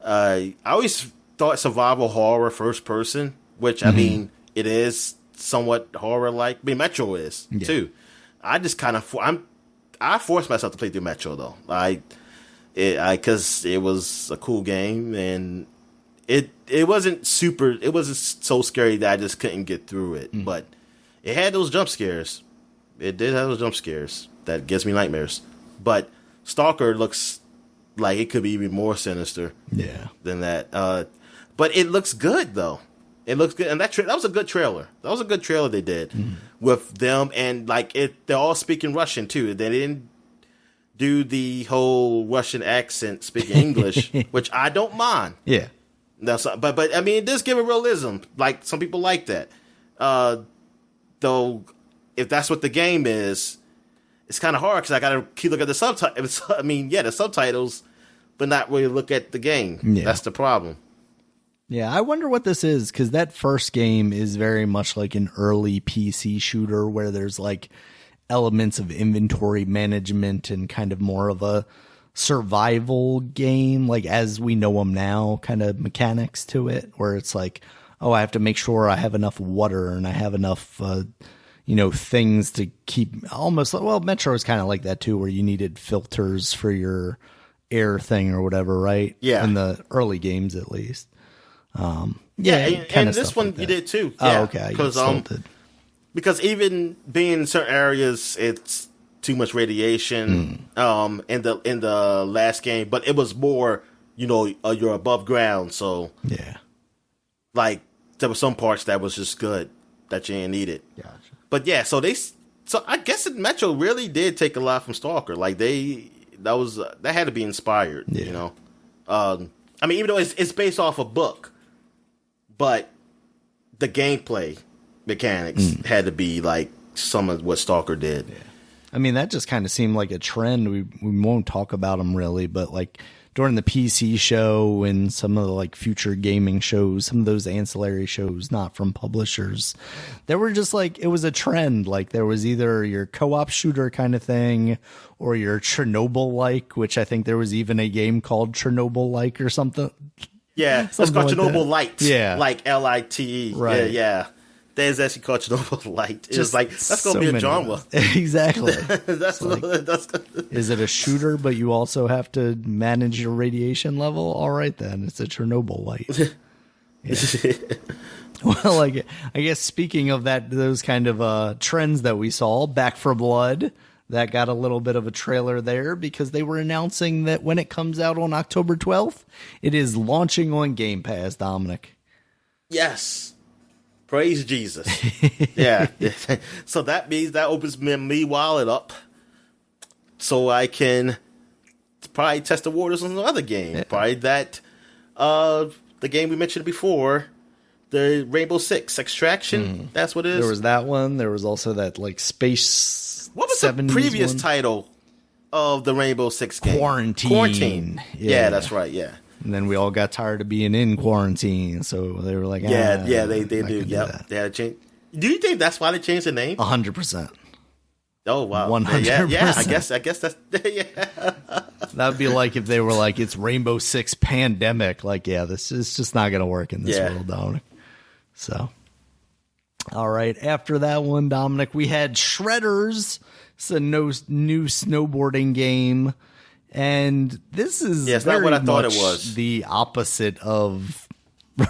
I always thought survival horror first person, which I mean, it is somewhat horror-like. I mean, Metro is too. I just kind of I forced myself to play through Metro though. Because it was a cool game and it wasn't so scary that I just couldn't get through it. But it had those jump scares. It did have those jump scares that gives me nightmares. But Stalker looks like it could be even more sinister. Than that. But it looks good though. It looks good, and that was a good trailer. That was a good trailer they did with them, and like they're all speaking Russian too. They didn't do the whole Russian accent speaking English, which I don't mind. Yeah, but I mean, it does give it realism. Like some people like that. Though, if that's what the game is, it's kind of hard because I got to keep looking at the subtitles. I mean, the subtitles, but not really look at the game. Yeah. That's the problem. Yeah, I wonder what this is, because that first game is very much like an early PC shooter where there's like elements of inventory management and kind of more of a survival game, like as we know them now, kind of mechanics to it, where it's like, oh, I have to make sure I have enough water and I have enough, things to keep almost, well, Metro is kind of like that too, where you needed filters for your air thing or whatever, right? Yeah. In the early games, at least. And this one like you did too. Yeah, oh, okay. Because even being in certain areas, it's too much radiation. In the last game, but it was more, you're above ground, so yeah. Like there were some parts that was just good that you didn't need it. Gotcha. But yeah, so I guess Metro really did take a lot from Stalker. Like that had to be inspired. Yeah. I mean, even though it's based off a book. But the gameplay mechanics had to be like some of what Stalker did. Yeah. I mean, that just kind of seemed like a trend. We won't talk about them really, but like during the PC show and some of the like future gaming shows, some of those ancillary shows, not from publishers, there were just like, it was a trend. Like there was either your co-op shooter kind of thing or your Chernobyl-like, which I think there was even a game called Chernobyl-like or something. Yeah, it's called Chernobyl Light. Yeah. Like L-I-T-E. Right. Yeah. There's actually called Chernobyl Light. It's like, that's going to be a genre. Exactly. That's is it a shooter, but you also have to manage your radiation level? All right, then. It's a Chernobyl Light. Well, I guess speaking of those kind of trends that we saw, Back 4 Blood, that got a little bit of a trailer there because they were announcing that when it comes out on October 12th, it is launching on Game Pass, Dominic. Yes. Praise Jesus. Yeah. So that means that opens me wallet up so I can probably test the waters on another game. Yeah. Probably that, the game we mentioned before, the Rainbow Six Extraction. That's what it is. There was that one. There was also that like space. What was the previous title of the Rainbow Six game? Quarantine. Yeah, that's right. Yeah. And then we all got tired of being in quarantine, so they were like, they do. Yep, they had to change. Do you think that's why they changed the name? 100%. Oh wow, 100%. Yeah. I guess that's That would be like if they were like, it's Rainbow Six Pandemic. Like, yeah, this is just not going to work in this world, Dominic. So, all right. After that one, Dominic, we had Shredder's It's a new snowboarding game, and this is it's not what I thought it much was. the opposite of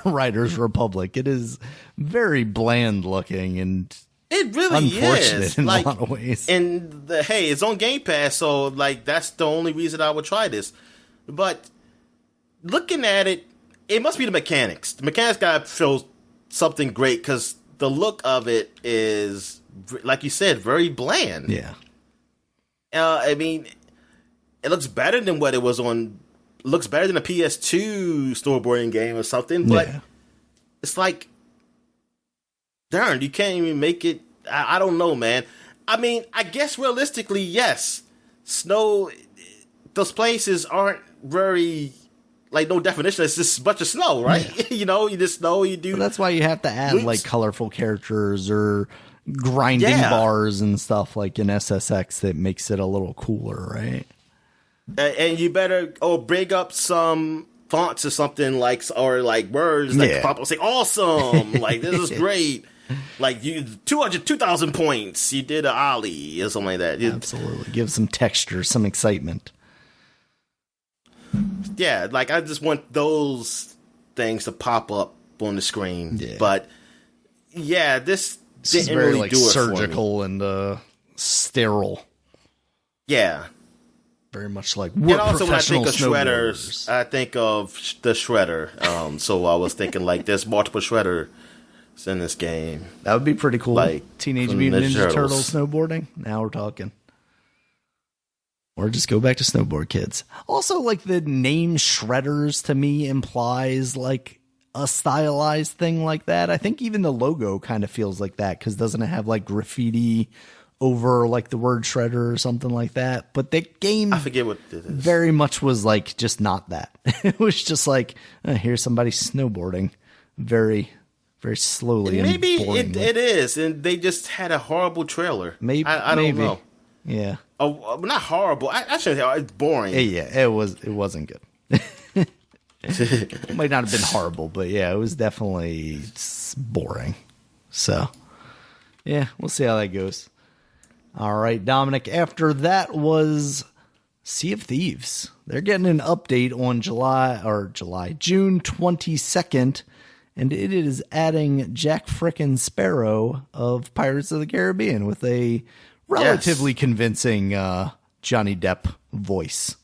Riders Republic. It is very bland looking and it really unfortunate is in like, a lot of ways. And hey, it's on Game Pass, so like that's the only reason I would try this. But looking at it, it must be the mechanics. The mechanics gotta feel something great because the look of it is, like you said, very bland. Yeah. I mean, it looks better than what it was on. Looks better than a PS2 snowboarding game or something, but it's like, darn, you can't even make it. I don't know, man. I mean, I guess realistically, yes, those places aren't very, like, no definition. It's just a bunch of snow, right? Yeah. You just snow, you do. But that's why you have to add loops. like colorful characters or grinding bars and stuff like in SSX that makes it a little cooler, right? And you better bring up some fonts or something like, or like words that pop up and say awesome, like this is great, like you 2,000 points, you did an ollie or something like that. Absolutely, give some texture, some excitement. Yeah, like I just want those things to pop up on the screen. Yeah. But yeah, this is didn't very really like do it surgical for me. And sterile. Yeah. Very much like and also when I think of shredders, I think of the shredder. So I was thinking like there's multiple shredders in this game. That would be pretty cool. Like Teenage Mutant Ninja Turtles snowboarding. Now we're talking. Or just go back to snowboard kids. Also, like the name Shredders to me implies like a stylized thing like that. I think even the logo kind of feels like that because doesn't it have like graffiti over like the word Shredder or something like that? But the game, I forget what it is. Very much was like just not that. It was just like here's somebody snowboarding very, very slowly. And maybe it is, and they just had a horrible trailer. Maybe I don't know. Yeah. Oh, not horrible. I shouldn't say it's boring. Yeah, it wasn't good. It might not have been horrible, but yeah, it was definitely boring. So, yeah, we'll see how that goes. All right, Dominic, after that was Sea of Thieves. They're getting an update on June 22nd, and it is adding Jack Frickin' Sparrow of Pirates of the Caribbean with a relatively convincing Johnny Depp voice.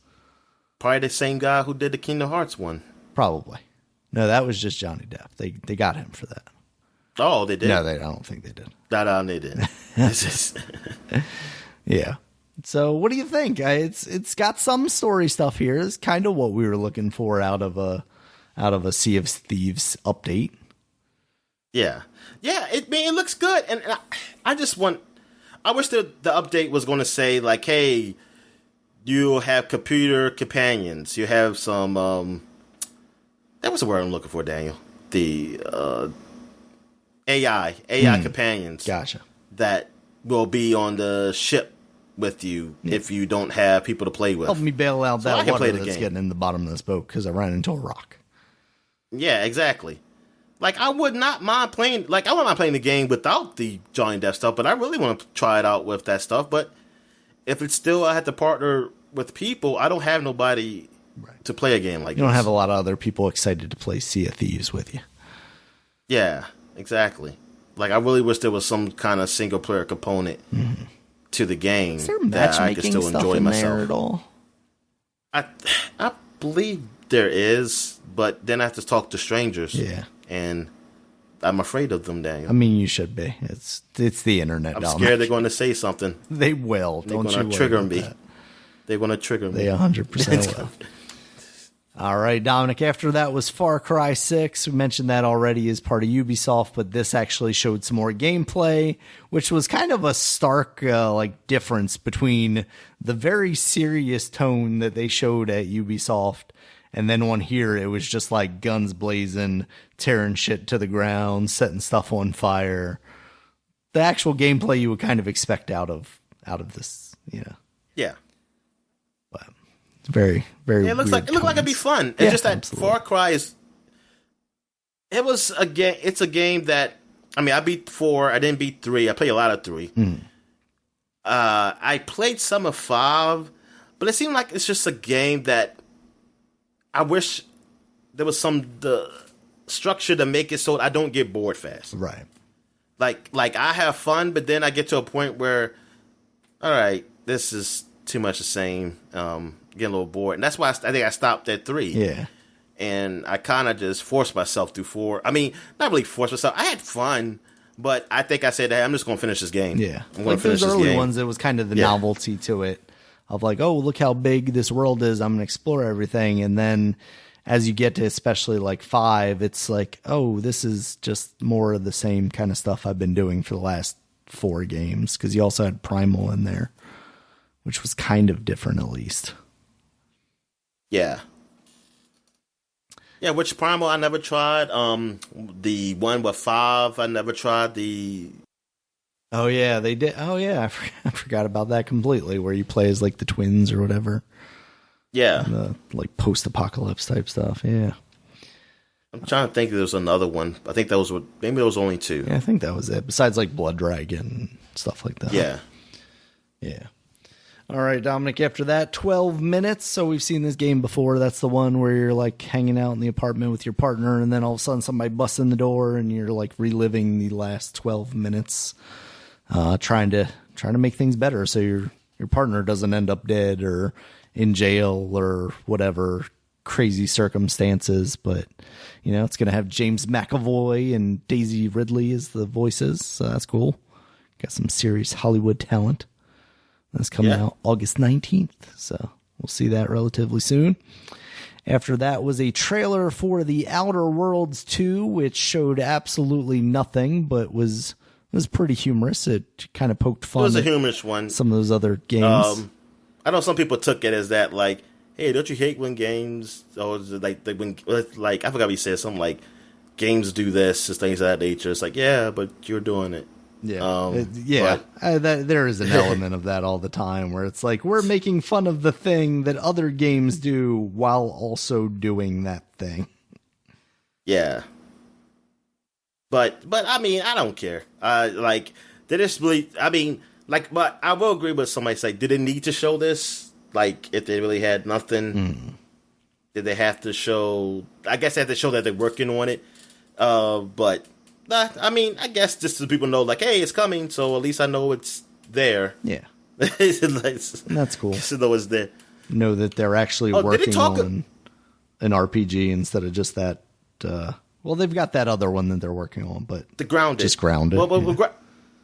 Probably the same guy who did the Kingdom Hearts one. Probably. No, that was just Johnny Depp. They got him for that. Oh, they did? No, I don't think they did. No, they didn't. Yeah. So what do you think? It's got some story stuff here. It's kind of what we were looking for out of a Sea of Thieves update. Yeah. Yeah, it looks good. And I wish the update was going to say, like, hey, you have computer companions. You have some, that was the word I'm looking for, Daniel. The AI companions. Gotcha. That will be on the ship with you if you don't have people to play with. Help me bail out so that water that's getting in the bottom of this boat because I ran into a rock. Yeah, exactly. Like, I would not mind playing, the game without the Johnny Depp stuff, but I really want to try it out with that stuff. But if it's still, I had to partner with people, I don't have nobody to play a game like this. You don't have a lot of other people excited to play Sea of Thieves with you. Yeah, exactly. Like, I really wish there was some kind of single player component to the game that I could still enjoy myself. There at all? I believe there is, but then I have to talk to strangers. Yeah. And I'm afraid of them, Daniel. I mean, you should be. It's the internet. I'm scared they're going to say something. They will. They're going to trigger me. They're going to trigger me. They 100% will. All right, Dominic, after that was Far Cry 6. We mentioned that already as part of Ubisoft, but this actually showed some more gameplay, which was kind of a stark difference between the very serious tone that they showed at Ubisoft and then on here, it was just like guns blazing, tearing shit to the ground, setting stuff on fire. The actual gameplay you would kind of expect out of this, Yeah. But it's very, very. Yeah, it looked like it'd be fun. It's just that absolutely. Far Cry is. It was a game. It's a game that I beat 4. I didn't beat 3. I play a lot of 3. I played some of 5, but it seemed like it's just a game that I wish there was the structure to make it so I don't get bored fast. Right. Like I have fun, but then I get to a point where, all right, this is too much the same. Getting a little bored, and that's why I think I stopped at 3. Yeah. And I kind of just forced myself through 4. I mean, not really forced myself. I had fun, but I think I said, hey, I'm just going to finish this game. Yeah. I'm going to finish those this early game. ones, it was kind of the novelty to it of like, oh, look how big this world is. I'm going to explore everything. And then as you get to especially like 5, it's like, oh, this is just more of the same kind of stuff I've been doing for the last 4 games. Because you also had Primal in there, which was kind of different at least. Yeah. Yeah, which Primal I never tried. The one with 5 I never tried. Oh yeah, they did. Oh yeah, I forgot about that completely. Where you play as like the twins or whatever. Yeah, and the like post-apocalypse type stuff. Yeah, I'm trying to think. If there was another one. I think maybe there was only 2. Yeah, I think that was it. Besides like Blood Dragon and stuff like that. Yeah, yeah. All right, Dominic, after that, 12 minutes. So we've seen this game before. That's the one where you're like hanging out in the apartment with your partner, and then all of a sudden somebody busts in the door and you're like reliving the last 12 minutes, trying to make things better so your partner doesn't end up dead or in jail or whatever crazy circumstances. But, you know, it's going to have James McAvoy and Daisy Ridley as the voices, so that's cool. Got some serious Hollywood talent. That's coming out August 19th, so we'll see that relatively soon. After that was a trailer for The Outer Worlds 2, which showed absolutely nothing, but was pretty humorous. It kind of poked fun. It was a humorous one. Some of those other games. I know some people took it as that, like, hey, don't you hate when games, or like I forgot what you said, something like games do this, and things of that nature. It's like, yeah, but you're doing it. Yeah, there is an element of that all the time where it's like we're making fun of the thing that other games do while also doing that thing. Yeah, but I mean, I don't care. Like, did this really? I mean, like, but I will agree with somebody say, did they need to show this? Like, if they really had nothing, did they have to show? I guess they have to show that they're working on it. But. I mean, I guess just so people know, like, hey, it's coming, so at least I know it's there. Yeah. That's cool. So know it's there. Know that they're actually working on an RPG instead of just that. Well, they've got that other one that they're working on, but the Grounded. Just Grounded.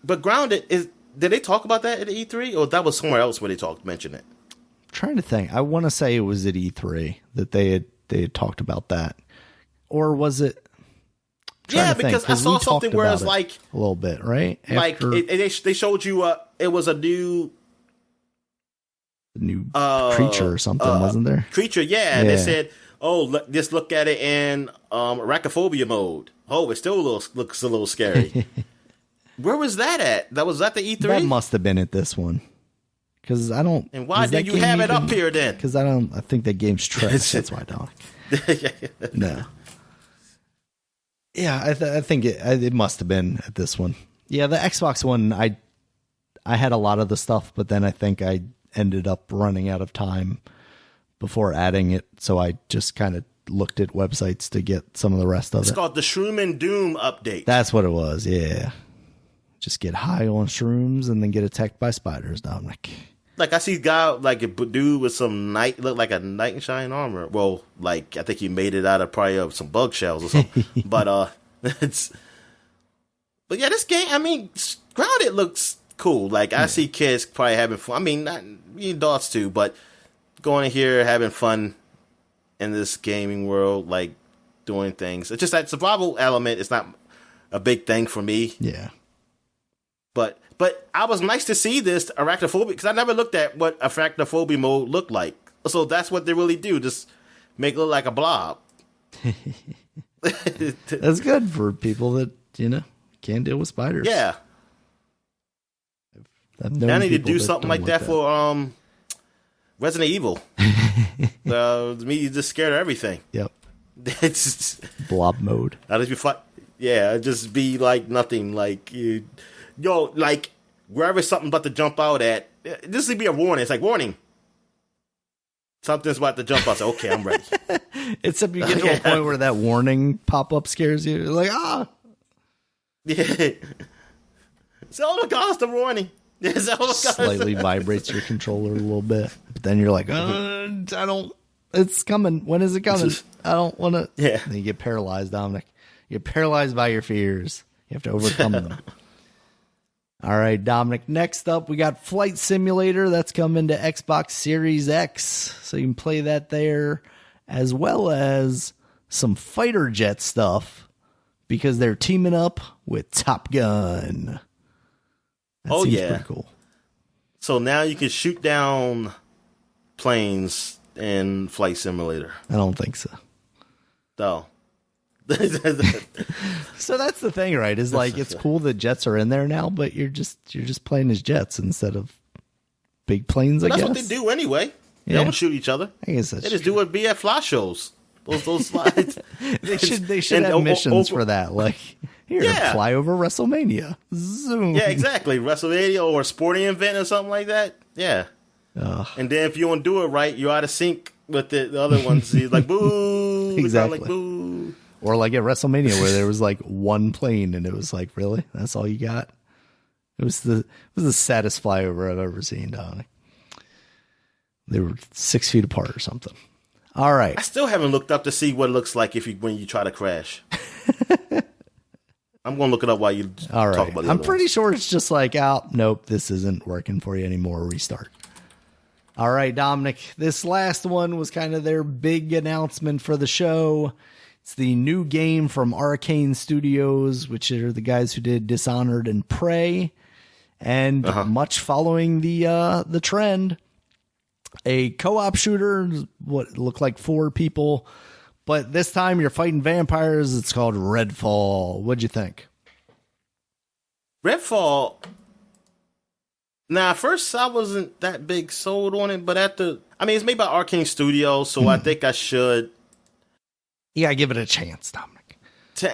But Grounded is. Did they talk about that at E3, or that was somewhere else where they mentioned it? I'm trying to think. I want to say it was at E3 that they had talked about that, or was it? Yeah, because I saw something where it's like a little bit, right? Like they showed you it was a new creature or something, wasn't there? Creature, yeah. And they said, "Oh, just look at it in arachnophobia mode." Oh, it still looks a little scary. Where was that at? That was at the E3. That must have been at this one. Because I don't. And why did you have it up here then? Because I think that game's trash. That's why I don't. No. Yeah, I think it must have been at this one. Yeah, the Xbox one, I had a lot of the stuff, but then I think I ended up running out of time before adding it, so I just kind of looked at websites to get some of the rest of it. It's called the Shroom and Doom update. That's what it was, yeah. Just get high on shrooms and then get attacked by spiders, Dominic. Like, I see a guy, like a dude with some look like a knight in shining armor. Well, like, I think he made it out of probably some bug shells or something. But yeah, this game, I mean, Grounded looks cool. Like, I see kids probably having fun. I mean, not adults too, but going in here, having fun in this gaming world, like, doing things. It's just that survival element is not a big thing for me. Yeah. But I was nice to see this arachnophobia, because I never looked at what arachnophobia mode looked like. So that's what they really do, just make it look like a blob. That's good for people that, can't deal with spiders. Yeah. I need to do something like that for Resident Evil. Me just scared of everything. Yep. It's blob mode. I'll just be just be like nothing, like like wherever something's about to jump out at, this would be a warning. It's like, warning. Something's about to jump out. So, okay, I'm ready. Except you get to a point where that warning pop-up scares you. You're like, ah. Yeah. So, oh my God, it's the warning. Slightly vibrates your controller a little bit. But then you're like, I don't, it's coming. When is it coming? I don't want to. Yeah. Then you get paralyzed, Dominic. You get paralyzed by your fears. You have to overcome them. All right, Dominic. Next up, we got Flight Simulator. That's coming to Xbox Series X. So you can play that there, as well as some fighter jet stuff, because they're teaming up with Top Gun. That seems pretty cool. So now you can shoot down planes in Flight Simulator. I don't think so. No. So that's the thing, right? Is like, it's cool that jets are in there now, but you're just playing as jets instead of big planes. I guess that's what they do anyway. They don't shoot each other. I guess that's they just true. do it via fly shows. Those slides. they should have missions for that. Like, here, fly over WrestleMania. Zoom. Yeah, exactly. WrestleMania or a sporting event or something like that. Yeah. And then if you don't do it right, you're out of sync with the other ones. You're like, boo. Exactly. Like, boo. Or like at WrestleMania where there was like one plane and it was like, really? That's all you got? It was the saddest flyover I've ever seen, Dominic. They were 6 feet apart or something. All right. I still haven't looked up to see what it looks like when you try to crash. I'm going to look it up while you talk about it. I'm pretty sure it's just like, nope, this isn't working for you anymore. Restart. All right, Dominic. This last one was kind of their big announcement for the show. It's the new game from Arcane Studios, which are the guys who did Dishonored and Prey. And much following the trend, a co-op shooter, what looked like 4 people. But this time you're fighting vampires. It's called Redfall. What'd you think? Redfall. Now, at first I wasn't that big sold on it, but it's made by Arcane Studios, so I think I should. You gotta give it a chance, Dominic.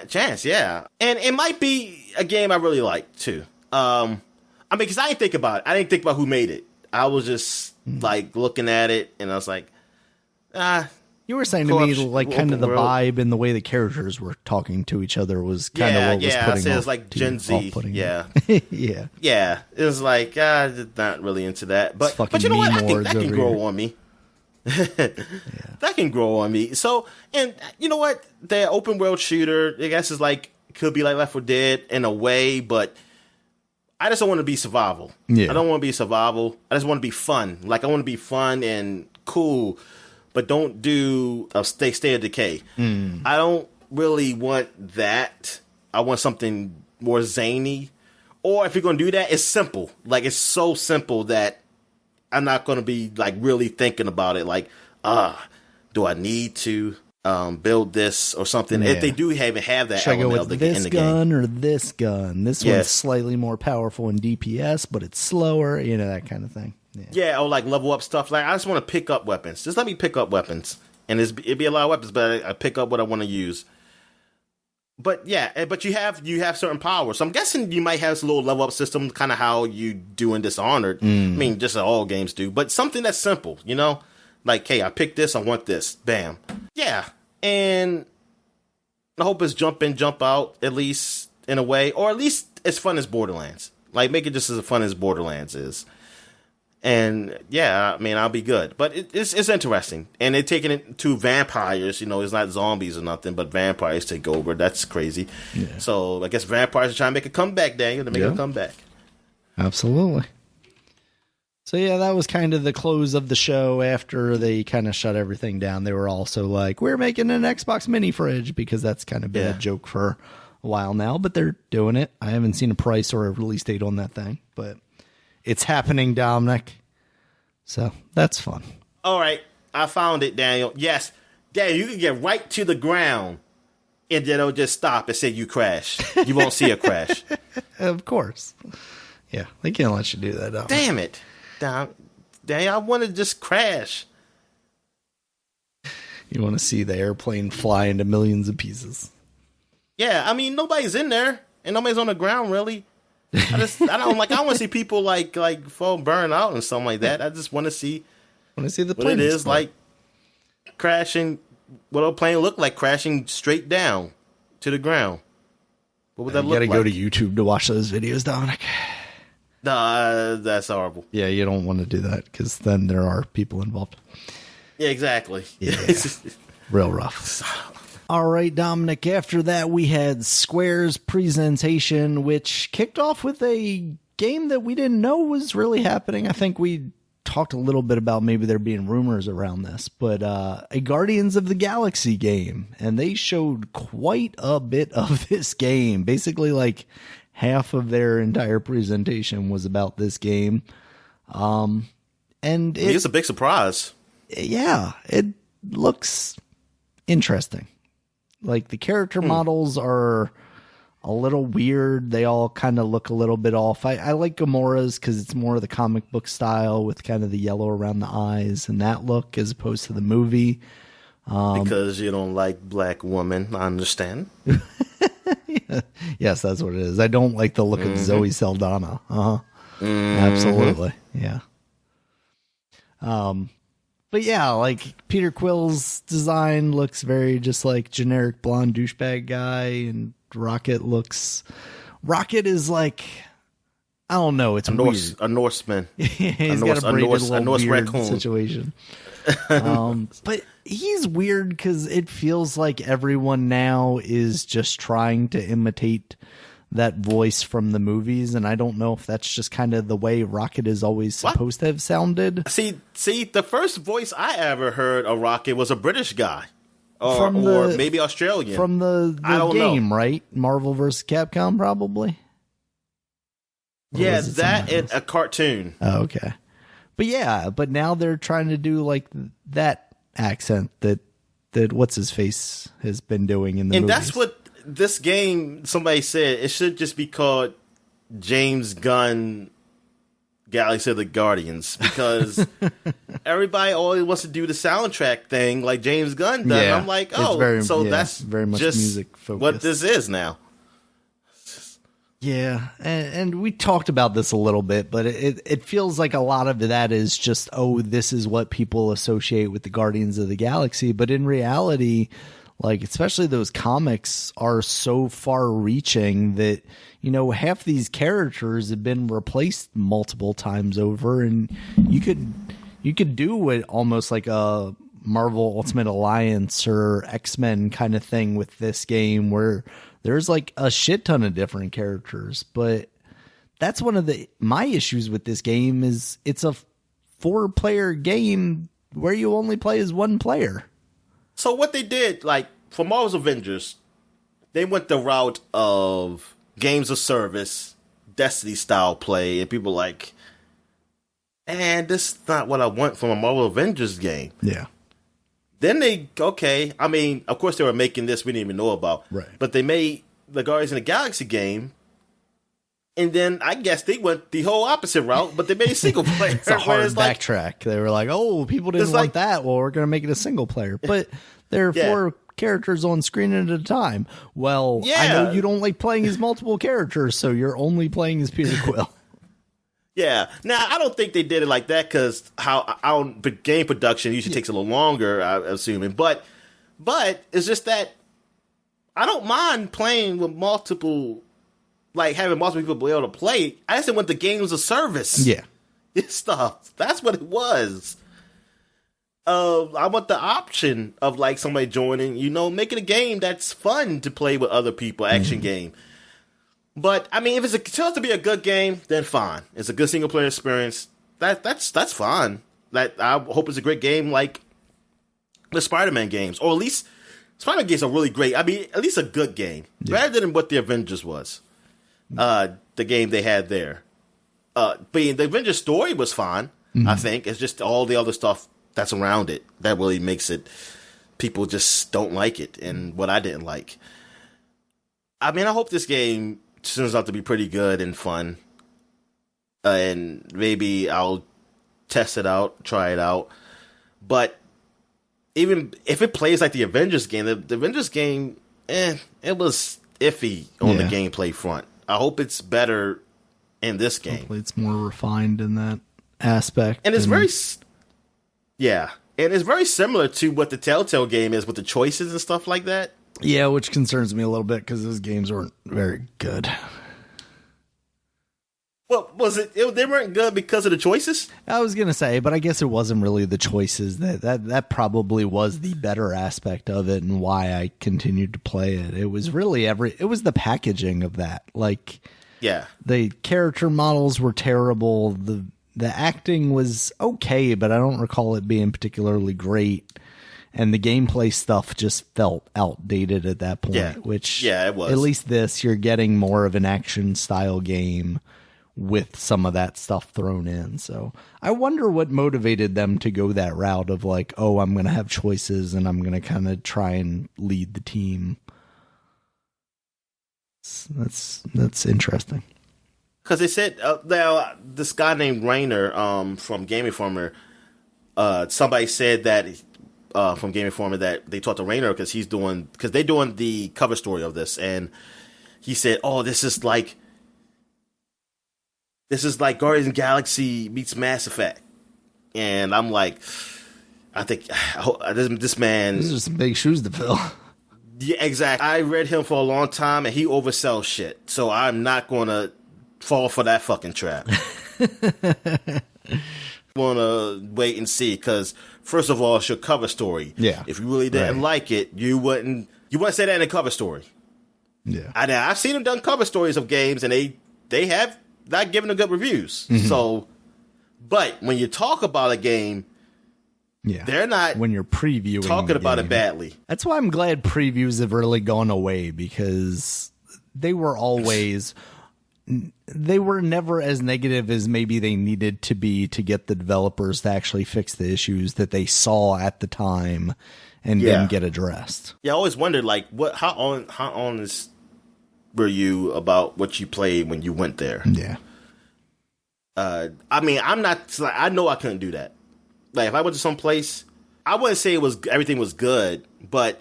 Chance, yeah. And it might be a game I really like, too. Because I didn't think about it. I didn't think about who made it. I was just, like, looking at it, and I was like, You were saying to me, like, kind of the vibe and the way the characters were talking to each other was kind of what was putting I said it's like Gen Z. Yeah. Yeah. Yeah. It was like, not really into that. But you know what? I think that can grow on me. That can grow on me. So, and you know what? The open world shooter, I guess, is like, could be like Left 4 Dead in a way, but I just don't want to be survival. I don't want to be survival. I just want to be fun. Like, I want to be fun and cool, but don't do State of Decay. I don't really want that. I want something more zany. Or if you're going to do that, it's simple. Like, it's so simple that I'm not going to be, like, really thinking about it. Like, do I need to build this or something? If they do have that should element I go of with the, this in the gun game. or this gun? This one's slightly more powerful in DPS, but it's slower. You know, that kind of thing. Yeah, or like level up stuff. Like, I just want to pick up weapons. Just let me pick up weapons. And it'd be a lot of weapons, but I pick up what I want to use. But yeah, but you have certain powers. So I'm guessing you might have this little level up system, kind of how you do in Dishonored. I mean, just all games do. But something that's simple, you know? Like, hey, I picked this, I want this. Bam. Yeah. And I hope it's jump in, jump out, at least in a way. Or at least as fun as Borderlands. Like, make it just as fun as Borderlands is. And yeah, I mean, I'll be good. But it's interesting. And they're taking it to vampires. You know, it's not zombies or nothing, but vampires take over. That's crazy. Yeah. So I guess vampires are trying to make a comeback, Daniel, to make a comeback. Absolutely. So yeah, that was kind of the close of the show after they kind of shut everything down. They were also like, we're making an Xbox mini fridge, because that's kind of been a joke for a while now, but they're doing it. I haven't seen a price or a release date on that thing, but it's happening, Dominic. So that's fun. All right. I found it, Daniel. Yes. Daniel, you can get right to the ground and then it'll just stop and say you crashed. You won't see a crash. Of course. Yeah. They can't let you do that, Dominic. Damn it. Daniel, I want to just crash. You want to see the airplane fly into millions of pieces. Yeah. I mean, nobody's in there and nobody's on the ground, really. I don't want to see people like fall burn out and something like that. I just want to see the what it is like crashing. What a plane look like crashing straight down to the ground. What would that look like? You gotta go to YouTube to watch those videos, Dominic. Nah, that's horrible. Yeah, you don't want to do that because then there are people involved. Yeah, exactly. Yeah, real rough. All right, Dominic, after that we had Square's presentation, which kicked off with a game that we didn't know was really happening. I think we talked a little bit about maybe there being rumors around this, but a Guardians of the Galaxy game, and they showed quite a bit of this game. Basically, like half of their entire presentation was about this game. And it's a big surprise. Yeah, it looks interesting. Like the character models are a little weird. They all kind of look a little bit off. I like Gamora's because it's more of the comic book style with kind of the yellow around the eyes and that look as opposed to the movie. Because you don't like black women, I understand. Yeah. Yes, that's what it is. I don't like the look of Zoe Saldana. Absolutely. Yeah. But yeah, like Peter Quill's design looks very just like generic blonde douchebag guy, and Rocket is like, I don't know, it's a Norseman. He's got a braided little beard raccoon situation. But he's weird because it feels like everyone now is just trying to imitate that voice from the movies, and I don't know if that's just kind of the way Rocket is always supposed to have sounded. See, the first voice I ever heard of Rocket was a British guy, or maybe Australian from the game, right? Marvel vs. Capcom, probably. Yeah, that and a cartoon. Oh, okay, but now they're trying to do like that accent that what's his face has been doing in the movies. And that's what this game, somebody said, it should just be called James Gunn Galaxy of the Guardians, because everybody always wants to do the soundtrack thing like James Gunn does. Yeah, I'm like, that's very much just music focused. What this is now. Yeah, and we talked about this a little bit, but it feels like a lot of that is just, this is what people associate with the Guardians of the Galaxy. But in reality, like, especially those comics are so far reaching that, half these characters have been replaced multiple times over, and you could do it almost like a Marvel Ultimate Alliance or X-Men kind of thing with this game where there's like a shit ton of different characters. But that's one of my issues with this game is it's a 4-player game where you only play as one player. So what they did, like, for Marvel's Avengers, they went the route of games of service, Destiny-style play, and people like, this is not what I want from a Marvel Avengers game. Yeah. Then I mean, of course they were making this we didn't even know about. Right. But they made the Guardians of the Galaxy game, and then I guess they went the whole opposite route, but they made a single player. It's a hard backtrack. They were like, people didn't want that. Well, we're going to make it a single player. But there are 4 characters on screen at a time. Well, I know you don't like playing as multiple characters, so you're only playing as Peter Quill. Yeah. Now, I don't think they did it like that because game production usually takes a little longer, I'm assuming. But it's just that I don't mind playing with multiple, like having multiple people be able to play. I just didn't want the game as a service. Yeah. This stuff. That's what it was. I want the option of like somebody joining, making a game that's fun to play with other people, action game. But I mean, if it turns to be a good game, then fine. It's a good single player experience. That's fine. I hope it's a great game like the Spider-Man games, or at least Spider-Man games are really great. I mean, at least a good game, rather than what the Avengers was. The game they had there, but the Avengers story was fine. I think it's just all the other stuff that's around it that really makes it. People just don't like it, and what I didn't like. I mean, I hope this game turns out to be pretty good and fun, and maybe I'll test it out, try it out. But even if it plays like the Avengers game, the Avengers game, it was iffy on the gameplay front. I hope it's better in this game. Hopefully it's more refined in that aspect. And it's and it's very similar to what the Telltale game is with the choices and stuff like that. Yeah, which concerns me a little bit because those games weren't very good. Well, they weren't good because of the choices? I was going to say, but I guess it wasn't really the choices. That probably was the better aspect of it and why I continued to play it. It was really it was the packaging of that. Like, yeah, the character models were terrible. The acting was okay, but I don't recall it being particularly great. And the gameplay stuff just felt outdated at that point, which, it was. At least this, you're getting more of an action style game with some of that stuff thrown in. So I wonder what motivated them to go that route of like, oh, I'm going to have choices and I'm going to kind of try and lead the team. That's interesting. Because they said now this guy named Rainer from Game Informer, somebody said that from Game Informer that they talked to Rainer because they're doing the cover story of this, and he said, "Oh, this is like Guardians of the Galaxy meets Mass Effect," and I'm like, I think this man. These are some big shoes to fill. Yeah, exactly. I read him for a long time, and he oversells shit. So I'm not going to fall for that fucking trap. Want to wait and see, because first of all, it's your cover story. Yeah. If you really didn't like it, you wouldn't say that in a cover story. Yeah. I've seen them done cover stories of games, and they have not given them good reviews. Mm-hmm. So, but when you talk about a game, they're not when you're previewing talking about it badly. That's why I'm glad previews have really gone away, because they were never as negative as maybe they needed to be to get the developers to actually fix the issues that they saw at the time and didn't get addressed. Yeah, I always wondered, like, how honest were you about what you played when you went there? Yeah. I mean, I know I couldn't do that. Like, if I went to some place, I wouldn't say everything was good, but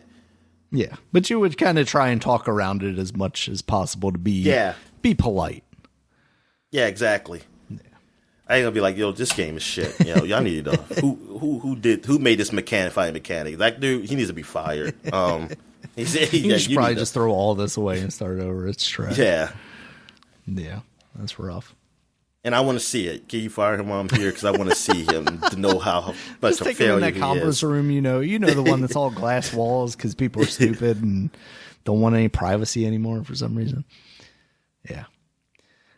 yeah, but you would kind of try and talk around it as much as possible to be polite. Yeah, exactly. Yeah. I ain't gonna be like, yo, this game is shit. You know, y'all need to who made this fighting mechanic? That dude, he needs to be fired. You should probably just throw all this away and start over. It's trash. Yeah, that's rough. And I want to see it. Can you fire him while I'm here? Because I want to see him to know how much just take him in that conference room. You know the one that's all glass walls because people are stupid and don't want any privacy anymore for some reason. Yeah.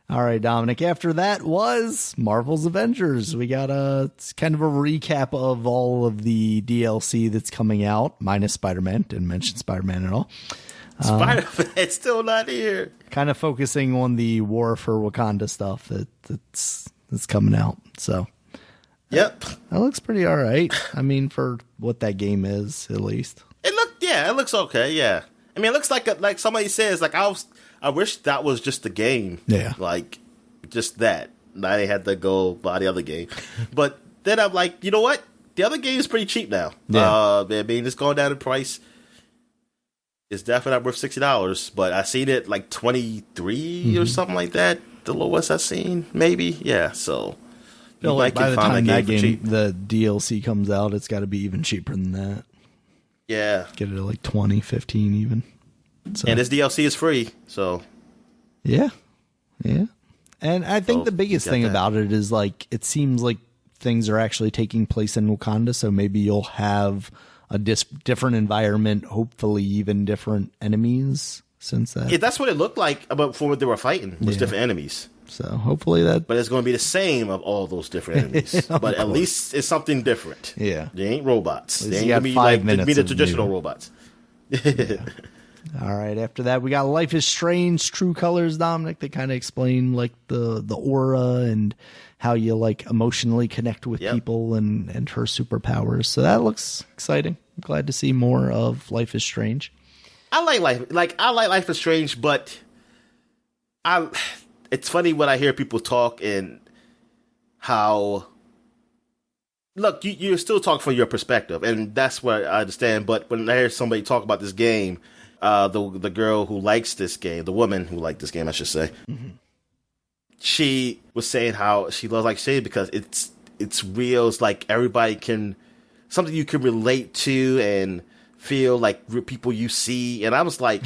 All right, Dominic. After that was Marvel's Avengers. We got it's kind of a recap of all of the DLC that's coming out, minus Spider-Man. Didn't mention Spider-Man at all. Spider-Man's still not here. Kind of focusing on the War for Wakanda stuff that's coming out. So, yep, that looks pretty all right. I mean, for what that game is, at least it looks okay. Yeah, I mean, it looks like somebody says, like, I wish that was just the game. Yeah, like just that. I didn't have to go buy the other game, but then I'm like, you know what? The other game is pretty cheap now. Yeah, I mean, it's going down in price. It's definitely not worth $60, but I seen it like 23 or something like that. The lowest I've seen, maybe. Yeah, so you like by the time that game the DLC comes out, it's got to be even cheaper than that. Yeah, get it at like 20, 15 even. So. And this DLC is free, so yeah. And I think the biggest thing about it is, like, it seems like things are actually taking place in Wakanda, so maybe you'll have a different environment, hopefully even different enemies since that. Yeah, that's what it looked like about for what they were fighting, was different enemies. So hopefully that... But it's going to be the same of all those different enemies. But at least it's something different. Yeah. They ain't robots. They ain't going to be like the traditional robots. Yeah. All right, after that, we got Life is Strange, True Colors, Dominic. They kind of explain, like, the aura and how you, like, emotionally connect with people and her superpowers. So that looks exciting. I'm glad to see more of Life is Strange. I like Life is Strange, but it's funny when I hear people talk and how... Look, you're still talking from your perspective, and that's what I understand. But when I hear somebody talk about this game... the girl who likes this game, the woman who liked this game, I should say. Mm-hmm. she was saying how she loves like Shade because it's real. It's like everybody can, something you can relate to and feel like real people you see. And I was like,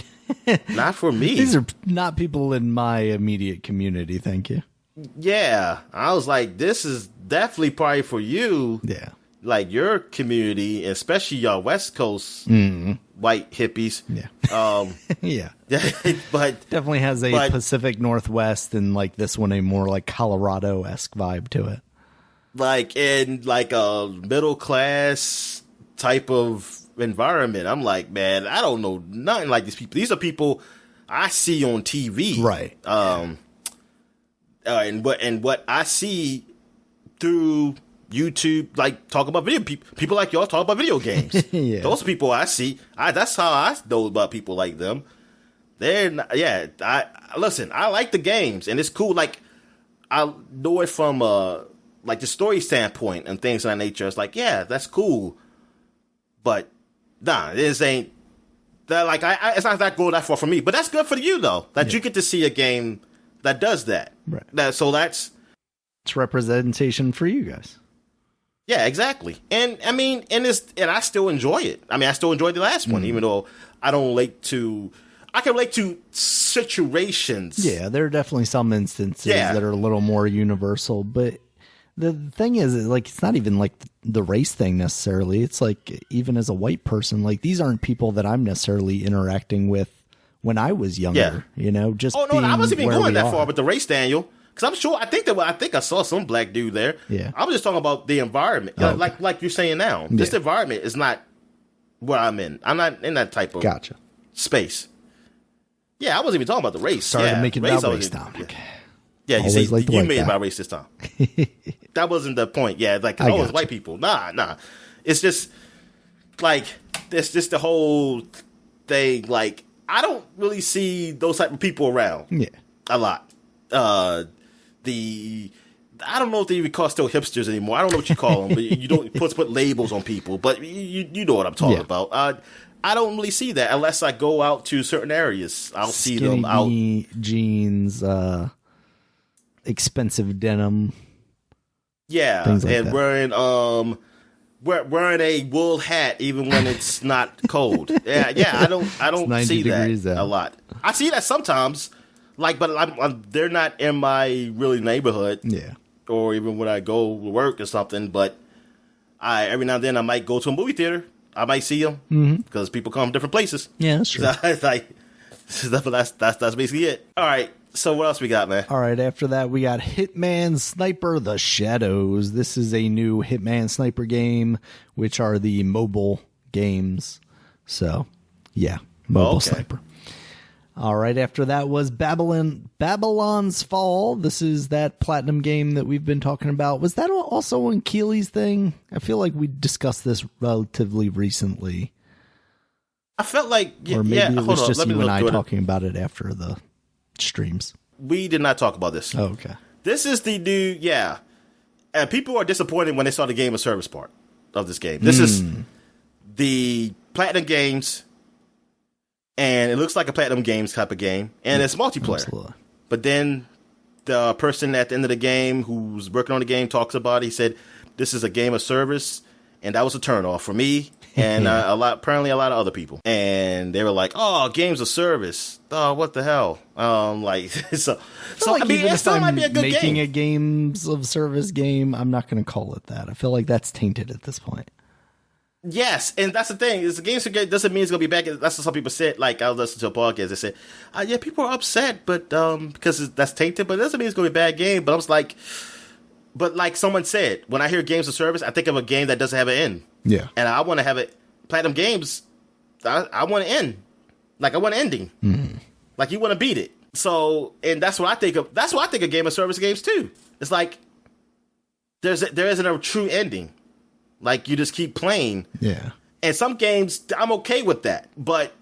not for me. These are not people in my immediate community. Thank you. Yeah. I was like, this is definitely probably for you. Yeah. Like your community, especially y'all West Coast white hippies. Yeah. Yeah. But definitely has a Pacific Northwest and like this one a more like Colorado-esque vibe to it. Like in like a middle class type of environment. I'm like, man, I don't know nothing like these people. These are people I see on TV. Right. And what I see through YouTube, like talk about video people like y'all talk about video games. Yeah. Those people I see, that's how I know about people like them. They're not, yeah. Listen. I like the games, and it's cool. Like I know it from like the story standpoint and things of that nature. It's like, yeah, that's cool, but nah, this ain't that. Like it's not that go that far for me. But that's good for you though, that you get to see a game that does that. Right. That's representation for you guys. Yeah, exactly. And I mean, and I still enjoy it. I mean, I still enjoyed the last one, even though I can relate to situations. Yeah, there are definitely some instances that are a little more universal, but the thing is, like, it's not even like the race thing necessarily. It's like, even as a white person, like, these aren't people that I'm necessarily interacting with when I was younger, you know, just I wasn't even going that far with the race, Daniel. Because I'm sure, I think I saw some black dude there. Yeah. I was just talking about the environment. Oh, like you're saying now. This environment is not where I'm in. I'm not in that type of space. Yeah, I wasn't even talking about the race. Sorry to make it about race, Dominic. Yeah, you see, you made it about race this time. That wasn't the point. Yeah, like, oh, it's white people. Nah. It's just, like, it's just the whole thing. Like, I don't really see those type of people around. Yeah. A lot. I don't know if they even call still hipsters anymore. I don't know what you call them, but you don't put labels on people. But you know what I'm talking about. I don't really see that unless I go out to certain areas. I'll see them out. Jeans, expensive denim. Yeah, things like and that. wearing a wool hat even when it's not cold. Yeah, I don't see that a lot. I see that sometimes. Like, but they're not in my really neighborhood. Yeah. Or even when I go to work or something. But every now and then I might go to a movie theater. I might see them because people come from different places. Yeah, that's true. So that's basically it. All right. So what else we got, man? All right. After that, we got Hitman Sniper: The Shadows. This is a new Hitman Sniper game, which are the mobile games. So, yeah, mobile sniper. All right, after that was Babylon's Fall. This is that Platinum game that we've been talking about. Was that also on Keely's thing? I feel like we discussed this relatively recently. I felt like... Or maybe it was just you and I talking about it after the streams. We did not talk about this. Oh, okay. This is the new... Yeah. And people are disappointed when they saw the game of service part of this game. This is the Platinum Games... And it looks like a Platinum Games type of game. And it's multiplayer. Absolutely. But then the person at the end of the game who's working on the game talks about it. He said, this is a game of service. And that was a turnoff for me. And apparently a lot of other people. And they were like, oh, games of service. Oh, what the hell? I mean, it still might be a good game. Making a games of service game, I'm not going to call it that. I feel like that's tainted at this point. Yes, and that's the thing. Is the games doesn't mean it's gonna be back. That's what some people said. Like I was listening to a podcast. They said, "Yeah, people are upset, but because that's tainted, but it doesn't mean it's gonna be a bad game." But I was like, like someone said, when I hear games of service, I think of a game that doesn't have an end. Yeah, and I want to have it. Platinum Games, I want an end. Like I want an ending. Mm-hmm. Like you want to beat it. So, and that's what I think of. That's what I think of game of service games too. It's like there isn't a true ending. Like, you just keep playing. Yeah. And some games, I'm okay with that. But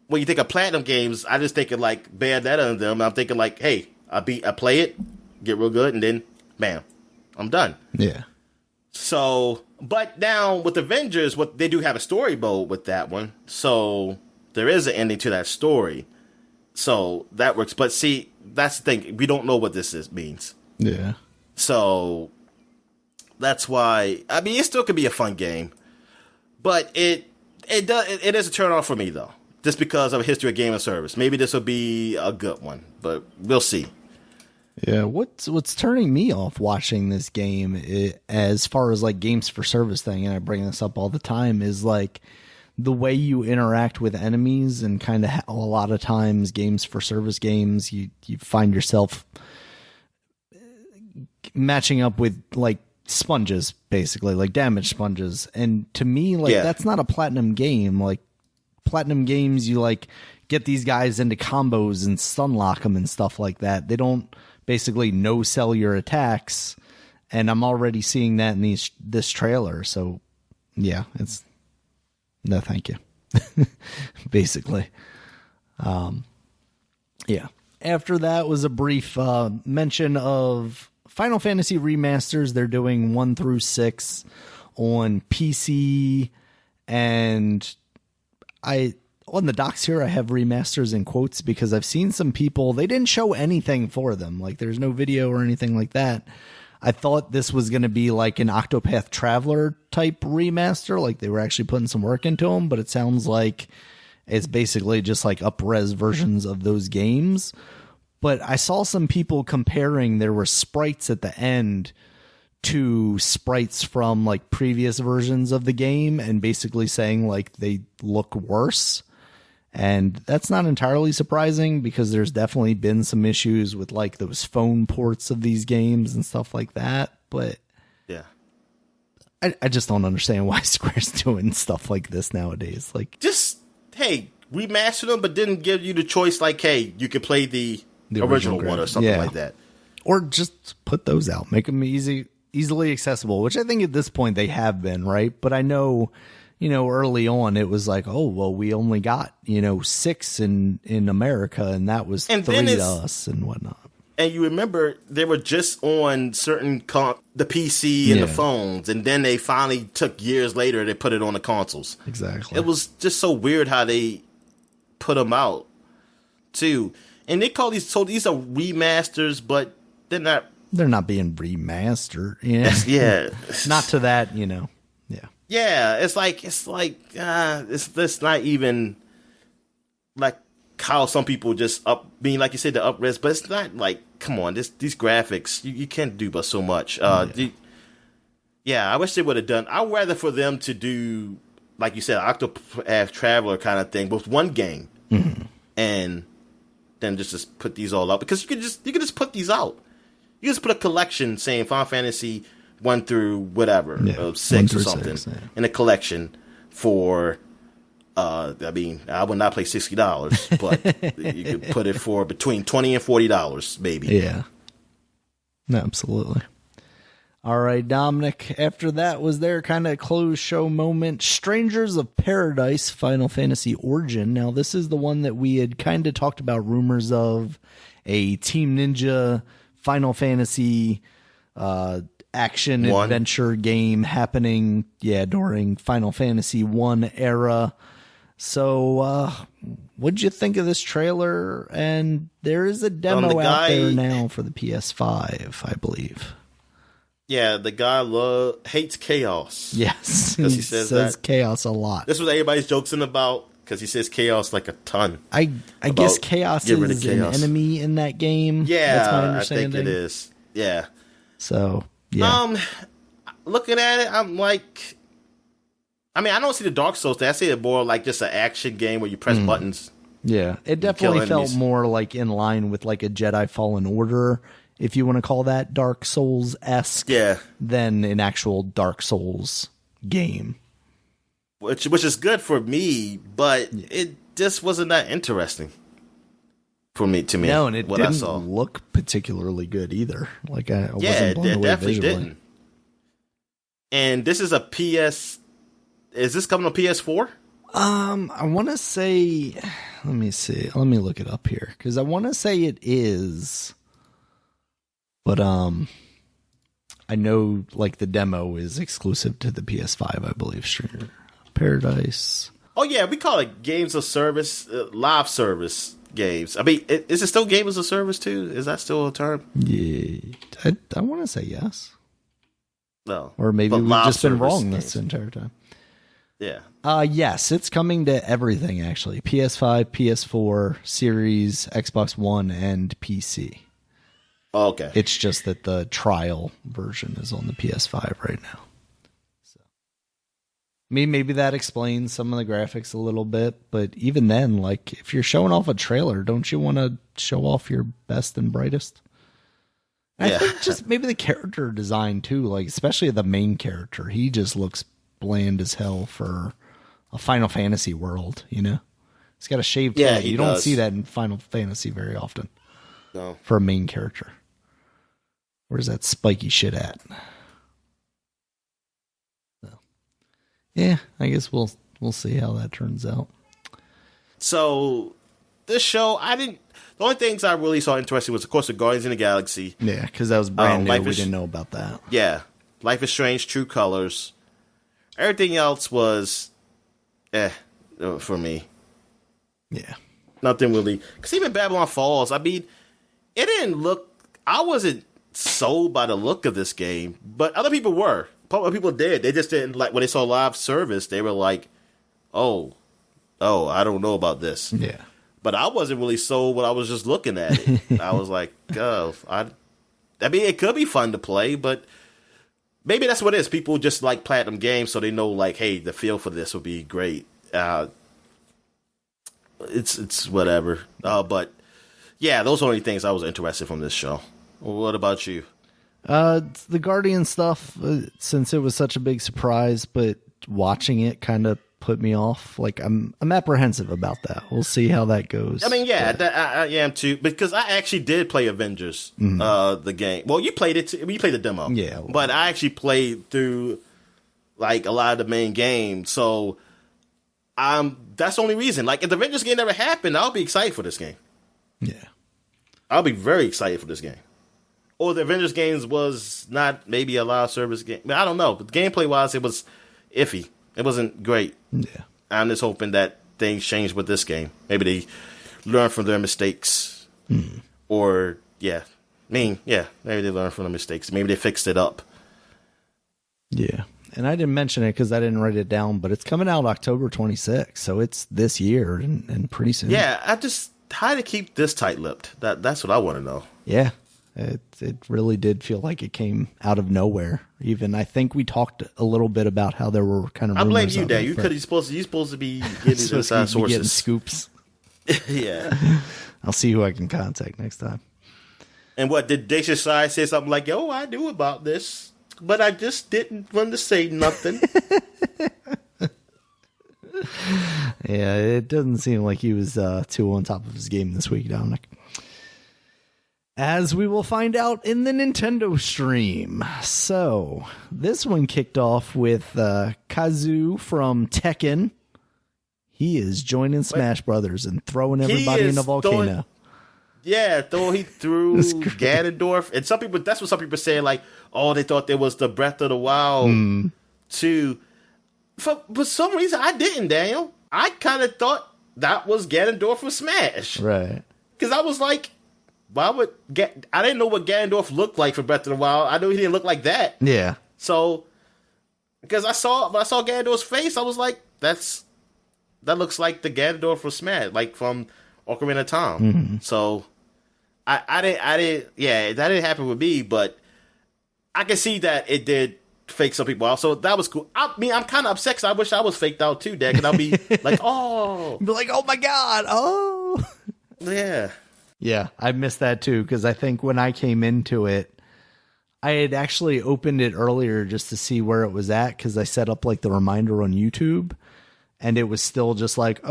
when you think of Platinum Games, I just think of, like, Bayonetta and them. I'm thinking, like, hey, I play it, get real good, and then, bam, I'm done. Yeah. So, but now with Avengers, they do have a story mode with that one. So, there is an ending to that story. So, that works. But see, that's the thing. We don't know what this means. Yeah. So that's why. I mean, it still could be a fun game, but it is a turn off for me though, just because of a history of game of service. Maybe this will be a good one, but we'll see. Yeah, what's turning me off watching this game, as far as like games for service thing, and I bring this up all the time, is like the way you interact with enemies, and kind of a lot of times games for service games, you find yourself matching up with like sponges, basically like damage sponges, and to me, like that's not a platinum game. Like platinum games, you like get these guys into combos and stun lock them and stuff like that. They don't basically no sell your attacks, and I'm already seeing that in this trailer. So yeah, it's no thank you. Basically. Yeah. After that was a brief mention of Final Fantasy remasters. They're doing 1 through 6 on PC, and on the docs here, I have remasters in quotes because I've seen some people, they didn't show anything for them. Like there's no video or anything like that. I thought this was going to be like an Octopath Traveler type remaster. Like they were actually putting some work into them, but it sounds like it's basically just like up-res versions of those games. But I saw some people comparing, there were sprites at the end to sprites from like previous versions of the game, and basically saying like they look worse. And that's not entirely surprising because there's definitely been some issues with like those phone ports of these games and stuff like that. But yeah, I just don't understand why Square's doing stuff like this nowadays. Like, just, hey, remaster them, but didn't give you the choice like, hey, you can play the original one or something like that. Or just put those out. Make them easily accessible, which I think at this point they have been, right? But I know, early on it was like, oh, well, we only got, 6 in America, and that was 3 to us and whatnot. And you remember they were just on certain the PC and the phones, and then they finally took years later, they put it on the consoles. Exactly. It was just so weird how they put them out too. And they call these are remasters, but they're not being remastered. Yeah. Not to that, Yeah. Yeah, it's not even like how some people just being like you said, the up-res, but it's not like, come on, these graphics, you can't do but so much. I wish they would have done. I'd rather for them to do, like you said, Octopath Traveler kind of thing with one game, and then just put these all out, because you could just put these out. You just put a collection saying Final Fantasy 1 through whatever, 6 or something, in a collection for, I would not pay $60, but you could put it for between $20 and $40, maybe. Yeah. No, absolutely. All right, Dominic, after that was their kind of close show moment, Strangers of Paradise Final Fantasy Origin. Now, this is the one that we had kind of talked about rumors of, a Team Ninja Final Fantasy action adventure game happening during Final Fantasy 1 era. So what'd you think of this trailer? And there is a demo out there now for the PS5, I believe. Yeah, the guy hates chaos. Yes, because he says chaos a lot. This was everybody's joking about, because he says chaos like a ton. I guess chaos is an enemy in that game. Yeah, that's my understanding. I think it is. Yeah. So yeah. Looking at it, I'm like, I don't see the Dark Souls thing. I see it more like just an action game where you press buttons. Yeah, it definitely felt more like in line with like a Jedi Fallen Order, if you want to call that Dark Souls-esque, than an actual Dark Souls game. Which is good for me, but it just wasn't that interesting to me. No, and it didn't look particularly good either. Like I wasn't blown away definitely visually. didn't. And this is a PS. Is this coming on PS4? I want to say. Let me see. Let me look it up here, because I want to say it is. But I know like the demo is exclusive to the PS5, I believe. Stranger Paradise. Oh yeah, we call it games of service, live service games. I mean, is it still game as a service too? Is that still a term? Yeah, I want to say yes. No, or maybe we've just been wrong this entire time. Yeah. Yes, it's coming to everything actually. PS5, PS4, Series, Xbox One, and PC. Oh, okay. It's just that the trial version is on the PS5 right now. So, I mean, maybe that explains some of the graphics a little bit, but even then, like, if you're showing off a trailer, don't you want to show off your best and brightest? Yeah. I think just maybe the character design too, like especially the main character, he just looks bland as hell for a Final Fantasy world, you know? He's got a shaved head. You don't see that in Final Fantasy very often. No. For a main character. Where's that spiky shit at? So, yeah, I guess we'll see how that turns out. So, this show, the only things I really saw interesting was, of course, the Guardians of the Galaxy. Yeah, because that was brand new. We didn't know about that. Yeah. Life is Strange, True Colors. Everything else was, for me. Yeah. Nothing really. Because even Babylon Falls, I mean, it didn't look, I wasn't sold by the look of this game, but other people were. Other people did. They just didn't like, when they saw live service, they were like, oh, I don't know about this. Yeah. But I wasn't really sold when I was just looking at it. I was like, I mean, it could be fun to play, but maybe that's what it is. People just like platinum games, so they know, like, hey, the feel for this would be great. It's whatever. But yeah, those are the only things I was interested from this show. What about you? The Guardian stuff, since it was such a big surprise, but watching it kind of put me off. Like, I'm apprehensive about that. We'll see how that goes. I mean, yeah, I am too, because I actually did play Avengers, the game. Well, you played it too. You played the demo. Yeah. Well, but I actually played through, like, a lot of the main game, so that's the only reason. Like, if the Avengers game never happened, I'll be excited for this game. Yeah. I'll be very excited for this game. Or the Avengers games was not maybe a live service game. I don't know. But gameplay-wise, it was iffy. It wasn't great. Yeah. I'm just hoping that things change with this game. Maybe they learn from their mistakes. Or, maybe they learn from their mistakes. Maybe they fixed it up. Yeah. And I didn't mention it because I didn't write it down, but it's coming out October 26th, so it's this year and pretty soon. Yeah, how to keep this tight-lipped? That's what I want to know. Yeah. It really did feel like it came out of nowhere. Even I think we talked a little bit about how there were kind of. I blame you, Dan. You're supposed to be getting inside sources, getting scoops. Yeah, I'll see who I can contact next time. And what did Dacia Sai say something like, "Yo, I knew about this, but I just didn't want to say nothing." Yeah, it doesn't seem like he was too on top of his game this week, Dominic. As we will find out in the Nintendo stream. So, this one kicked off with Kazu from Tekken. He is joining Smash Brothers and throwing everybody in a volcano. He threw Ganondorf. And some people, that's what some people say, like, oh, they thought there was the Breath of the Wild 2. For some reason, I didn't, Daniel. I kind of thought that was Ganondorf from Smash. Right. Because I was like, I didn't know what Ganondorf looked like for Breath of the Wild. I knew he didn't look like that. Yeah. So, because when I saw Ganondorf's face, I was like, that looks like the Ganondorf from Smash, like from Ocarina of Time. Mm-hmm. So, that didn't happen with me, but I can see that it did fake some people out. So that was cool. I mean, I'm kind of upset because I wish I was faked out too, Dad. Because I'll be like, oh. Be like, oh my God. Oh. Yeah. Yeah, I missed that too, because I think when I came into it, I had actually opened it earlier just to see where it was at, because I set up like the reminder on YouTube, and it was still just like,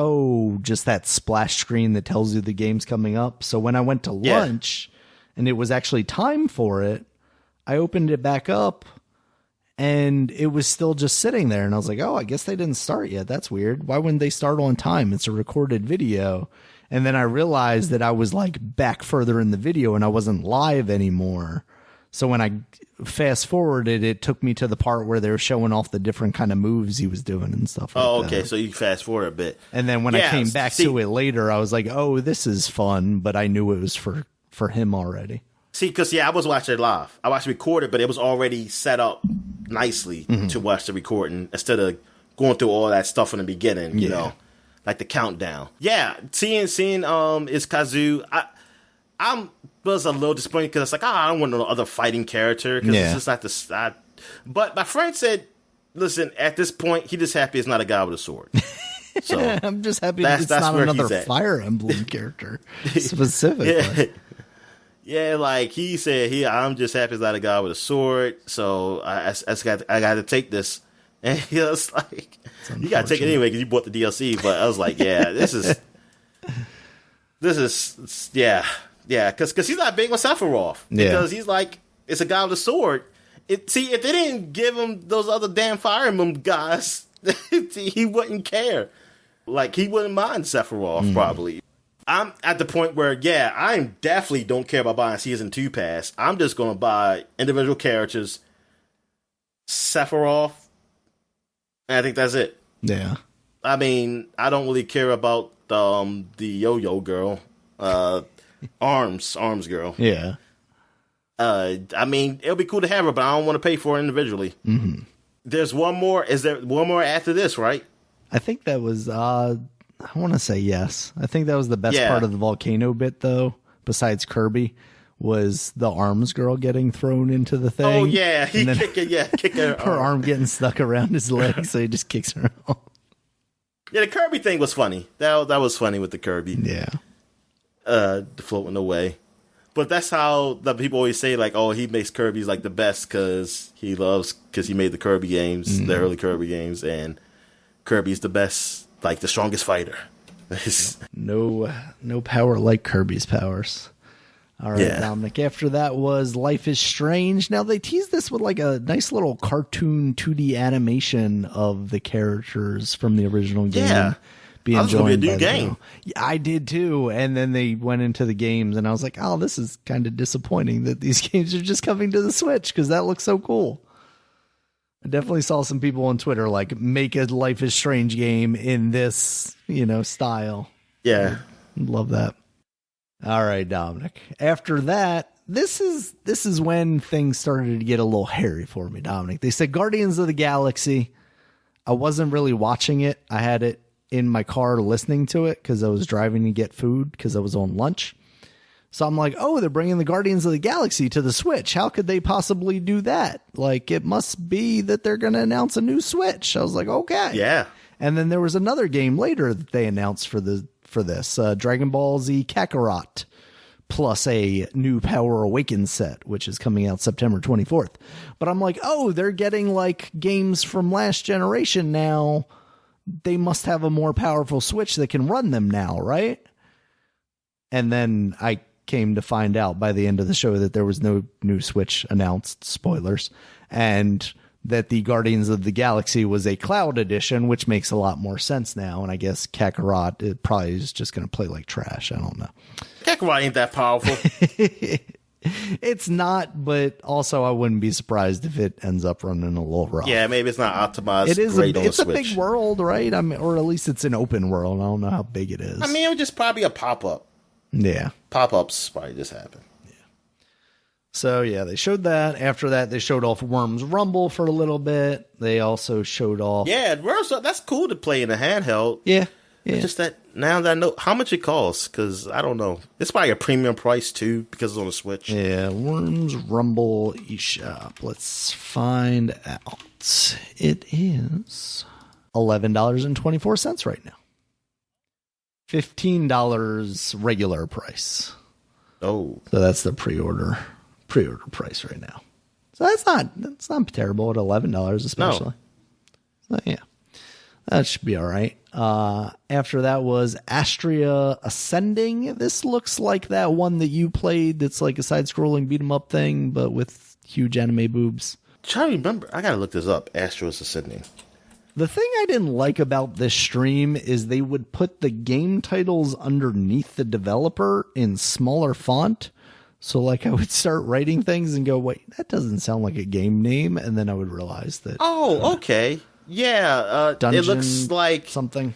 just that splash screen that tells you the game's coming up. So when I went to lunch, and it was actually time for it, I opened it back up, and it was still just sitting there, and I was like, I guess they didn't start yet. That's weird. Why wouldn't they start on time? It's a recorded video. And then I realized that I was like back further in the video and I wasn't live anymore. So when I fast forwarded, it took me to the part where they were showing off the different kind of moves he was doing and stuff like that. Oh, okay. So you fast forward a bit. And then when I came back to it later, I was like, oh, this is fun. But I knew it was for him already. See, because, I was watching it live. I watched it recorded, but it was already set up nicely to watch the recording instead of going through all that stuff in the beginning, you know, like the countdown. Yeah, seeing is Kazoo. I was a little disappointed because it's like, I don't want no other fighting character because it's just not the. But my friend said, listen, at this point, he just happy it's not a guy with a sword. So I'm just happy it's not another Fire Emblem character specifically. Yeah, like he said, I'm just happy it's not a guy with a sword. So I got to take this. And he was like, you got to take it anyway because you bought the DLC. But I was like, yeah, this is, because he's not big on Sephiroth. Because he's like, it's a guy with a sword. If they didn't give him those other damn Fire Emblem guys, he wouldn't care. Like, he wouldn't mind Sephiroth, probably. I'm at the point where, I definitely don't care about buying Season 2 Pass. I'm just going to buy individual characters, Sephiroth, and I think that's it. Yeah. I mean, I don't really care about the yo-yo girl, Arms girl. Yeah. I mean, it'll be cool to have her, but I don't want to pay for it individually. Mm-hmm. There's one more. Is there one more after this, right? I think that was, I want to say yes. I think that was the best part of the volcano bit, though, besides Kirby, was the Arms girl getting thrown into the thing. Oh, yeah. He kicked her arm getting stuck around his leg, so he just kicks her off. Yeah, the Kirby thing was funny. That was funny with the Kirby. Yeah. Floating away. But that's how the people always say, like, oh, he makes Kirby's, like, the best because he made the Kirby games, the early Kirby games, and Kirby's the best, like, the strongest fighter. No power like Kirby's powers. All right, Dominic. After that was Life is Strange. Now, they teased this with like a nice little cartoon 2D animation of the characters from the original game being joined by the game. I did too. And then they went into the games, and I was like, oh, this is kind of disappointing that these games are just coming to the Switch because that looks so cool. I definitely saw some people on Twitter like make a Life is Strange game in this, style. Yeah. Love that. All right, Dominic. After that, this is when things started to get a little hairy for me, Dominic. They said Guardians of the Galaxy. I wasn't really watching it. I had it in my car listening to it because I was driving to get food because I was on lunch. So I'm like, oh, they're bringing the Guardians of the Galaxy to the Switch. How could they possibly do that? Like, it must be that they're going to announce a new Switch. I was like, okay. Yeah. And then there was another game later that they announced for this Dragon Ball Z Kakarot, plus a new Power Awakens set, which is coming out September 24th. But I'm like, oh, they're getting like games from last generation now. They must have a more powerful Switch that can run them now, right? And then I came to find out by the end of the show that there was no new Switch announced, spoilers, and that the Guardians of the Galaxy was a cloud edition, which makes a lot more sense now. And I guess Kakarot, it probably is just going to play like trash. I don't know. Kakarot ain't that powerful. It's not, but also I wouldn't be surprised if it ends up running a little rough. Yeah, maybe it's not optimized. It is. It's a big world, right? I mean, or at least it's an open world. I don't know how big it is. I mean, it was just probably a pop-up. Yeah. Pop-ups probably just happen. So, yeah, they showed that. After that, they showed off Worms Rumble for a little bit. They also showed off... Yeah, Worms, that's cool to play in a handheld. Yeah. It's just that now that I know how much it costs, because I don't know. It's probably a premium price, too, because it's on the Switch. Yeah, Worms Rumble eShop. Let's find out. It is $11.24 right now. $15 regular price. Oh. So that's the pre-order price right now. So that's not terrible at $11 especially. No. So yeah. That should be all right. After that was Astria Ascending. This looks like that one that you played that's like a side-scrolling beat-em-up thing, but with huge anime boobs. Trying to remember. I gotta look this up. Astria Ascending. The thing I didn't like about this stream is they would put the game titles underneath the developer in smaller font. So like I would start writing things and go, wait, that doesn't sound like a game name. And then I would realize that. Oh, okay. Yeah. Dungeon it looks like something.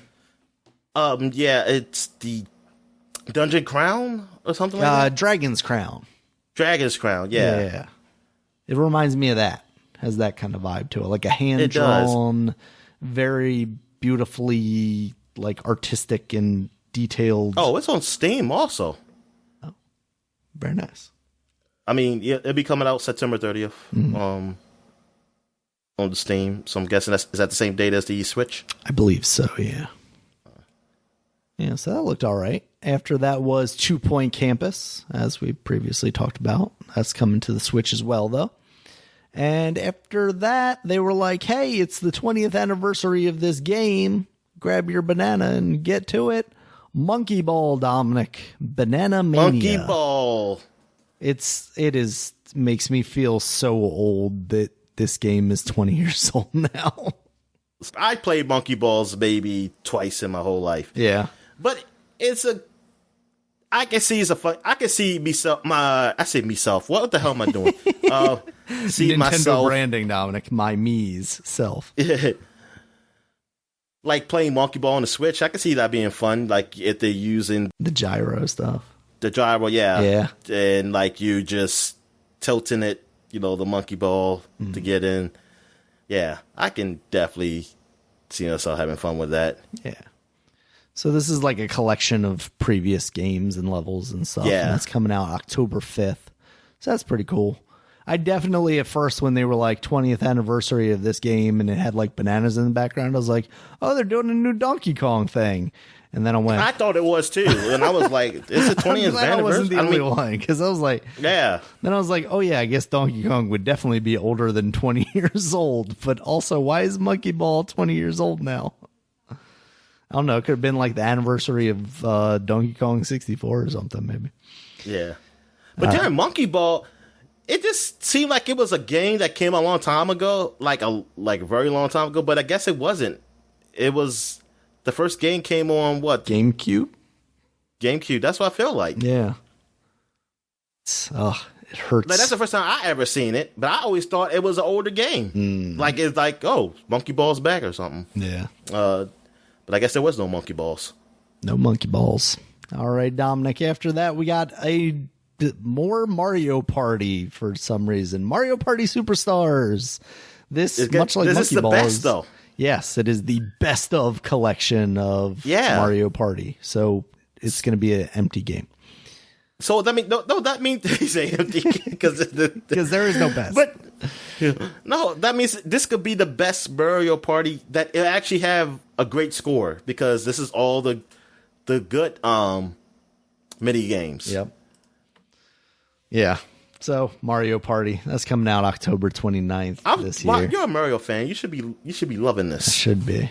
Yeah, it's the Dungeon Crown or something like that. Dragon's Crown. Dragon's Crown. Yeah. Yeah. It reminds me of that. Has that kind of vibe to it. Like a hand-drawn, very beautifully like artistic and detailed. Oh, it's on Steam also. Oh, very nice. I mean, yeah, it'll be coming out September 30th on the Steam. So I'm guessing is that the same date as the Switch? I believe so, yeah. Yeah, so that looked all right. After that was 2 Point Campus, as we previously talked about. That's coming to the Switch as well, though. And after that, they were like, hey, it's the 20th anniversary of this game. Grab your banana and get to it. Monkey Ball, Dominic. Banana Mania. Monkey Ball. It makes me feel so old that this game is 20 years old now. I played Monkey Balls maybe twice in my whole life. Yeah. But I can see I can see myself. I say myself. What the hell am I doing? See Nintendo myself branding, Dominic. My me's self. Like playing Monkey Ball on the Switch. I can see that being fun. Like if they're using The gyro stuff. the gyro, Yeah. and like you just tilting it, the monkey ball to get in. Yeah, I can definitely see myself having fun with that. Yeah. So this is like a collection of previous games and levels and stuff. Yeah. And that's coming out October 5th. So that's pretty cool. I definitely, at first, when they were like 20th anniversary of this game and it had like bananas in the background, I was like, oh, they're doing a new Donkey Kong thing. And then I went. I thought it was too. And I was like, it's a 20th anniversary. I wasn't the only one. Because I was like, yeah. Then I was like, oh, yeah, I guess Donkey Kong would definitely be older than 20 years old. But also, why is Monkey Ball 20 years old now? I don't know. It could have been like the anniversary of Donkey Kong 64 or something, maybe. Yeah. But during Monkey Ball, it just seemed like it was a game that came a long time ago, like a very long time ago. But I guess it wasn't. It was the first game came on what? GameCube? GameCube. That's what I feel like. Yeah. It hurts. Like, that's the first time I ever seen it, but I always thought it was an older game. Like it's like, oh, Monkey Ball's back or something. Yeah. But I guess there was no Monkey Balls. No Monkey Balls. All right, Dominic. After that, we got more Mario Party for some reason. Mario Party Superstars. This is much like Monkey the Balls. Best, though. Yes, it is the best of collection of Mario Party. So it's going to be an empty game. So that means that means he's empty because there is no best. But no, that means this could be the best Mario Party that it actually have a great score because this is all the good mini games. Yep. Yeah. So Mario Party, that's coming out October 29th this year. You're a Mario fan. You should be loving this. Should be.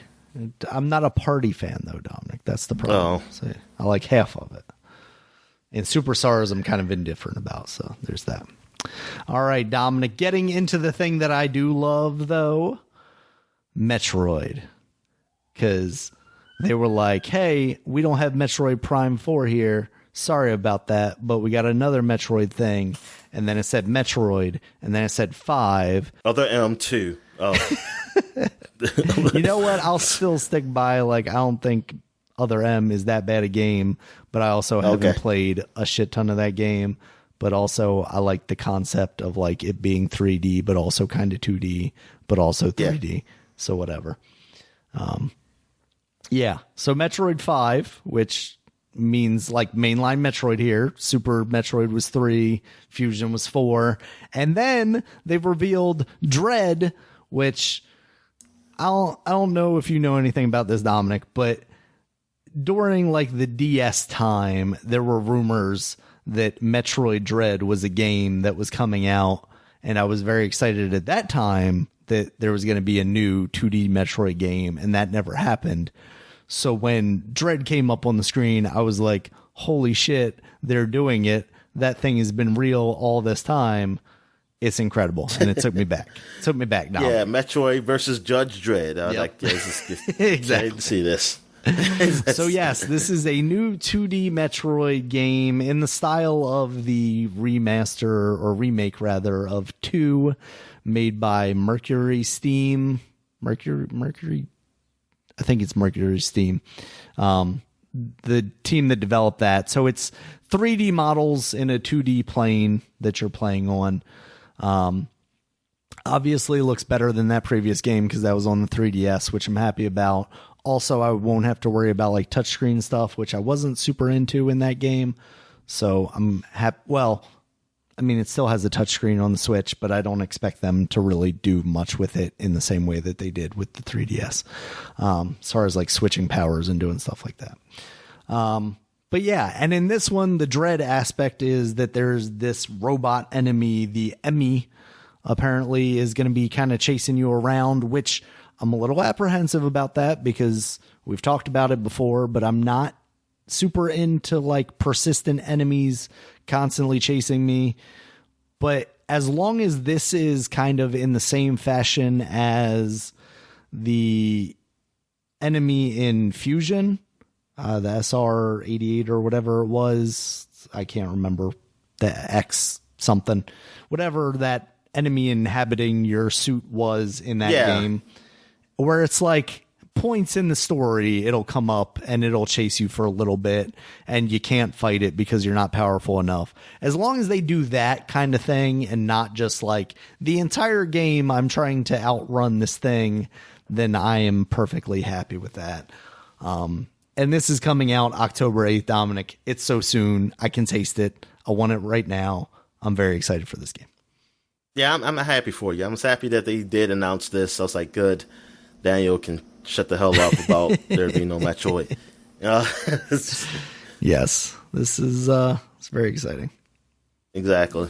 I'm not a party fan though, Dominic. That's the problem. Oh. So I like half of it. And Superstars I'm kind of indifferent about, so there's that. All right, Dominic, getting into the thing that I do love though, Metroid. Because they were like, hey, we don't have Metroid Prime 4 here. Sorry about that, but we got another Metroid thing. And then it said Metroid, and then it said 5. Other M2. Oh. You know what? I'll still stick by, like, I don't think Other M is that bad a game, but I also haven't played a shit ton of that game. But also, I like the concept of, like, it being 3D, but also kind of 2D, but also 3D. Yeah. So whatever. Yeah. So Metroid 5, which means like mainline Metroid here. Super Metroid was 3, Fusion was 4, and then they've revealed Dread, which I don't know if you know anything about this, Dominic, but during like the DS time, there were rumors that Metroid Dread was a game that was coming out, and I was very excited at that time that there was going to be a new 2D Metroid game, and that never happened. So when Dread came up on the screen, I was like, holy shit, they're doing it. That thing has been real all this time. It's incredible. And it took me back. Now. Yeah, Metroid versus Judge Dredd. I was like, yeah, exactly. I didn't see this. So yes, this is a new 2D Metroid game in the style of the remaster or remake rather of 2 made by Mercury Steam. Mercury I think it's Mercury Steam. The team that developed that. So it's 3D models in a 2D plane that you're playing on. Obviously looks better than that previous game because that was on the 3DS, which I'm happy about. Also, I won't have to worry about like touchscreen stuff, which I wasn't super into in that game. So I'm happy. Well, I mean, it still has a touchscreen on the Switch, but I don't expect them to really do much with it in the same way that they did with the 3DS. As far as like switching powers and doing stuff like that. But yeah, and in this one, the dread aspect is that there's this robot enemy, the Emmy, apparently is going to be kind of chasing you around, which I'm a little apprehensive about that because we've talked about it before, but I'm not super into like persistent enemies constantly chasing me. But as long as this is kind of in the same fashion as the enemy in Fusion, the SR-88 or whatever it was, I can't remember, the X something, whatever that enemy inhabiting your suit was in that game, where it's like points in the story, it'll come up and it'll chase you for a little bit and you can't fight it because you're not powerful enough. As long as they do that kind of thing and not just like the entire game I'm trying to outrun this thing, then I am perfectly happy with that. And this is coming out October 8th, Dominic. It's so soon. I can taste it. I want it right now. I'm very excited for this game. Yeah, I'm happy for you. I'm happy that they did announce this. I was like, good. Daniel can shut the hell up about there being no Metroid. Yes, this is it's very exciting. Exactly.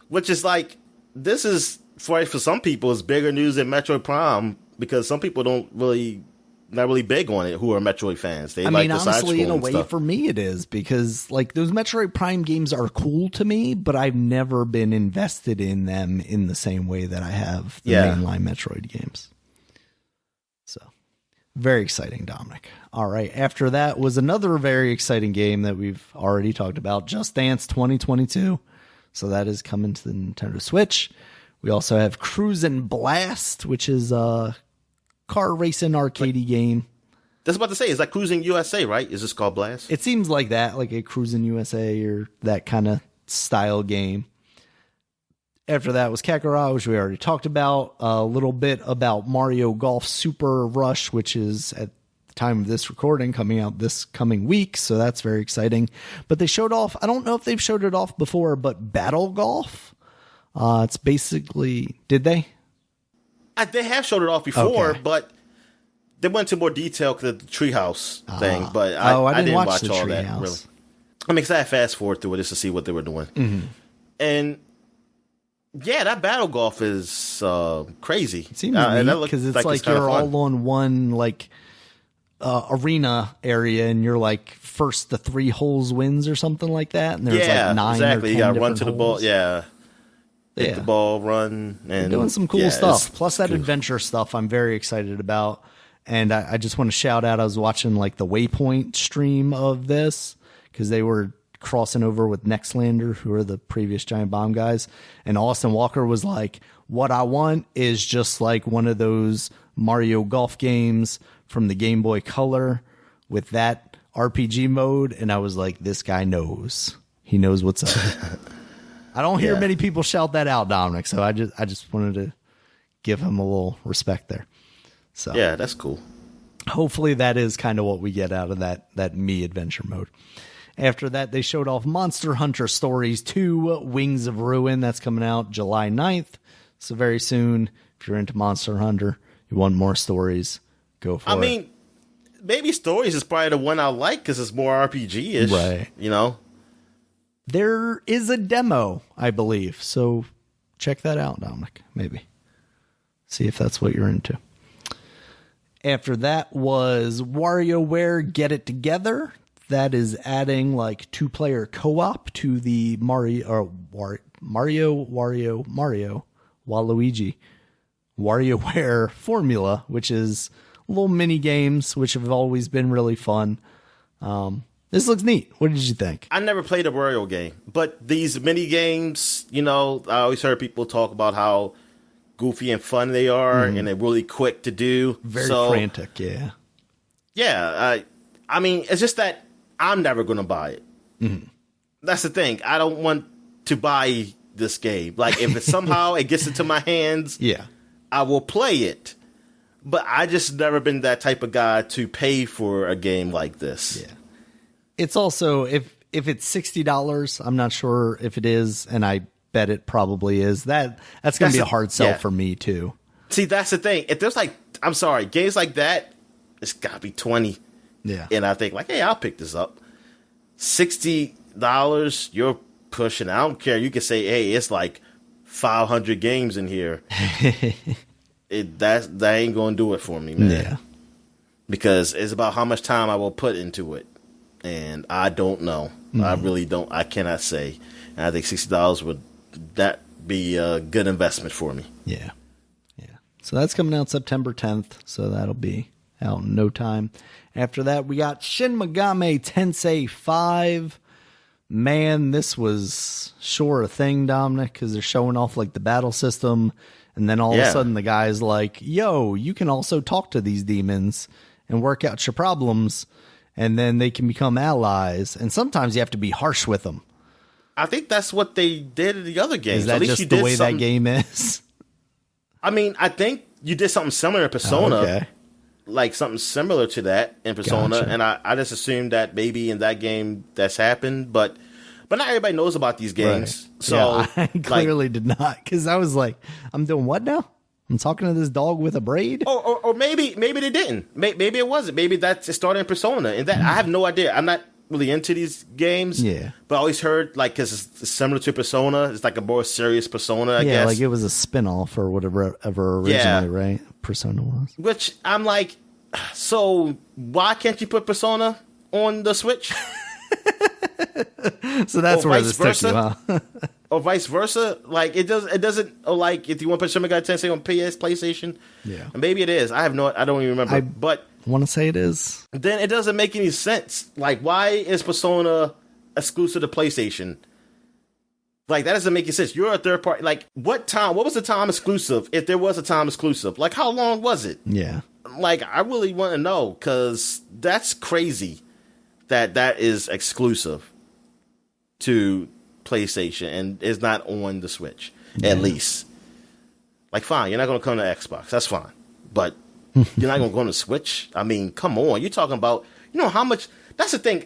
Which is like, this is for some people is bigger news than Metroid Prime because some people not really big on it who are Metroid fans. They like the honestly, in a way, stuff. for me it is because like those Metroid Prime games are cool to me, but I've never been invested in them in the same way that I have the mainline Metroid games. So very exciting, Dominic. All right. After that was another very exciting game that we've already talked about, Just Dance 2022. So that is coming to the Nintendo Switch. We also have Cruisin' Blast, which is a car racing arcadey game. That's about to say, is that Cruising USA, right? Is this called Blast? It seems like that, like a Cruising USA or that kind of style game. After that was Kakarot, which we already talked about. A little bit about Mario Golf Super Rush, which is at the time of this recording coming out this coming week. So that's very exciting. But they showed off, I don't know if they've showed it off before, but Battle Golf. It's basically, did they? They have showed it off before, but they went into more detail because of the treehouse thing. But I didn't watch all that, really. I mean, because I fast forward through it just to see what they were doing. Mm-hmm. And yeah, that Battle Golf is crazy. It seems neat because it's like you're all on one like arena area and you're like first the 3 holes wins or something like that. And there's like 9 exactly. or 10 you got to run different to the holes. ball. Hit the ball, run, and they're doing some cool stuff. Plus that adventure stuff I'm very excited about. And I just want to shout out, I was watching like the Waypoint stream of this because they were crossing over with Nextlander, who are the previous Giant Bomb guys. And Austin Walker was like, what I want is just like one of those Mario Golf games from the Game Boy Color with that RPG mode. And I was like, this guy knows. He knows what's up. I don't hear many people shout that out, Dominic. So I just wanted to give him a little respect there. So yeah, that's cool. Hopefully that is kind of what we get out of that Mii adventure mode. After that, they showed off Monster Hunter Stories 2, Wings of Ruin. That's coming out July 9th. So very soon, if you're into Monster Hunter, you want more stories, go for it. I mean, maybe Stories is probably the one I like because it's more RPG-ish. Right. You know? There is a demo, I believe. So check that out, Dominic. Maybe. See if that's what you're into. After that was WarioWare Get It Together. That is adding like 2-player co-op to the Mario Waluigi WarioWare formula, which is little mini games, which have always been really fun. This looks neat. What did you think? I never played a Wario game, but these mini games, I always heard people talk about how goofy and fun they are, and they're really quick to do. Very frantic, yeah. Yeah, I mean, it's just that I'm never going to buy it. Mm-hmm. That's the thing. I don't want to buy this game. Like, if it somehow it gets into my hands, I will play it. But I just never been that type of guy to pay for a game like this. Yeah. It's also, if it's $60, I'm not sure if it is, and I bet it probably is. That's going to be a hard sell for me, too. See, that's the thing. If there's I'm sorry, games like that, it's got to be $20. Yeah. And I think, hey, I'll pick this up. $60, you're pushing. I don't care. You can say, hey, it's 500 games in here. That ain't going to do it for me, man. Yeah. Because it's about how much time I will put into it. And I don't know. I really don't. I cannot say. And I think $60 would that be a good investment for me. Yeah. Yeah. So that's coming out September 10th. So that'll be out in no time. After that, we got Shin Megami Tensei 5. Man, this was sure a thing, Dominic, because they're showing off the battle system. And then all of a sudden the guy's like, yo, you can also talk to these demons and work out your problems. And then they can become allies. And sometimes you have to be harsh with them. I think that's what they did in the other games. Is that At least just you did the way something... that game is? I mean, I think you did something similar in Persona. Oh, okay. Something similar to that in Persona. Gotcha. And I just assumed that maybe in that game that's happened. But not everybody knows about these games. Right. So yeah, I clearly did not. Because I was like, I'm doing what now? I'm talking to this dog with a braid? Or maybe they didn't. Maybe it wasn't. Maybe that's it started in Persona. And that I have no idea. I'm not really into these games. Yeah. But I always heard, because it's similar to Persona. It's a more serious Persona, I guess. Yeah, it was a spin-off or whatever originally, right? Persona was. Which I'm like, so why can't you put Persona on the Switch? So that's where this took you, huh? Or vice versa. It doesn't, if you want to put Shin Megami Tensei on PlayStation, maybe it is. I don't even remember. But I want to say it is. Then it doesn't make any sense. Why is Persona exclusive to PlayStation? That doesn't make any sense. You're a third party. What was the time exclusive? If there was a time exclusive, how long was it? Yeah. I really want to know, because that's crazy that is exclusive to PlayStation and is not on the Switch, at least. Fine, you're not going to come to Xbox. That's fine. But you're not going to go on the Switch? I mean, come on. You're talking about, how much... That's the thing.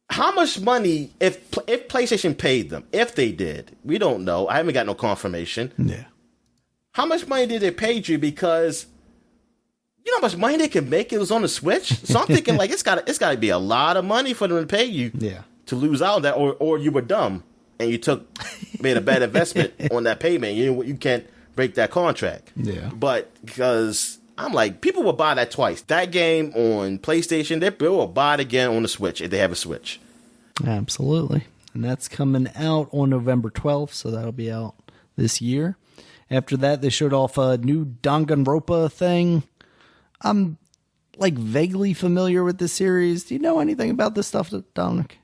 How much money, if PlayStation paid them, if they did, we don't know. I haven't got no confirmation. Yeah. How much money did they pay you? Because you know how much money they can make if it was on the Switch? So I'm thinking, it's got to be a lot of money for them to pay you. Yeah. To lose out on that, or you were dumb and you made a bad investment on that payment. You can't break that contract. Yeah. But because I'm people will buy that twice. That game on PlayStation, they will buy it again on the Switch if they have a Switch. Absolutely. And that's coming out on November 12th, so that'll be out this year. After that, they showed off a new Danganronpa thing. I'm vaguely familiar with this series. Do you know anything about this stuff, Dominic?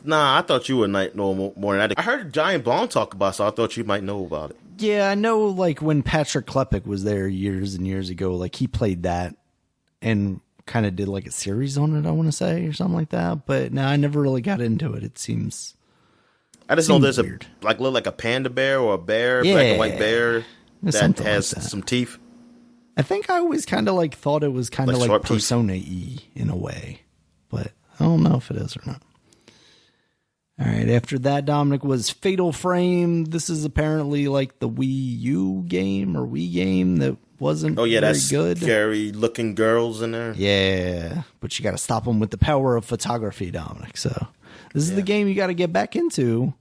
Nah, I thought you would know more than that. I heard Giant Bomb talk about it, so I thought you might know about it. Yeah, I know, when Patrick Klepek was there years and years ago, he played that and kind of did, a series on it, I want to say, or something like that. But no, I never really got into it. It seems I just know there's weird. look like a panda bear or a bear, yeah, black and white bear that has that. some teeth. I think I always kind of thought it was kind of like Persona-y in a way. But I don't know if it is or not. All right, after that, Dominic, was Fatal Frame. This is apparently the Wii U game or Wii game that wasn't very that's good. Scary looking girls in there. Yeah, but you got to stop them with the power of photography, Dominic. So this is the game you got to get back into,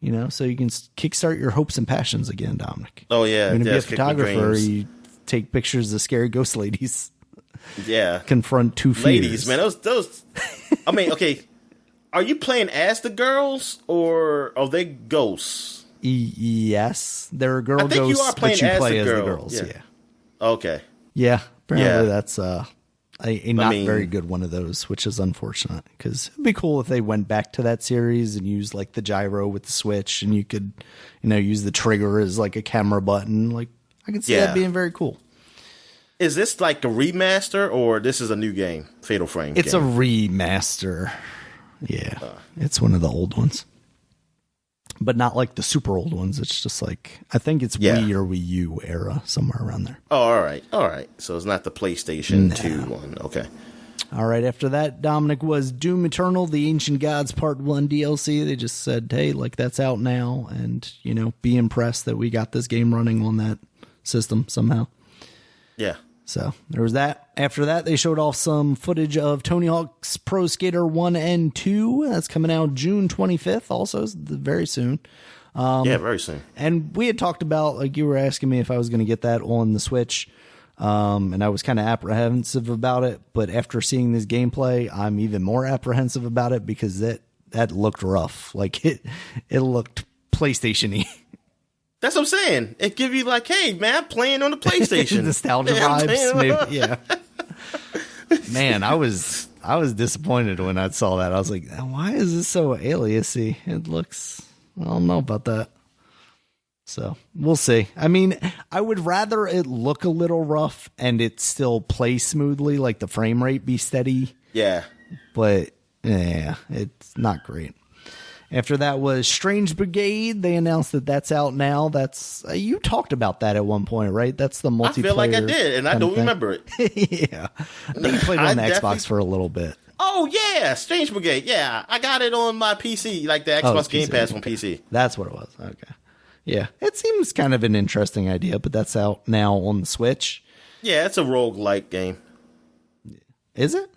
so you can kickstart your hopes and passions again, Dominic. Oh, yeah. You're going to be a photographer. You take pictures of scary ghost ladies. Yeah. Confront two fears. Ladies, man. Those. I mean, okay. Are you playing as the girls, or are they ghosts? Yes, there are girl ghosts, you are playing but you as play the as girl. the girls. Yeah. Okay. Yeah, Apparently that's a not very good one of those, which is unfortunate because it'd be cool if they went back to that series and used like the gyro with the Switch and you could, use the trigger as like a camera button. Like I could see that being very cool. Is this like a remaster or this is a new game? Fatal Frame. It's a remaster. Yeah. It's one of the old ones. But not like the super old ones. It's just like, I think it's Wii or Wii U era, somewhere around there. Oh, all right. All right. So it's not the PlayStation 2 one. Okay. All right. After that, Dominic, was Doom Eternal, The Ancient Gods Part 1 DLC. They just said, hey, like that's out now. And, be impressed that we got this game running on that system somehow. Yeah. So there was that. After that, they showed off some footage of Tony Hawk's Pro Skater 1 and 2. That's coming out June 25th, also very soon. Very soon. And we had talked about, like you were asking me if I was going to get that on the Switch. And I was kind of apprehensive about it. But after seeing this gameplay, I'm even more apprehensive about it because that looked rough. Like it looked PlayStation-y. That's what I'm saying. It give you like, hey, man, I'm playing on the PlayStation. Nostalgia vibes. Maybe, yeah. Man, I was disappointed when I saw that. I was like, why is this so aliasy? It looks, I don't know about that. So we'll see. I mean, I would rather it look a little rough and it still play smoothly, like the frame rate be steady. Yeah. But yeah, it's not great. After that was Strange Brigade. They announced that that's out now. That's you talked about that at one point, right? That's the multiplayer. I feel like I did, and I don't remember it. Yeah, I think you played it on the Xbox for a little bit. Oh yeah, Strange Brigade. Yeah, I got it on my PC, like the Xbox Game Pass on PC. That's what it was. Okay, yeah, it seems kind of an interesting idea, but that's out now on the Switch. Yeah, it's a roguelike game. Is it?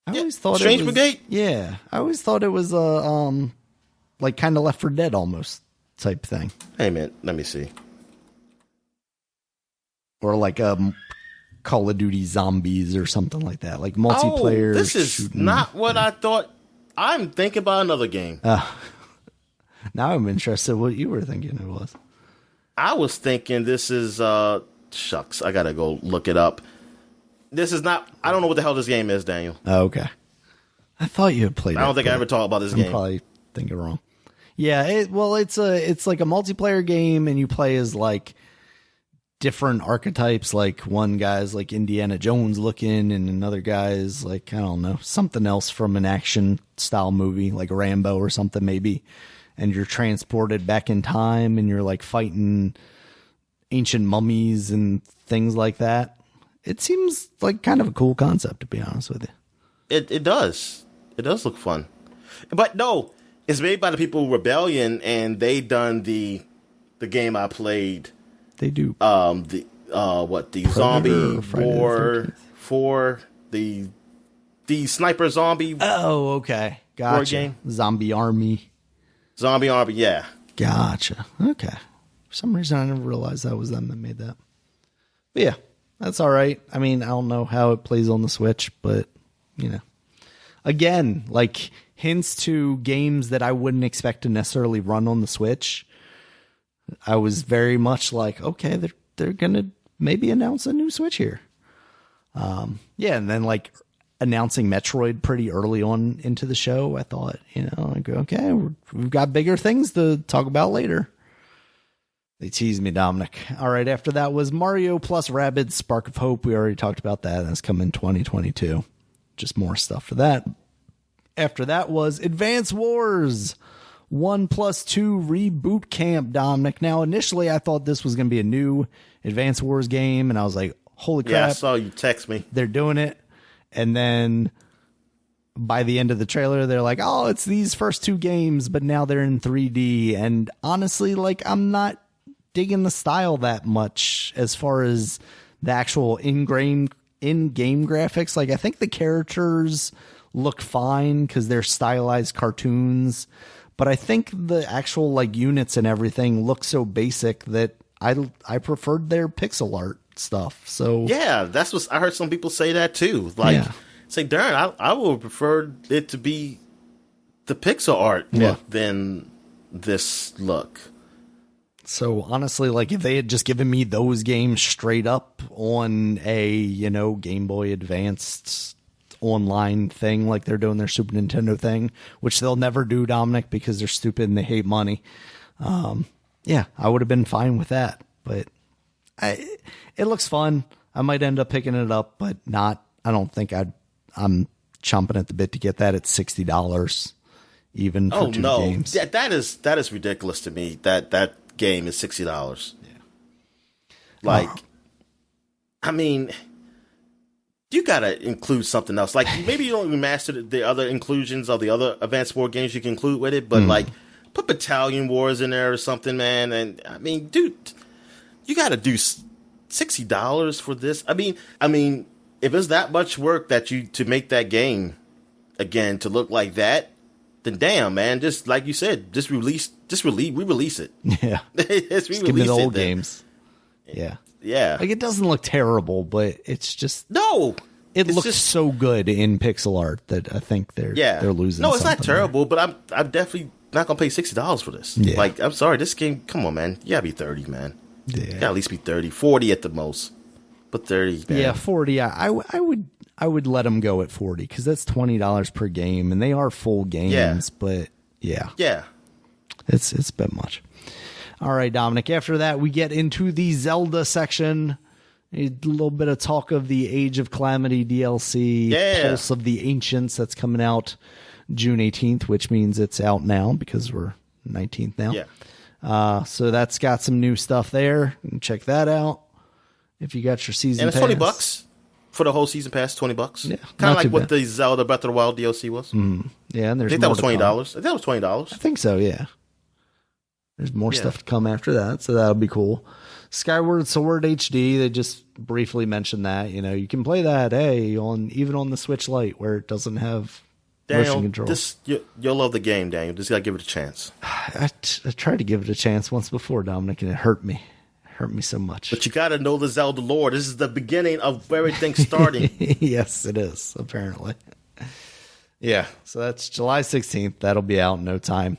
I always thought Strange it was, Brigade? Yeah. I always thought it was a like kind of Left 4 Dead almost type thing. Hey man, let me see. Or like Call of Duty Zombies or something like that. Like multiplayer. This is shooting. Not what I thought. I'm thinking about another game. Now I'm interested what you were thinking it was. I was thinking this is shucks, I gotta go look it up. This is not. I don't know what the hell this game is, Daniel. Oh, okay. I thought you had played it. I don't think I ever talked about this game. I'm probably thinking wrong. Yeah, it's like a multiplayer game, and you play as like different archetypes. Like one guy's like Indiana Jones looking, and another guy's like, I don't know, something else from an action style movie, like Rambo or something maybe. And you're transported back in time, and you're like fighting ancient mummies and things like that. It seems like kind of a cool concept, to be honest with you. It does. It does look fun. But no, it's made by the people Rebellion, and they done the game I played. They do. The Predator zombie war for the sniper zombie. Oh, okay. Gotcha. Game. Zombie Army, yeah. Gotcha. Okay. For some reason, I never realized that was them that made that. But yeah. That's all right. I mean, I don't know how it plays on the Switch, but, again, like hints to games that I wouldn't expect to necessarily run on the Switch. I was very much like, okay, they're going to maybe announce a new Switch here. Yeah, and then like announcing Metroid pretty early on into the show, I thought, like, okay, we've got bigger things to talk about later. They teased me, Dominic. All right, after that was Mario plus Rabbids Spark of Hope. We already talked about that. That's coming 2022. Just more stuff for that. After that was Advance Wars 1+2 Reboot Camp, Dominic. Now, initially, I thought this was going to be a new Advance Wars game, and I was like, holy crap. Yeah, I saw you text me. They're doing it. And then by the end of the trailer, they're like, oh, it's these first two games, but now they're in 3D. And honestly, like, I'm not digging the style that much as far as the actual in-game graphics. Like, I think the characters look fine because they're stylized cartoons, but I think the actual like units and everything look so basic that I preferred their pixel art stuff. So yeah, that's what I heard some people say that too. Like, say, darn, I would prefer it to be the pixel art look than this look. So honestly, like if they had just given me those games straight up on a, Game Boy Advanced online thing, like they're doing their Super Nintendo thing, which they'll never do, Dominic, because they're stupid and they hate money. Yeah, I would have been fine with that, but it looks fun. I might end up picking it up, but I don't think I'm chomping at the bit to get that at $60 even for two games. Yeah, that is ridiculous to me. That game is $60. Yeah. Like, I mean, you gotta include something else. Like maybe you don't remaster the other inclusions of the other advanced war games you can include with it, but like put Battalion Wars in there or something, man. And I mean, dude, you gotta do $60 for this. I mean, if it's that much work to make that game again to look like that, then damn, man, just like you said, re-release it. Yeah, just give me the old games. Yeah. Yeah. Like it doesn't look terrible, but it's just It looks just so good in pixel art that I think they're losing. No, it's not terrible, but I'm definitely not gonna pay $60 for this. Yeah. Like, I'm sorry, this game. Come on, man. You gotta be 30, man. Yeah. You gotta at least be 30, 40 at the most, but 30. Man. Yeah, 40. I would let them go at 40 because that's $20 per game, and they are full games. Yeah. But yeah, it's a bit much. All right, Dominic. After that, we get into the Zelda section. A little bit of talk of the Age of Calamity DLC, Pulse of the Ancients, that's coming out June 18th, which means it's out now because we're 19th now. Yeah. So that's got some new stuff there. You can check that out if you got your season pass. And it's $20 for the whole season pass, $20. Yeah, kind of like what the Zelda Breath of the Wild DLC was. Yeah, and there's I think that was $20. I think that was $20. I think so, yeah. There's more stuff to come after that, so that'll be cool. Skyward Sword HD, they just briefly mentioned that. You can play that, even on the Switch Lite where it doesn't have motion control. You'll love the game, Daniel. Just gotta give it a chance. I tried to give it a chance once before, Dominic, and it hurt me. It hurt me so much. But you gotta know the Zelda lore. This is the beginning of everything starting. Yes, it is, apparently. Yeah, so that's July 16th. That'll be out in no time.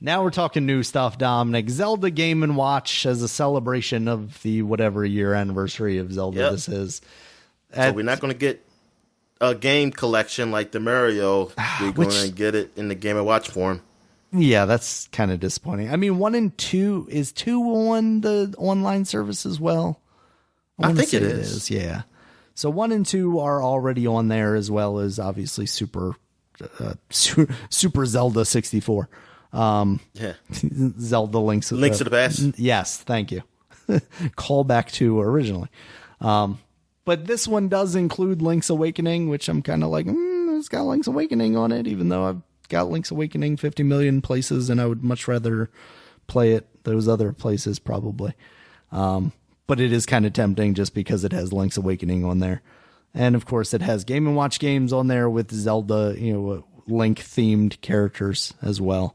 Now we're talking new stuff, Dominic. Zelda Game & Watch as a celebration of the whatever year anniversary of Zelda this is. So we're not going to get a game collection like the Mario. We're going to get it in the Game & Watch form. Yeah, that's kind of disappointing. I mean, 1 and 2, is 2 on the online service as well? I think it is. Yeah. So 1 and 2 are already on there, as well as obviously Super Zelda 64. Zelda Links to the Past. Yes, thank you. Call back to originally. But this one does include Link's Awakening, which I'm kind of like, it's got Link's Awakening on it, even though I've got Link's Awakening 50 million places, and I would much rather play it those other places probably. But it is kind of tempting just because it has Link's Awakening on there. And of course it has Game & Watch games on there with Zelda, Link themed characters as well.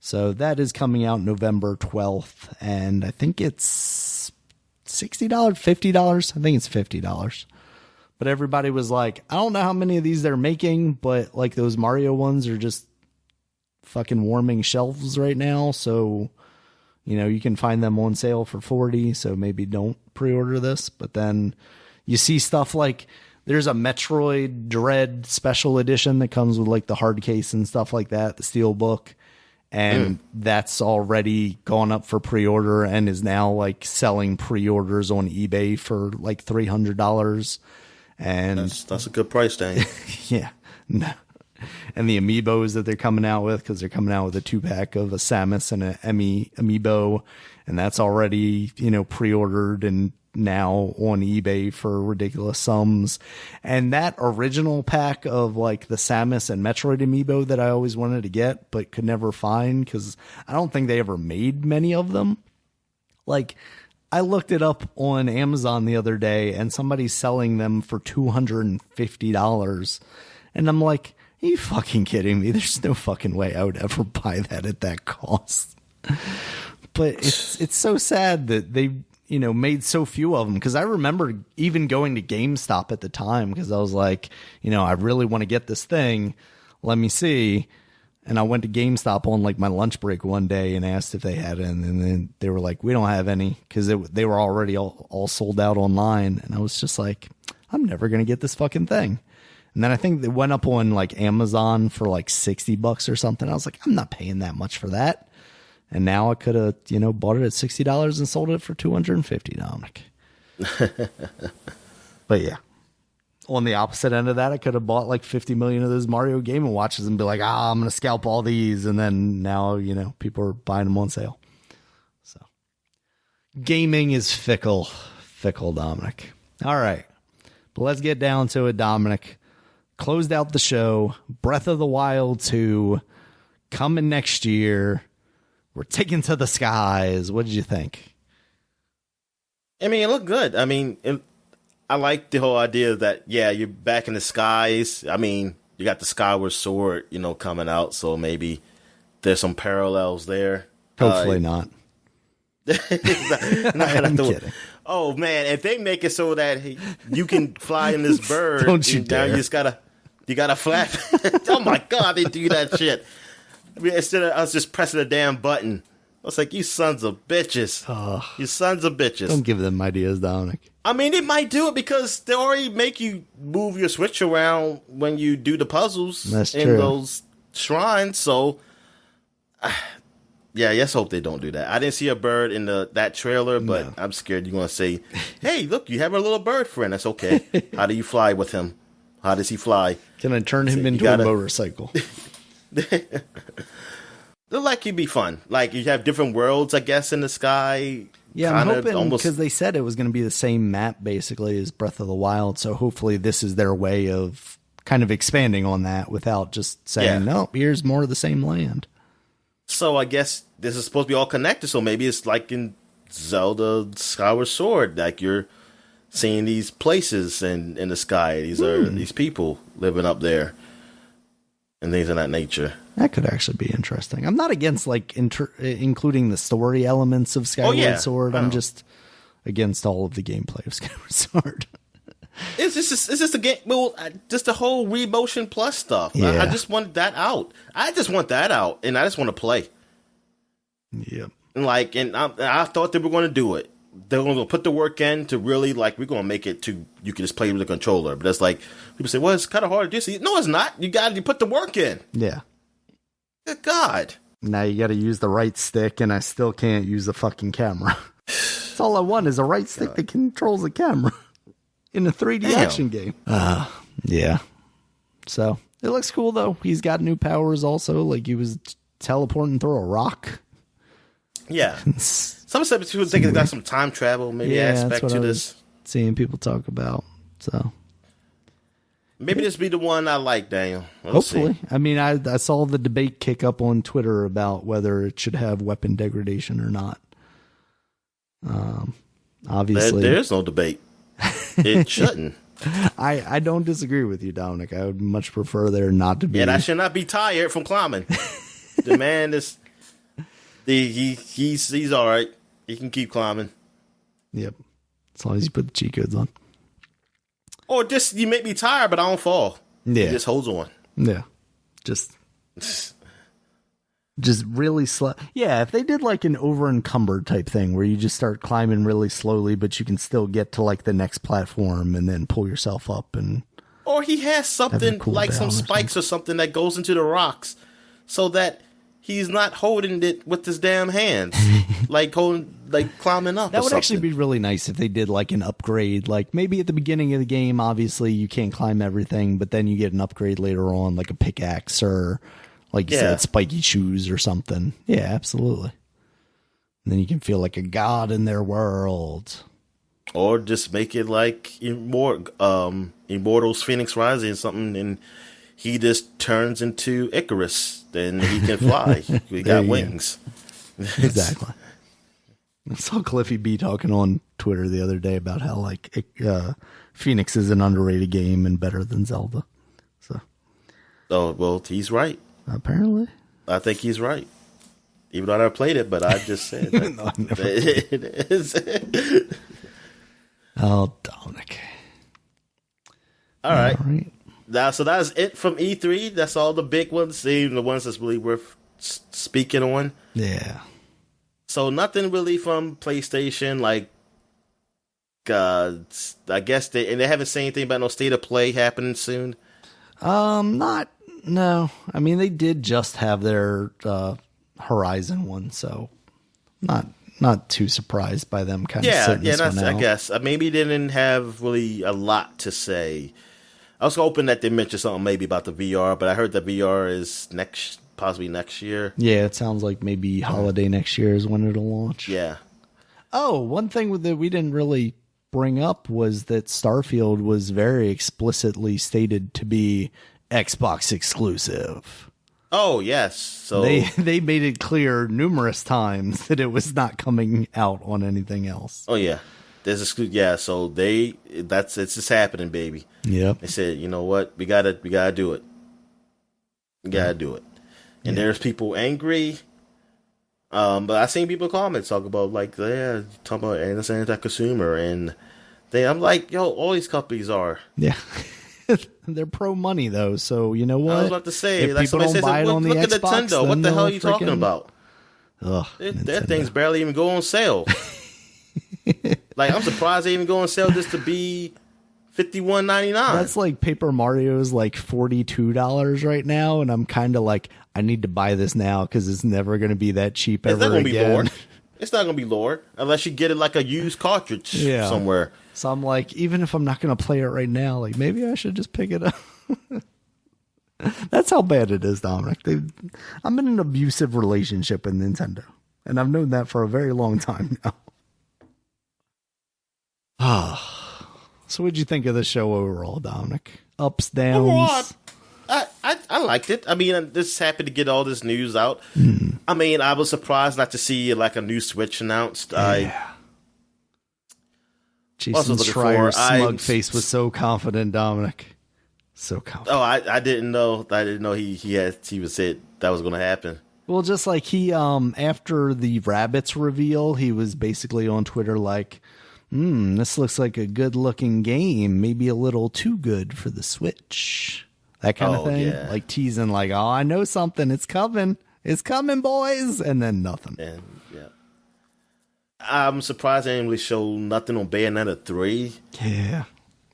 So that is coming out November 12th, and I think it's $60, $50. I think it's $50. But everybody was like, I don't know how many of these they're making, but like those Mario ones are just fucking warming shelves right now. So, you can find them on sale for $40, so maybe don't pre-order this. But then you see stuff like there's a Metroid Dread special edition that comes with like the hard case and stuff like that, the steel book. And that's already gone up for pre-order and is now like selling pre-orders on eBay for like $300. And that's a good price tag. Yeah. No. And the amiibos that they're coming out with, because they're coming out with a 2-pack of a Samus and an Emmy amiibo, and that's already, pre-ordered and now on eBay for ridiculous sums. And that original pack of like the Samus and Metroid amiibo that I always wanted to get but could never find because I don't think they ever made many of them. Like, I looked it up on Amazon the other day and somebody's selling them for $250. And I'm like, are you fucking kidding me? There's no fucking way I would ever buy that at that cost. But it's so sad that they made so few of them, because I remember even going to GameStop at the time because I was like, I really want to get this thing. Let me see. And I went to GameStop on like my lunch break one day and asked if they had it. And then they were like, we don't have any, because they were already all sold out online. And I was just like, I'm never going to get this fucking thing. And then I think they went up on like Amazon for like $60 or something. I was like, I'm not paying that much for that. And now I could have, bought it at $60 and sold it for $250, Dominic. But yeah. On the opposite end of that, I could have bought like 50 million of those Mario Game & Watches and be like, I'm going to scalp all these. And then now, people are buying them on sale. So gaming is fickle, Dominic. All right. But let's get down to it, Dominic. Closed out the show. Breath of the Wild 2 coming next year. We're taking to the skies. What did you think? I mean, it looked good. I mean, I like the whole idea that, you're back in the skies. I mean, you got the Skyward Sword, coming out, so maybe there's some parallels there. Hopefully not. I'm kidding. Oh, man, if they make it so that you can fly in this bird, don't you dare. Now you gotta flap. Oh, my God, they do that shit. I mean, instead of us just pressing a damn button, I was like, you sons of bitches. You sons of bitches. Don't give them ideas, Dominic. I mean, they might do it because they already make you move your Switch around when you do the puzzles in those shrines. So, let's hope they don't do that. I didn't see a bird in that trailer, but no. I'm scared you're going to say, hey, look, you have a little bird friend. That's okay. How do you fly with him? How does he fly? Can I turn him into a motorcycle? Look like it'd be fun. Like, you have different worlds, I guess, in the sky. Yeah, I'm hoping, because they said it was going to be the same map, basically, as Breath of the Wild. So hopefully this is their way of kind of expanding on that without just saying, no, here's more of the same land. So I guess this is supposed to be all connected. So maybe it's like in Zelda Skyward Sword. Like, you're seeing these places in the sky. These are these people living up there. And things of that nature. That could actually be interesting. I'm not against like including the story elements of Skyward Sword. I'm just against all of the gameplay of Skyward Sword. It's just a game. Well, just the whole Remotion Plus stuff. Yeah. I just want that out. I just want that out, and I just want to play. Yep. And I thought they were going to do it. They're going to put the work in to really, like, we're going to make it to you can just play with the controller. But it's like, people say, well, it's kind of hard to do. No, it's not. You got to put the work in. Yeah. Good God. Now you got to use the right stick, and I still can't use the fucking camera. That's all I want is a right stick that controls the camera in a 3D action game. Yeah. So it looks cool, though. He's got new powers also. Like, he was teleporting through a rock. Yeah. Some said people think it's got some time travel, maybe aspect to this. Seeing people talk about. So maybe this be the one I like, Daniel. Hopefully. See. I mean, I saw the debate kick up on Twitter about whether it should have weapon degradation or not. Obviously, there's no debate. It shouldn't. I don't disagree with you, Dominic. I would much prefer there not to be. And I should not be tired from climbing. The man is. He's all right. He can keep climbing. Yep. As long as you put the cheat codes on. Or just you make me tired, but I don't fall. Yeah. He just holds on. Yeah. Just really slow. Yeah, if they did like an over encumbered type thing where you just start climbing really slowly, but you can still get to like the next platform and then pull yourself up and. Or he has something like some spikes or something that goes into the rocks, so that he's not holding it with his damn hands, like climbing up. That would actually be really nice if they did like an upgrade. Like maybe at the beginning of the game, obviously you can't climb everything, but then you get an upgrade later on, like a pickaxe or, like you said, spiky shoes or something. Yeah, absolutely. And then you can feel like a god in their world. Or just make it like Immortals Phoenix Rising or something, and he just turns into Icarus. Then he can fly. He got wings. Exactly. I saw Cliffy B talking on Twitter the other day about how like Phoenix is an underrated game and better than Zelda. So. Oh, well, he's right. Apparently. I think he's right. Even though I never played it, but I just said that. No, I never it is. Oh, Dominic. All right. So that's it from E3. That's all the big ones, even the ones that's really worth speaking on. Yeah. So nothing really from PlayStation. Like, I guess they haven't said anything about no state of play happening soon. No. I mean, they did just have their Horizon one, so not too surprised by them kind of setting this one out. I guess maybe they didn't have really a lot to say. I was hoping that they mentioned something maybe about the VR, but I heard that VR is possibly next year. Yeah, it sounds like maybe holiday next year is when it'll launch. Yeah. Oh, one thing that we didn't really bring up was that Starfield was very explicitly stated to be Xbox exclusive. Oh, yes. So they made it clear numerous times that it was not coming out on anything else. Oh yeah. So it's just happening, baby. Yep. They said, you know what? We gotta do it. We gotta do it. And there's people angry. But I seen people comment talk about like, yeah, talking about anti-consumer, and I'm like, yo, all these companies are. Yeah. They're pro money though, so you know what? I was about to say, if like people don't buy it on the look at Xbox, Nintendo. What the hell are you talking about? Ugh, That things barely even go on sale. Like, I'm surprised they even go on sale just to be $51.99. That's like Paper Mario's like $42 right now, and I'm kind of like, I need to buy this now because it's never going to be that cheap ever again. It's not going to be lower unless you get it like a used cartridge somewhere. So I'm like, even if I'm not going to play it right now, like maybe I should just pick it up. That's how bad it is, Dominic. I'm in an abusive relationship with Nintendo, and I've known that for a very long time now. So what'd you think of the show overall, Dominic? Ups, downs? Overall, I liked it. I mean, I'm just happy to get all this news out. I mean, I was surprised not to see like a new Switch announced. Jason Schreier's smug face was so confident, Dominic. So confident. Oh, I didn't know. I didn't know he was said that was going to happen. Well, just like he, after the Rabbids reveal, he was basically on Twitter like, this looks like a good-looking game, maybe a little too good for the Switch. That kind of thing. Yeah. Like teasing like, oh, I know something. It's coming. It's coming, boys. And then nothing. And, yeah. I'm surprised they didn't really show nothing on Bayonetta 3. Yeah.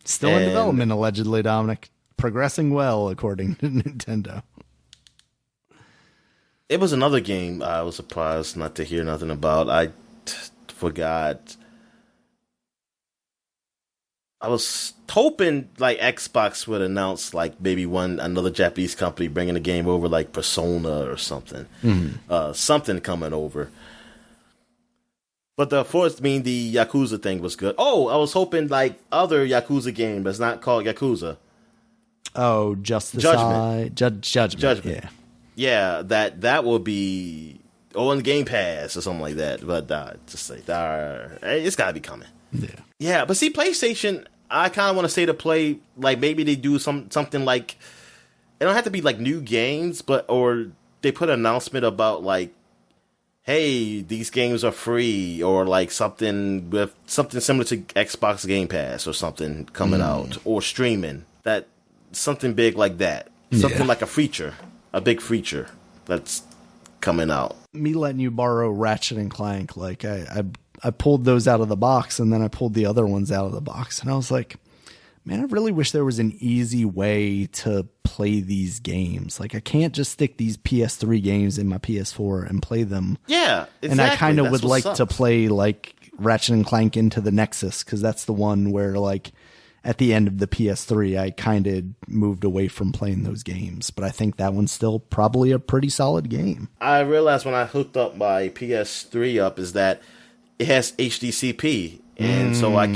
Still in development, allegedly, Dominic. Progressing well, according to Nintendo. It was another game I was surprised not to hear nothing about. I forgot. I was hoping like Xbox would announce like maybe another Japanese company bringing a game over, like Persona or something, something coming over. But the Yakuza thing was good. Oh, I was hoping like other Yakuza game that's not called Yakuza. Oh, Judgment. Judgment. Yeah, that will be on Game Pass or something like that. But just like it's gotta be coming. Yeah, but see, PlayStation, I kind of want to say to play, like, maybe they do something like, it don't have to be, like, new games, or they put an announcement about, like, hey, these games are free, or, like, something similar to Xbox Game Pass or something coming out, or streaming, something big like that. Something like a big feature that's coming out. Me letting you borrow Ratchet and Clank, like, I pulled those out of the box, and then I pulled the other ones out of the box. And I was like, man, I really wish there was an easy way to play these games. Like, I can't just stick these PS3 games in my PS4 and play them. Yeah, exactly. And I kind of would like to play, like, Ratchet and Clank Into the Nexus, because that's the one where, like, at the end of the PS3, I kind of moved away from playing those games. But I think that one's still probably a pretty solid game. I realized when I hooked up my PS3 up is that it has HDCP, and so I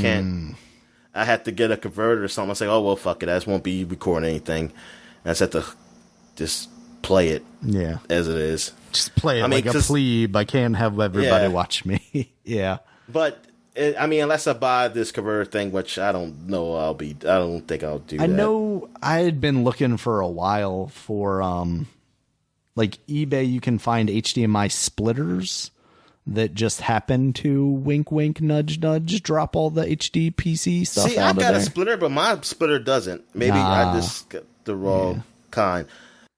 had to get a converter or something. I say, oh, well, fuck it. I just won't be recording anything. And I just have to just play it as it is. Just play it like a plebe. I can't have everybody watch me. Yeah. But, unless I buy this converter thing, which I don't know I don't think I'll do that. I know I had been looking for a while for, like, eBay, you can find HDMI splitters that just happen to wink, wink, nudge, nudge, drop all the HD PC stuff out of there. See, I got a splitter, but my splitter doesn't. Maybe I just the raw kind.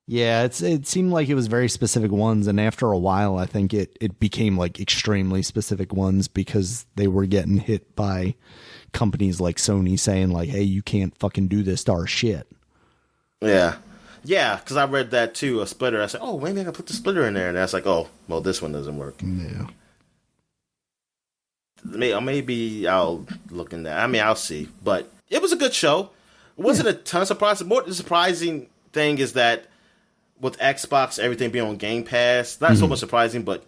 Yeah, it seemed like it was very specific ones, and after a while, I think it became like extremely specific ones because they were getting hit by companies like Sony saying like, "Hey, you can't fucking do this to our shit." Yeah, because I read that too, a splitter. I said, "Oh, maybe I can put the splitter in there," and I was like, "Oh, well, this one doesn't work." Yeah. Maybe I'll look in that. I mean, I'll see. But it was a good show. It wasn't a ton of surprises. More the surprising thing is that with Xbox, everything being on Game Pass, not so much surprising, but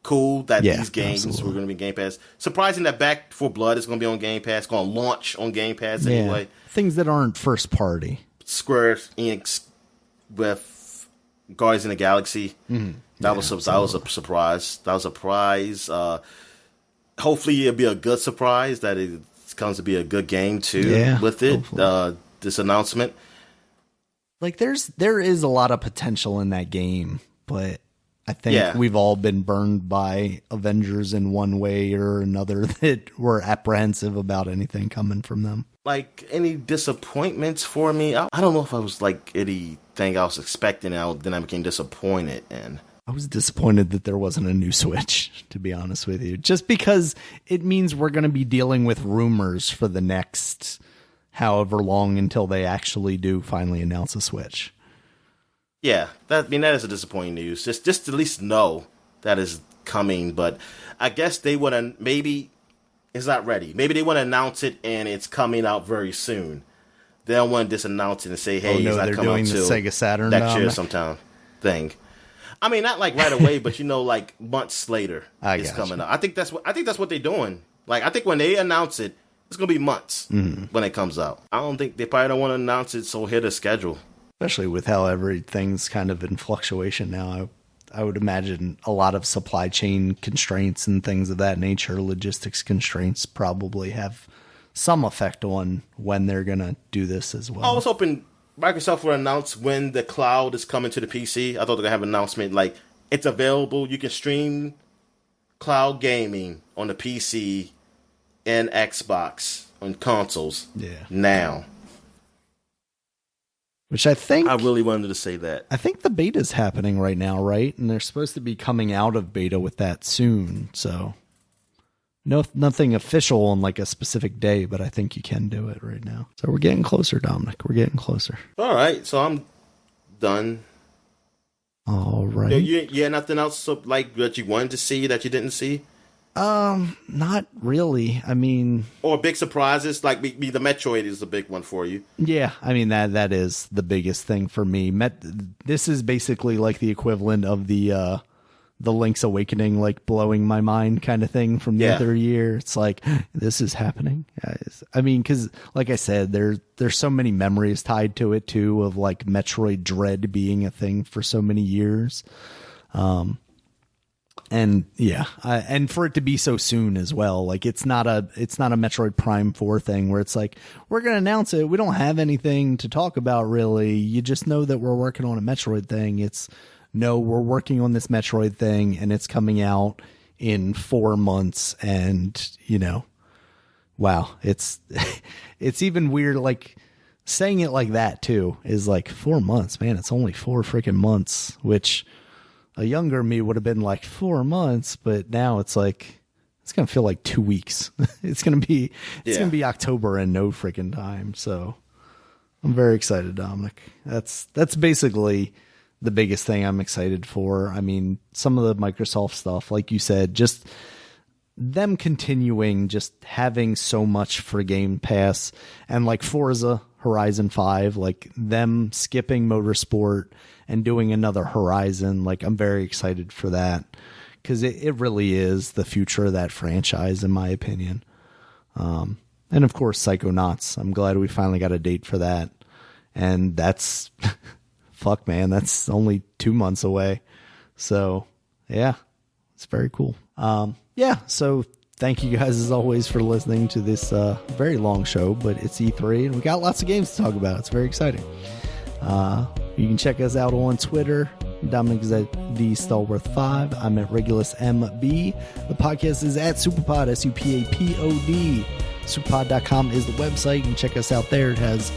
cool that these games were going to be Game Pass. Surprising that Back 4 Blood is going to be on Game Pass, going to launch on Game Pass anyway. Things that aren't first party. Square Enix with Guardians of the Galaxy. That was a surprise. That was a surprise. Hopefully it'll be a good surprise that it comes to be a good game too with it. This announcement. Like there is a lot of potential in that game, but I think we've all been burned by Avengers in one way or another that we're apprehensive about anything coming from them. Like any disappointments for me? I don't know if I was like anything I was expecting. Then I became disappointed, and I was disappointed that there wasn't a new Switch, to be honest with you, just because it means we're going to be dealing with rumors for the next however long until they actually do finally announce a Switch. Yeah, that is a disappointing news. Just to at least know that is coming, but I guess they want to, maybe it's not ready. Maybe they want to announce it and it's coming out very soon. They don't want to just announce it and say, hey, it's not coming out till Sega Saturn next year sometime thing. I mean, not like right away, but like months later, it's coming out. I think that's what they're doing. Like, I think when they announce it, it's gonna be months when it comes out. I don't think they probably don't want to announce it, so hit a schedule. Especially with how everything's kind of in fluctuation now, I would imagine a lot of supply chain constraints and things of that nature, logistics constraints, probably have some effect on when they're gonna do this as well. I was hoping Microsoft will announce when the cloud is coming to the PC. I thought they're going to have an announcement like it's available. You can stream cloud gaming on the PC and Xbox on consoles now. Which I think... I really wanted to say that. I think the beta's happening right now, right? And they're supposed to be coming out of beta with that soon, so... nothing official on like a specific day, but I think you can do it right now. So we're getting closer, Dominic. We're getting closer. All right, so I'm done. All right. You had nothing else like that you wanted to see that you didn't see? Not really. I mean, or big surprises like the Metroid is the big one for you. Yeah, I mean that is the biggest thing for me. This is basically like the equivalent of the Link's Awakening, like blowing my mind kind of thing from the other year. It's like, this is happening. I mean, because like I said, there's so many memories tied to it too, of like Metroid Dread being a thing for so many years. And and for it to be so soon as well, like it's not a Metroid Prime 4 thing where it's like, we're going to announce it. We don't have anything to talk about really. You just know that we're working on a Metroid thing. No, we're working on this Metroid thing and it's coming out in 4 months. And, wow, it's even weird. Like saying it like that too is like 4 months, man. It's only 4 freaking months, which a younger me would have been like 4 months. But now it's like, it's going to feel like 2 weeks. It's going to be October and no freaking time. So I'm very excited, Dominic. That's basically the biggest thing I'm excited for. I mean, some of the Microsoft stuff, like you said, just them continuing, just having so much for Game Pass, and like Forza Horizon 5, like them skipping Motorsport and doing another Horizon. Like, I'm very excited for that because it really is the future of that franchise, in my opinion. And of course, Psychonauts. I'm glad we finally got a date for that. And that's... fuck, man, that's only 2 months away. So, yeah, it's very cool. So thank you guys, as always, for listening to this very long show, but it's E3, and we got lots of games to talk about. It's very exciting. You can check us out on Twitter. Dominic is at DStalworth5. I'm at Regulus MB. The podcast is at Superpod, SUPAPOD. Superpod.com is the website. You can check us out there. It has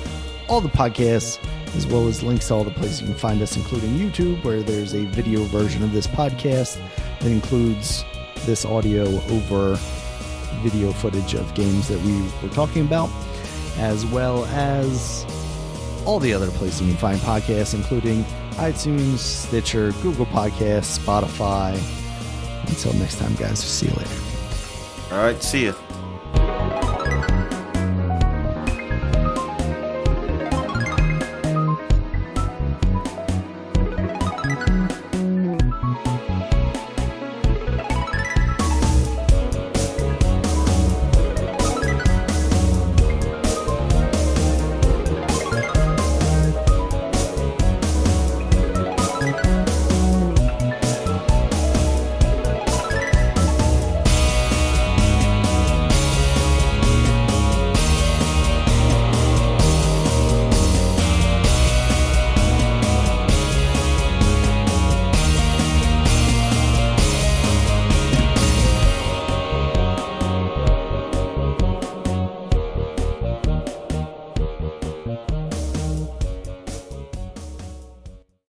all the podcasts as well as links to all the places you can find us, including YouTube, where there's a video version of this podcast that includes this audio over video footage of games that we were talking about, as well as all the other places you can find podcasts, including iTunes, Stitcher, Google Podcasts, Spotify. Until next time, guys, see you later. All right, see ya.